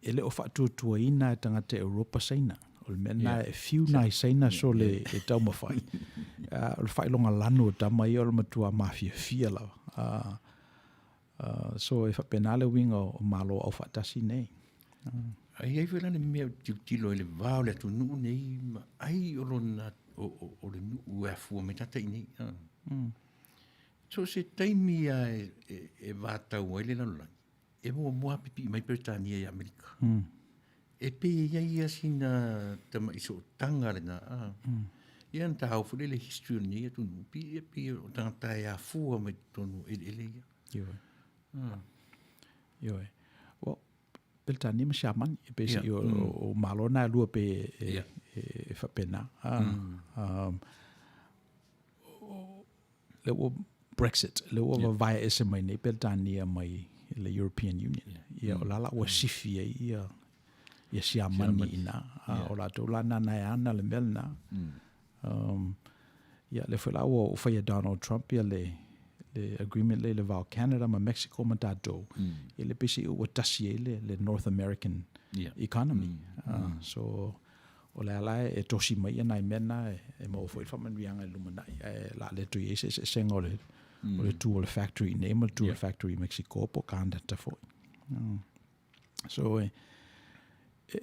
ele o fa tua ina e tangata Europa saina. o le mena e fiu nai saina so le tau mawhai. O le whailonga lanu o tama i o le matua mafia la. So e whapenale winga o malo au whatasi nei. Ai wela le mea tilo e le vao le atu nuu nei, ai o lona o le nuu e fua me tata i nei. So se taimi a e vātau ai le lanulangi, e mua pipi mai Britania i Amerika. E pe ia sina tama iso tanga le na. Ia nta hau fule le history ni atu nuu, pi o tangata e a fua mai tonu ele ia. Ioe. Well, Britania ma shaman, e pe si o malona lua pe e whapena. Le o Brexit, le o vai ese mai nei Britania mai le European Union. Ia o lala o sifi ia siamani ina. O la tau lana na ana le melna. Ia le whela o whaia Donald Trump ia le agreement le vau Canada ma Mexico ma tatou. Ia le pesi o tasi le North American economy. So o le ala e tosi mai ana i mena e mo foi faman rianga lumana la le tu ese sengo le tu le factory name tu le factory Mexico po kanda ta foi. So e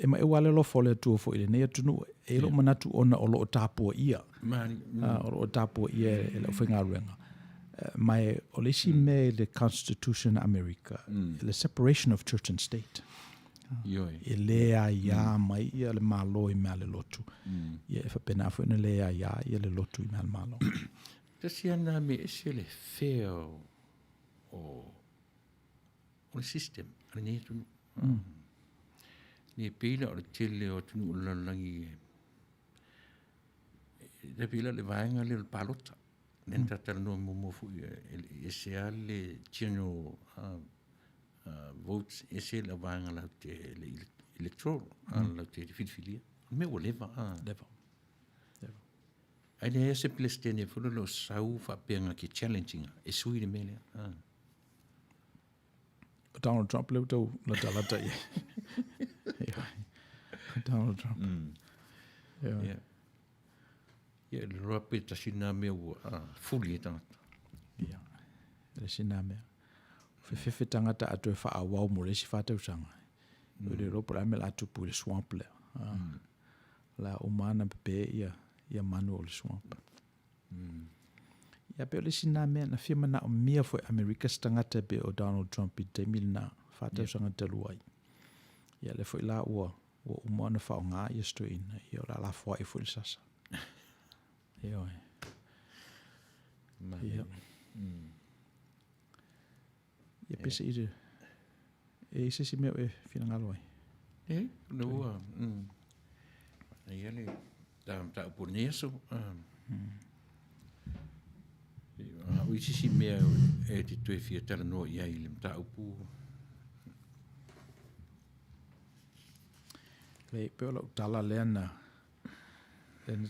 mai wale lo fole tu foi le ne tu no e lo mana tu ona o lo tapo ia. O lo tapo ia e lo finga ruenga. Mai o le si me le Constitution America, the separation of church and state. E lea ia mai ia le malo i mea le lotu. Ia e whapena fu ina lea ia le lotu i mea le malo. Tasi ana me ese le feo o le system. Ale ne tunu. Ni pila o le tele o tunu o lalangi. Le pila le vaenga le palota. Nenta tala no mo fu ese ale tino votes ese la vaenga la te le electoral la te filfilia. Me o leva. Ai ne ese plestene fu lo sau fa penga ki challenging e sui le mele. Donald Trump le tau la talata ia. Donald Trump. Yeah. Ia le roa pe tasina mea ua fuli e tangata. Ia, le sina mea. Fefe tangata atu e wha wau mo le si whatau sanga. Le ropa la me la tupu le swamp le. La umana pepe ia manu o le swamp. Ia pe le sina mea na firma na o mia fo Amerika stangata pe o Donald Trump I te mil na whatau sanga te luai. Ia le fo ila ua umana wha o ngā ia sto ina. Ia la la fwa I fo il sasa. Ia. Ia pese ire. E ise si meo e fina ngalo ai. No. Ia le ta oponeso. O isi si mea e te tue fia tala no ia I le ta upu. Le peola utala leana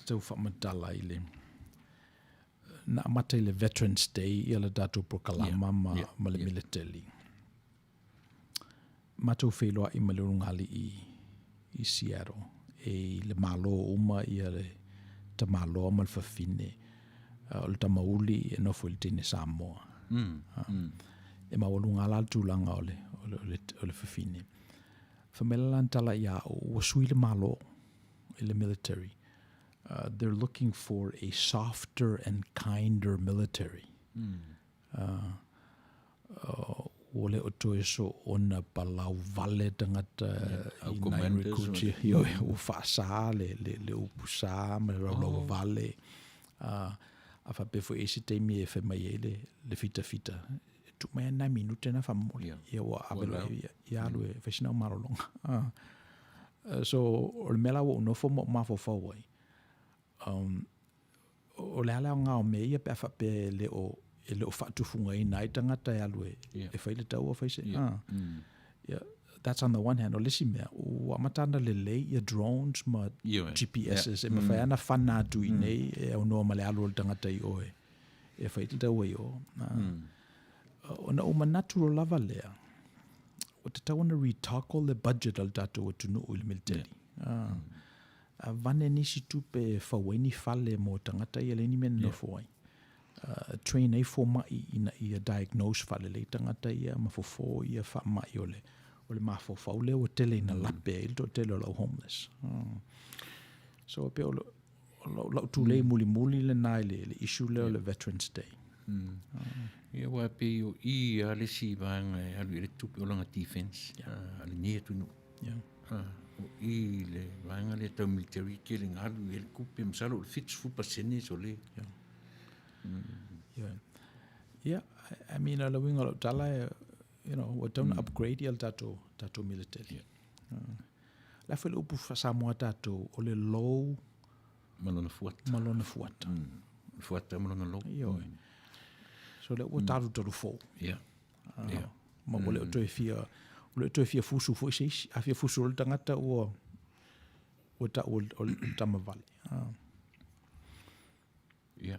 tau whamatala I le na amata I le Veterans Day I le datu prokalama ma le military. Matau wheloa I malurungali I Seattle. E le malo uma I le ta malo ma le whawhine. O le tamauli e nofo I le tine Samoa. E mawalungala tūlanga o le whawhine. Whamela tala ia o sui le malo I le military. They're looking for a softer and kinder military. Ole o to so ona palau vale tangata I nine recruits yo o fasa le upusa me lo vale a fa pe fo ese te mi e fe mai le fita tu mai na minute na fa mo ia wa abelo ia lo e fe sina maro long so o mela wo no fo ma fo wai o le ala nga o me ia pe fa pe le o fatu funga I nai tangata ia lo e fa le tau o fa se yeah, that's on the one hand o lesi mea o amatana le ia drones ma GPSs e ma fa ana fana tu I nei e o no ma le alo tangata I o e fa le tau I o ona o natural lava lea o te tau na retako le budget al tatu o tunu o le military vane nisi tupe whaweni whale mo tangata ia le ni mena no fo ai. Train ai fo mai ina ia diagnose whale le tangata ia mafofo ia wha mai ole mafofo le o tele ina lape il to tele o homeless. So pe o lo tu le muli le nai le issue le Veterans Day. Ia wa pe o I ale si vanga alu le tupe o langa defense. Ale nia tunu. O I le vanga le tau military killing alu le kupe msalo fits fupa sene so le. Yeah, I mean, ala winga lo tala, you know, we don't upgrade il tato military. La fele upu Samoa tato o le low malona fuata. Fuata malona low. So le o taru fo. Yeah. Ma ole o toi fia fusu fo isi, a fia fusu o tangata o tamavale. Yeah.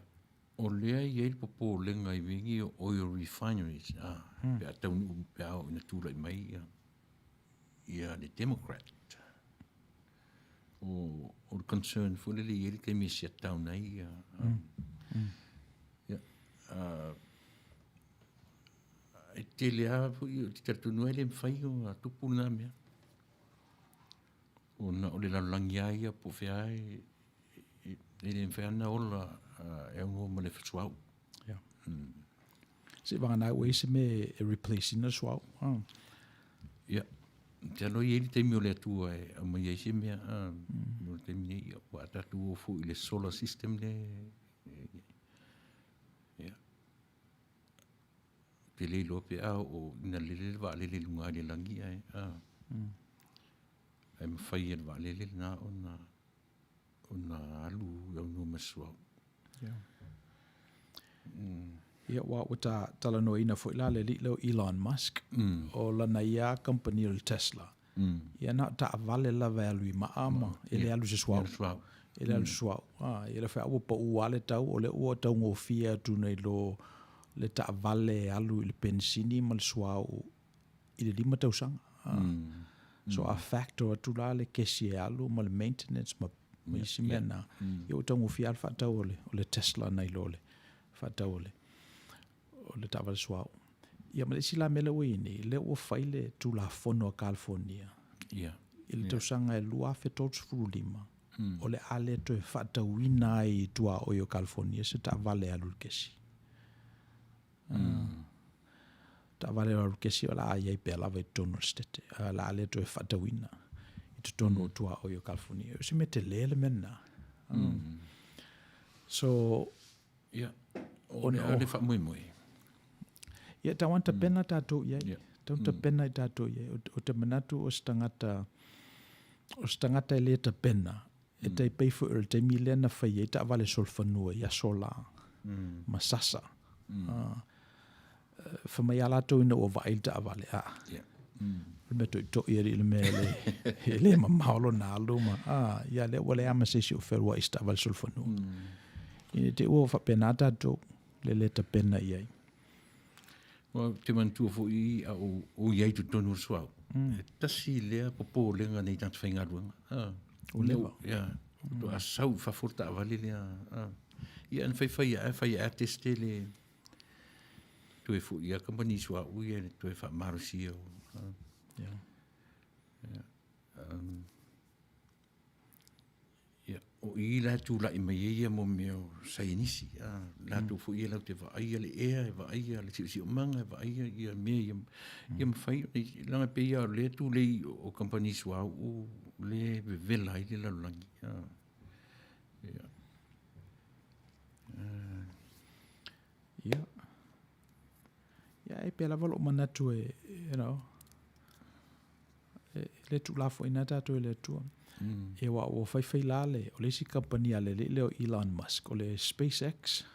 O lea i eil popo lenga I wingi o oil refineries. Pe a taunu pe au ina tūla I mai ia le Democrat. O le concern fule le ieri ke misia tauna ia. E te lea fu I te tunu ele mwhai o a tupu na mea. O na o le lalangi ia po fea le mwhai ola e ungo ma le whatuau. Se vanga nai wei se me replacing as well. Ia. Te alo I te mi o le atua e a mai eise mea o te mi ia wa tatu o fu I le solar system le. Ia. Te le lope o ina lele wa lele lunga le langi ai. E mwhai e wa lele na o na alu au no masuau. Ia wa tala no ina fo ila le leo Elon Musk o lana ia company o Tesla. Ia na ta vale la value ma ama ele alu se swau. Ele alu swau. Ele fa o pa o wale tau o le o tau ngo fia tu nei lo le ta vale alu le pensini mal swau ile lima tau sang. So a factor tu la le kesi alu mal maintenance ma Misimena. Yo tau ngo fia fa tau le Tesla nei lo le fa tau o le tawa swau. Ia ma le sila mele wini, le o faile tu la fono a California. Ile tau sanga e lua fe tots furulima. O le ale to e fata wina I tua o yo California se ta vale alu kesi. Ta vale alu kesi o la ai pe lava I tono stete. La ale to e fata wina. I te tono tua o yo California. Se mete lele mena. So, o le fa moi. Ia tawanta pena tato ia. Tawanta pena I tato ia. O te manatu o stangata ele ta pena. E te peifo o te milena fai e ta vale solfanua ia sola. Masasa. Famai alato ina o vai ta vale. Me to iri le mele. Ele mamalo na aluma. Ia le wale ama sesi o ferua ista vale solfanua. Ine te ua fa pena tato le ta pena ia. Wa te mantua fo I o iai tu tonu suau. Tasi lea popo lenga nei tantu whainga ruanga. O lewa. Ia. To a sau fa furta avale lea. Ia an whai a teste le tu e fo ia company suau ia tu e wha marusi o. Ia. O I la tu la I mai ia mo meo sainisi. La tu fo ia lau te vaia le ea, e vaia le si o manga, e vaia ia mea ia mawhai. Langa pe ia le tu le o company suau o le vela I le lalangi. Ia. Ia e pe lava lo manatu e, you know, le tu la fo ina tatu e le tua. E wa o fai lale o le si company ale le o Elon Musk o le SpaceX.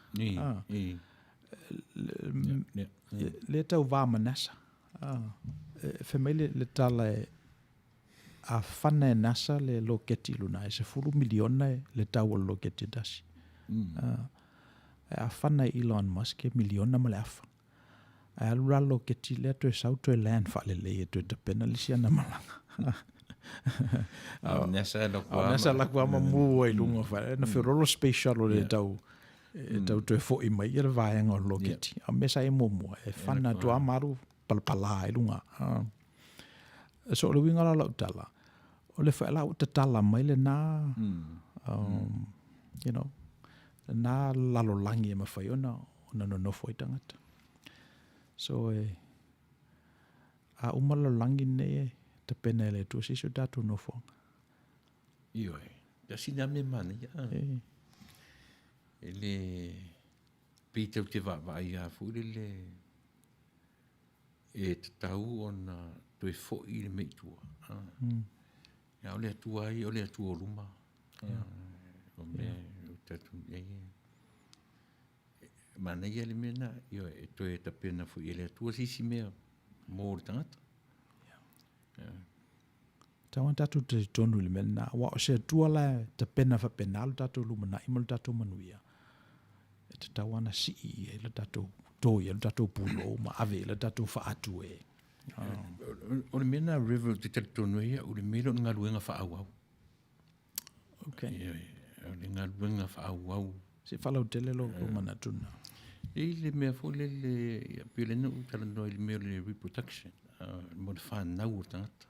Le tau va manasa. Femele le tala a fana nasa le loketi luna e se fulu miliona le tau o loketi dasi. A fana Elon Musk e miliona ma le afa. A alura loketi le to e sau to e land fa le e to e tapena le si ana malanga. Nesa la Au nasa la kua mamu ai lunga whare. Na whirolo space shuttle le tau. Tau tue fo i mai le vaenga o lokiti. A mesa e momo. E whana tua maru palapala e lunga. So le winga la utala. O le whaela utatala mai le nā. You know. Nā lalo langi e mawhai ona. Ona no nofo i tangata. So a umalo langi ne te pene le tu sisu tatu nofo. Io ya sina me mani ya. Ele Peter te va ia fu le te tau ona toi fo i le mei tua. Ya ole tua ai ole tua luma. O me o tatu ye. Mana ia le mena io toi ta pena fu ele tua sisi mea mo tangata. Tawa tatu te tonu le mena. Wa o se tua la te pena fa pena lo tatu lumana i mo le tatu manuia. E te tawana si e le tatu toi, le tatu pulo, ma ave le tatu fa atu e. O le mena Reverend te tonu ia o le melo nga luenga fa awau. Okay. O le nga luenga fa awau. Se falau tele lo mana tuna. E le mea fo le pile no tala no le meo le reproduction. Mo le fa nau tangata.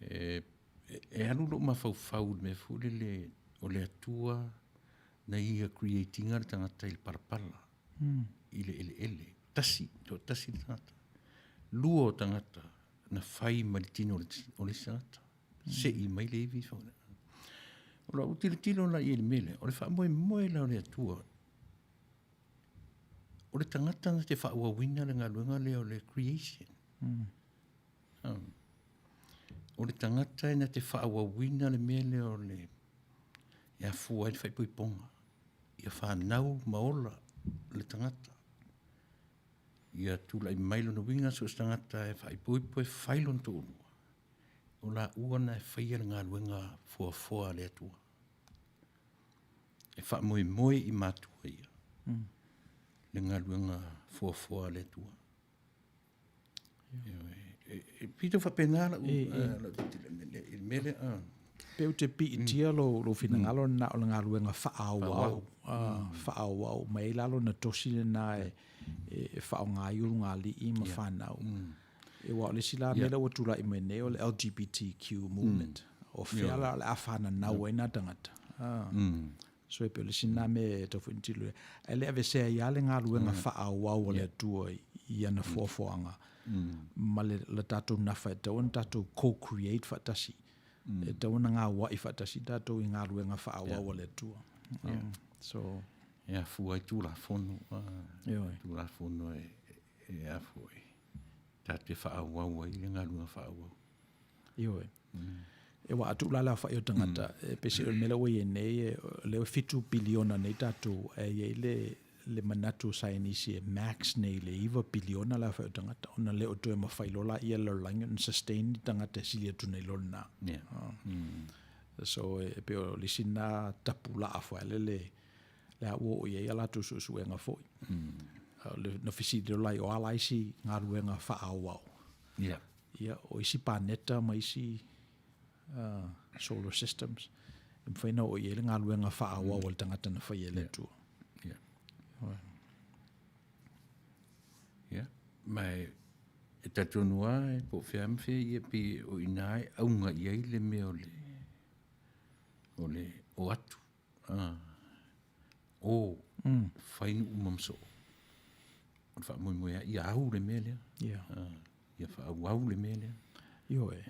E anu lo ma fau me fo le o le atua na ia creating ar tangata il parpala. Ele. Tasi tangata. Luo tangata na fai malitino o le tangata. Se i mai le vi fo. Ora utilitilo la il mele. O le fa moe la o le atua. O le tangata na te fa wawina le ngaluenga le o le creation. O le tangata na te fa wawina le mele o le ia fua i fai ponga. Ia fa nau maola le tangata. Ia tula i mailo no winga so tangata e fai pui failon tonu. O la ua na e faia le ngaluenga fua le atua. E fa moe i matua ia. Le ngaluenga fua le atua. Pito fa penala il mele Peu te pi tia lo fina ngalo na o ngalo nga whaau mai lalo na tosi na e whaau ngā iuru ngā li i ma whanau. E wa le sila mele o tula i mene o le LGBTQ movement. O whiala le a whana nau e nā tangata. So e pe le sina me tofu intilu. E le ave sea ia le ngā luenga whaau o le atua i ana fuafuanga. Ma le tatou nafa e tau an tatou co-create whatasi. E tau na ngā wai whatasi tatou i ngā luenga whaau o le atua. So... Ia fua i tūla whono. Tūla whono e a fua. Tate whaau i le ngā luenga whaau. Ioi. E wa atu lala whai o tangata. Pese o mele oi e nei, leo 5 biliona nei tatou e le manatu sainisi e max nei le iwa biliona la whai o tangata. Ona leo toe ma whailola ia lo langi on sustain tangata sili atu nei lona. So e pe o lisina tapu la afwa le a uo i ala tu su e nga foi. No fisi de lai o ala isi ngā ruenga whaau au. Ia o isi paneta ma isi solar systems. Mwhaina o i ele ngā ruenga whaau au al tangata na whai ele tu. Mai e tatonua e po whiamwhi i e pi o inai aunga i eile me o le o atu. O whainu umamso. O wha moe i au le mea lea. Ia wha au le mea lea. Io e.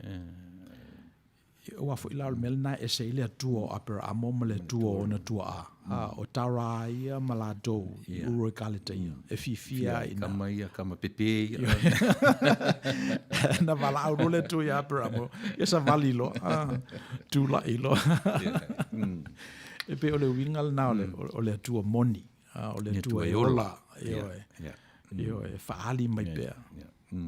O wafo i lau mele na e se ile atua o apera a moma le tua o na tua a. O tara ia malato i uro i kaleta ia. E fifia i na. Kama ia, kama pepe ia. Na wala au role tu ia apera mo. Ia sa vali lo. Tu la ilo. E pe o le wingal na o le atua moni. O le atua e ola. Io e faali mai pea.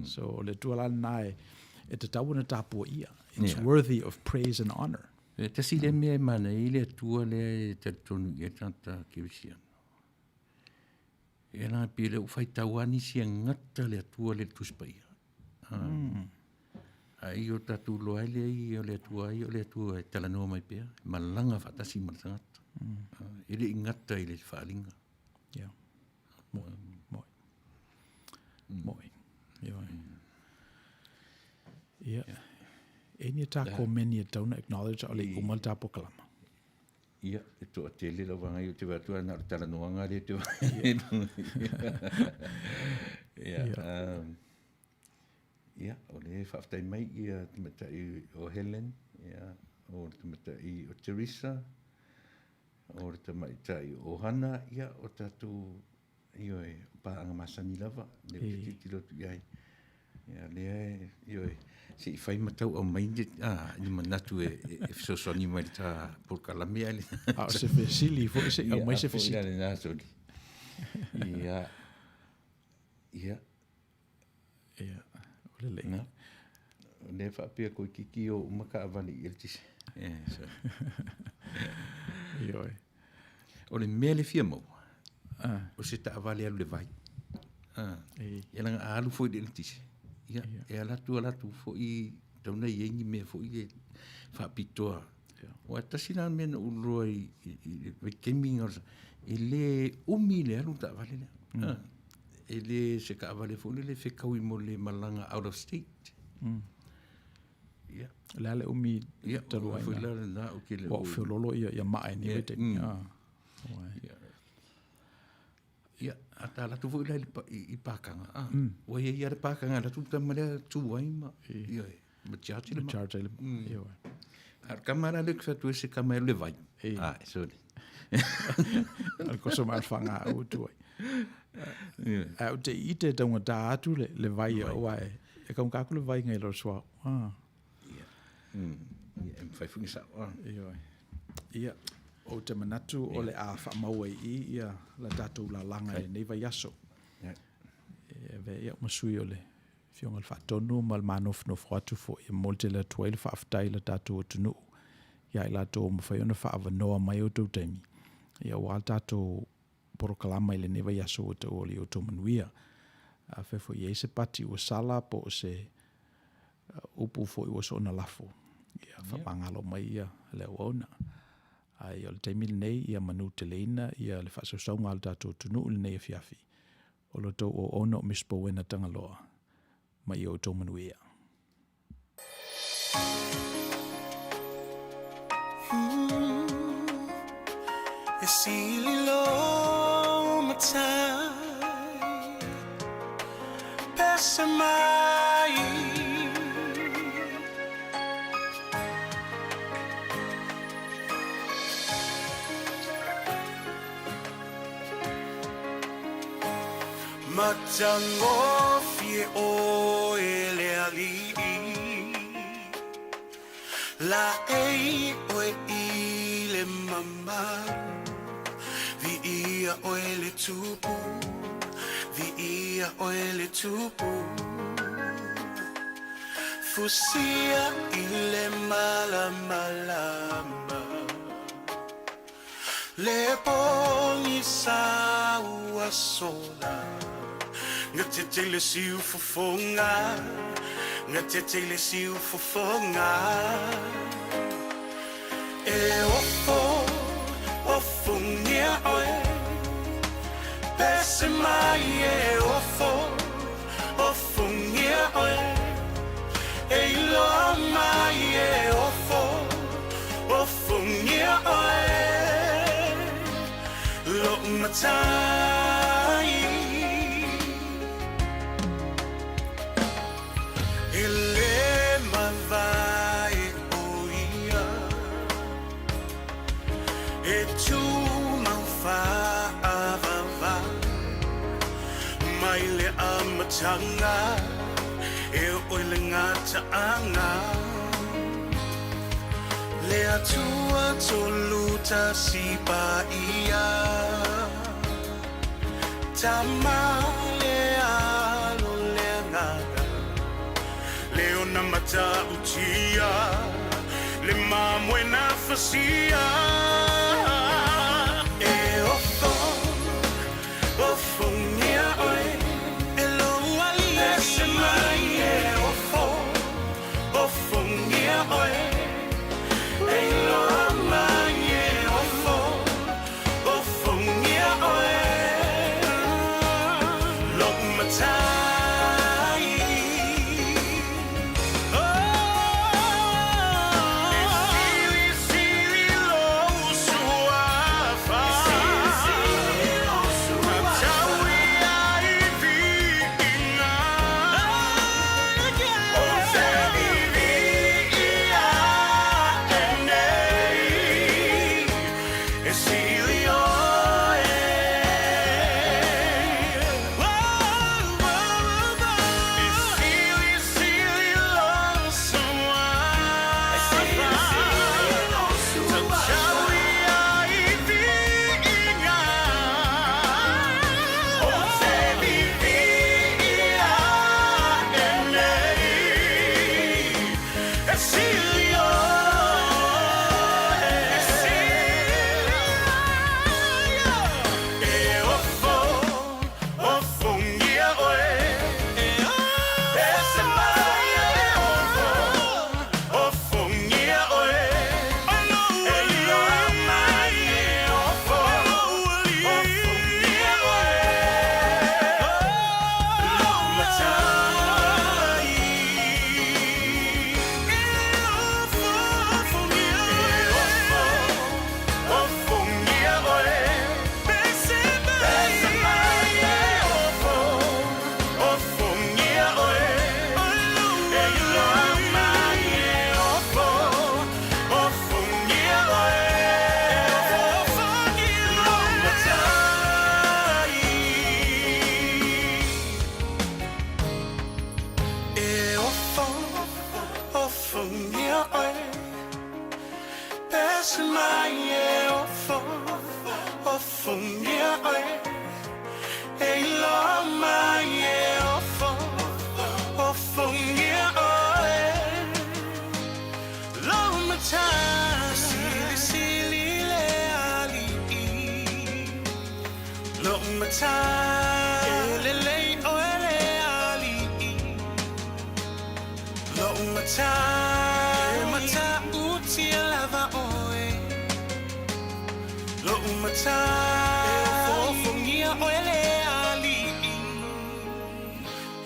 So o le atua la na e te tau na tapu ia. It's worthy of praise and honor. Te si le mea mana i le atua le te tonu i tanta kirisian. E la pile u fai tawani si ngata le atua le tuspaia. Ai o tatu loa le ai o le atua e talanoa mai pea. Malanga whatasi maratangata. Ele ingata i le whaalinga. Ia. Moi. Ia. E ni tako meni e tauna acknowledge o le umal tapo kalama. Ia, e toa te lera wangai o te watua na o talanoa ngā le te Ia, o le whaftai mai ia tumatai o Helen, ia, o tumatai o Teresa, o le tumatai o Hana, ia, o tatu io e paanga masani lava, le titi lotu iai. Ia, lea, io e, se I whai matau au mai, ni manatu e fisosoni mai ta porkalami ai. Se fesili, au mai se fesili. Ia, nā soli. Ia, ia. Ia. Na, ne whapea koe kiki o umaka avali i tise. Ioi. O le mea le fia mau. O se ta avali alu le vai. Ia langa alu foi le tise. Ia, e alatu fo I tauna I engi mea fo I whapitoa. O atasi nā mea na uloa I kemi ngorsa. E le umi le alu ta avali le. E le se ka avale fo le whekau I mo le malanga out of state. Ia. Le ale umi tarua ina. Ia, na o ke le. Wa whiololo ia mai ni wete. Ia, ata la tu fo I pakanga. O ia ia le pakanga la tu tamare tu ai ma. Ia, ma charge le. Charge le. Ia. Ar kamera le ka tu se kamera le vai. Sorry. Al koso mal fanga o tu ai. Au te I te taunga tā atu le vai o ai. E kaun kāku le vai ngai lo soa. Ia. Ia, em fai fungi sa. Ia. O te manatu o le a whaamaua I ia la tātou la langa e nei vai aso. E ve ia masui o le fionga le whaatonu ma le manofnof whatu fo I molte le tuai le whaaftai la tātou o tunu. Ia I la tō mawhai ona whaavanoa mai o tau taimi. Ia wā tātou porokalama I le neva yaso o te oli Outou Manuia. Fefo I se pati o sala po se upu fo I o so na lafo. Ia whamangalo mai ia le ona. Ai o le taimi le nei ia manu te leina ia le whasausau ngā le tātou tunu le nei a fiafi. O lo tau o ono Misipouena Tagaloa. Mai Outou Manuia. E sili lo matai Pesa mai Matango fie o ele ali La ei o ile mama Vi ia o ele tupu Vi ia o ele tupu Fusia ile malama Le pongi sa ua sola Ngatete le siu fofonga Ngatete le siu fofonga E ofo ngia oe Pese mai e ofo ngia oe E ilo mai e ofo ngia oe Lo matai Ele mavai oia E tu maufa Mai le amatanga E oile ngata anga Le atua toluta sipa ia Tama le alo le ngata Leona mata utia Le mamuena fasia E ofo ngia oe E lo ali Ese mai e ofo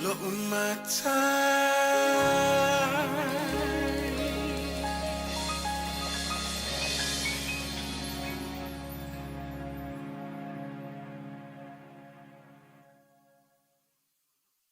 Lo umata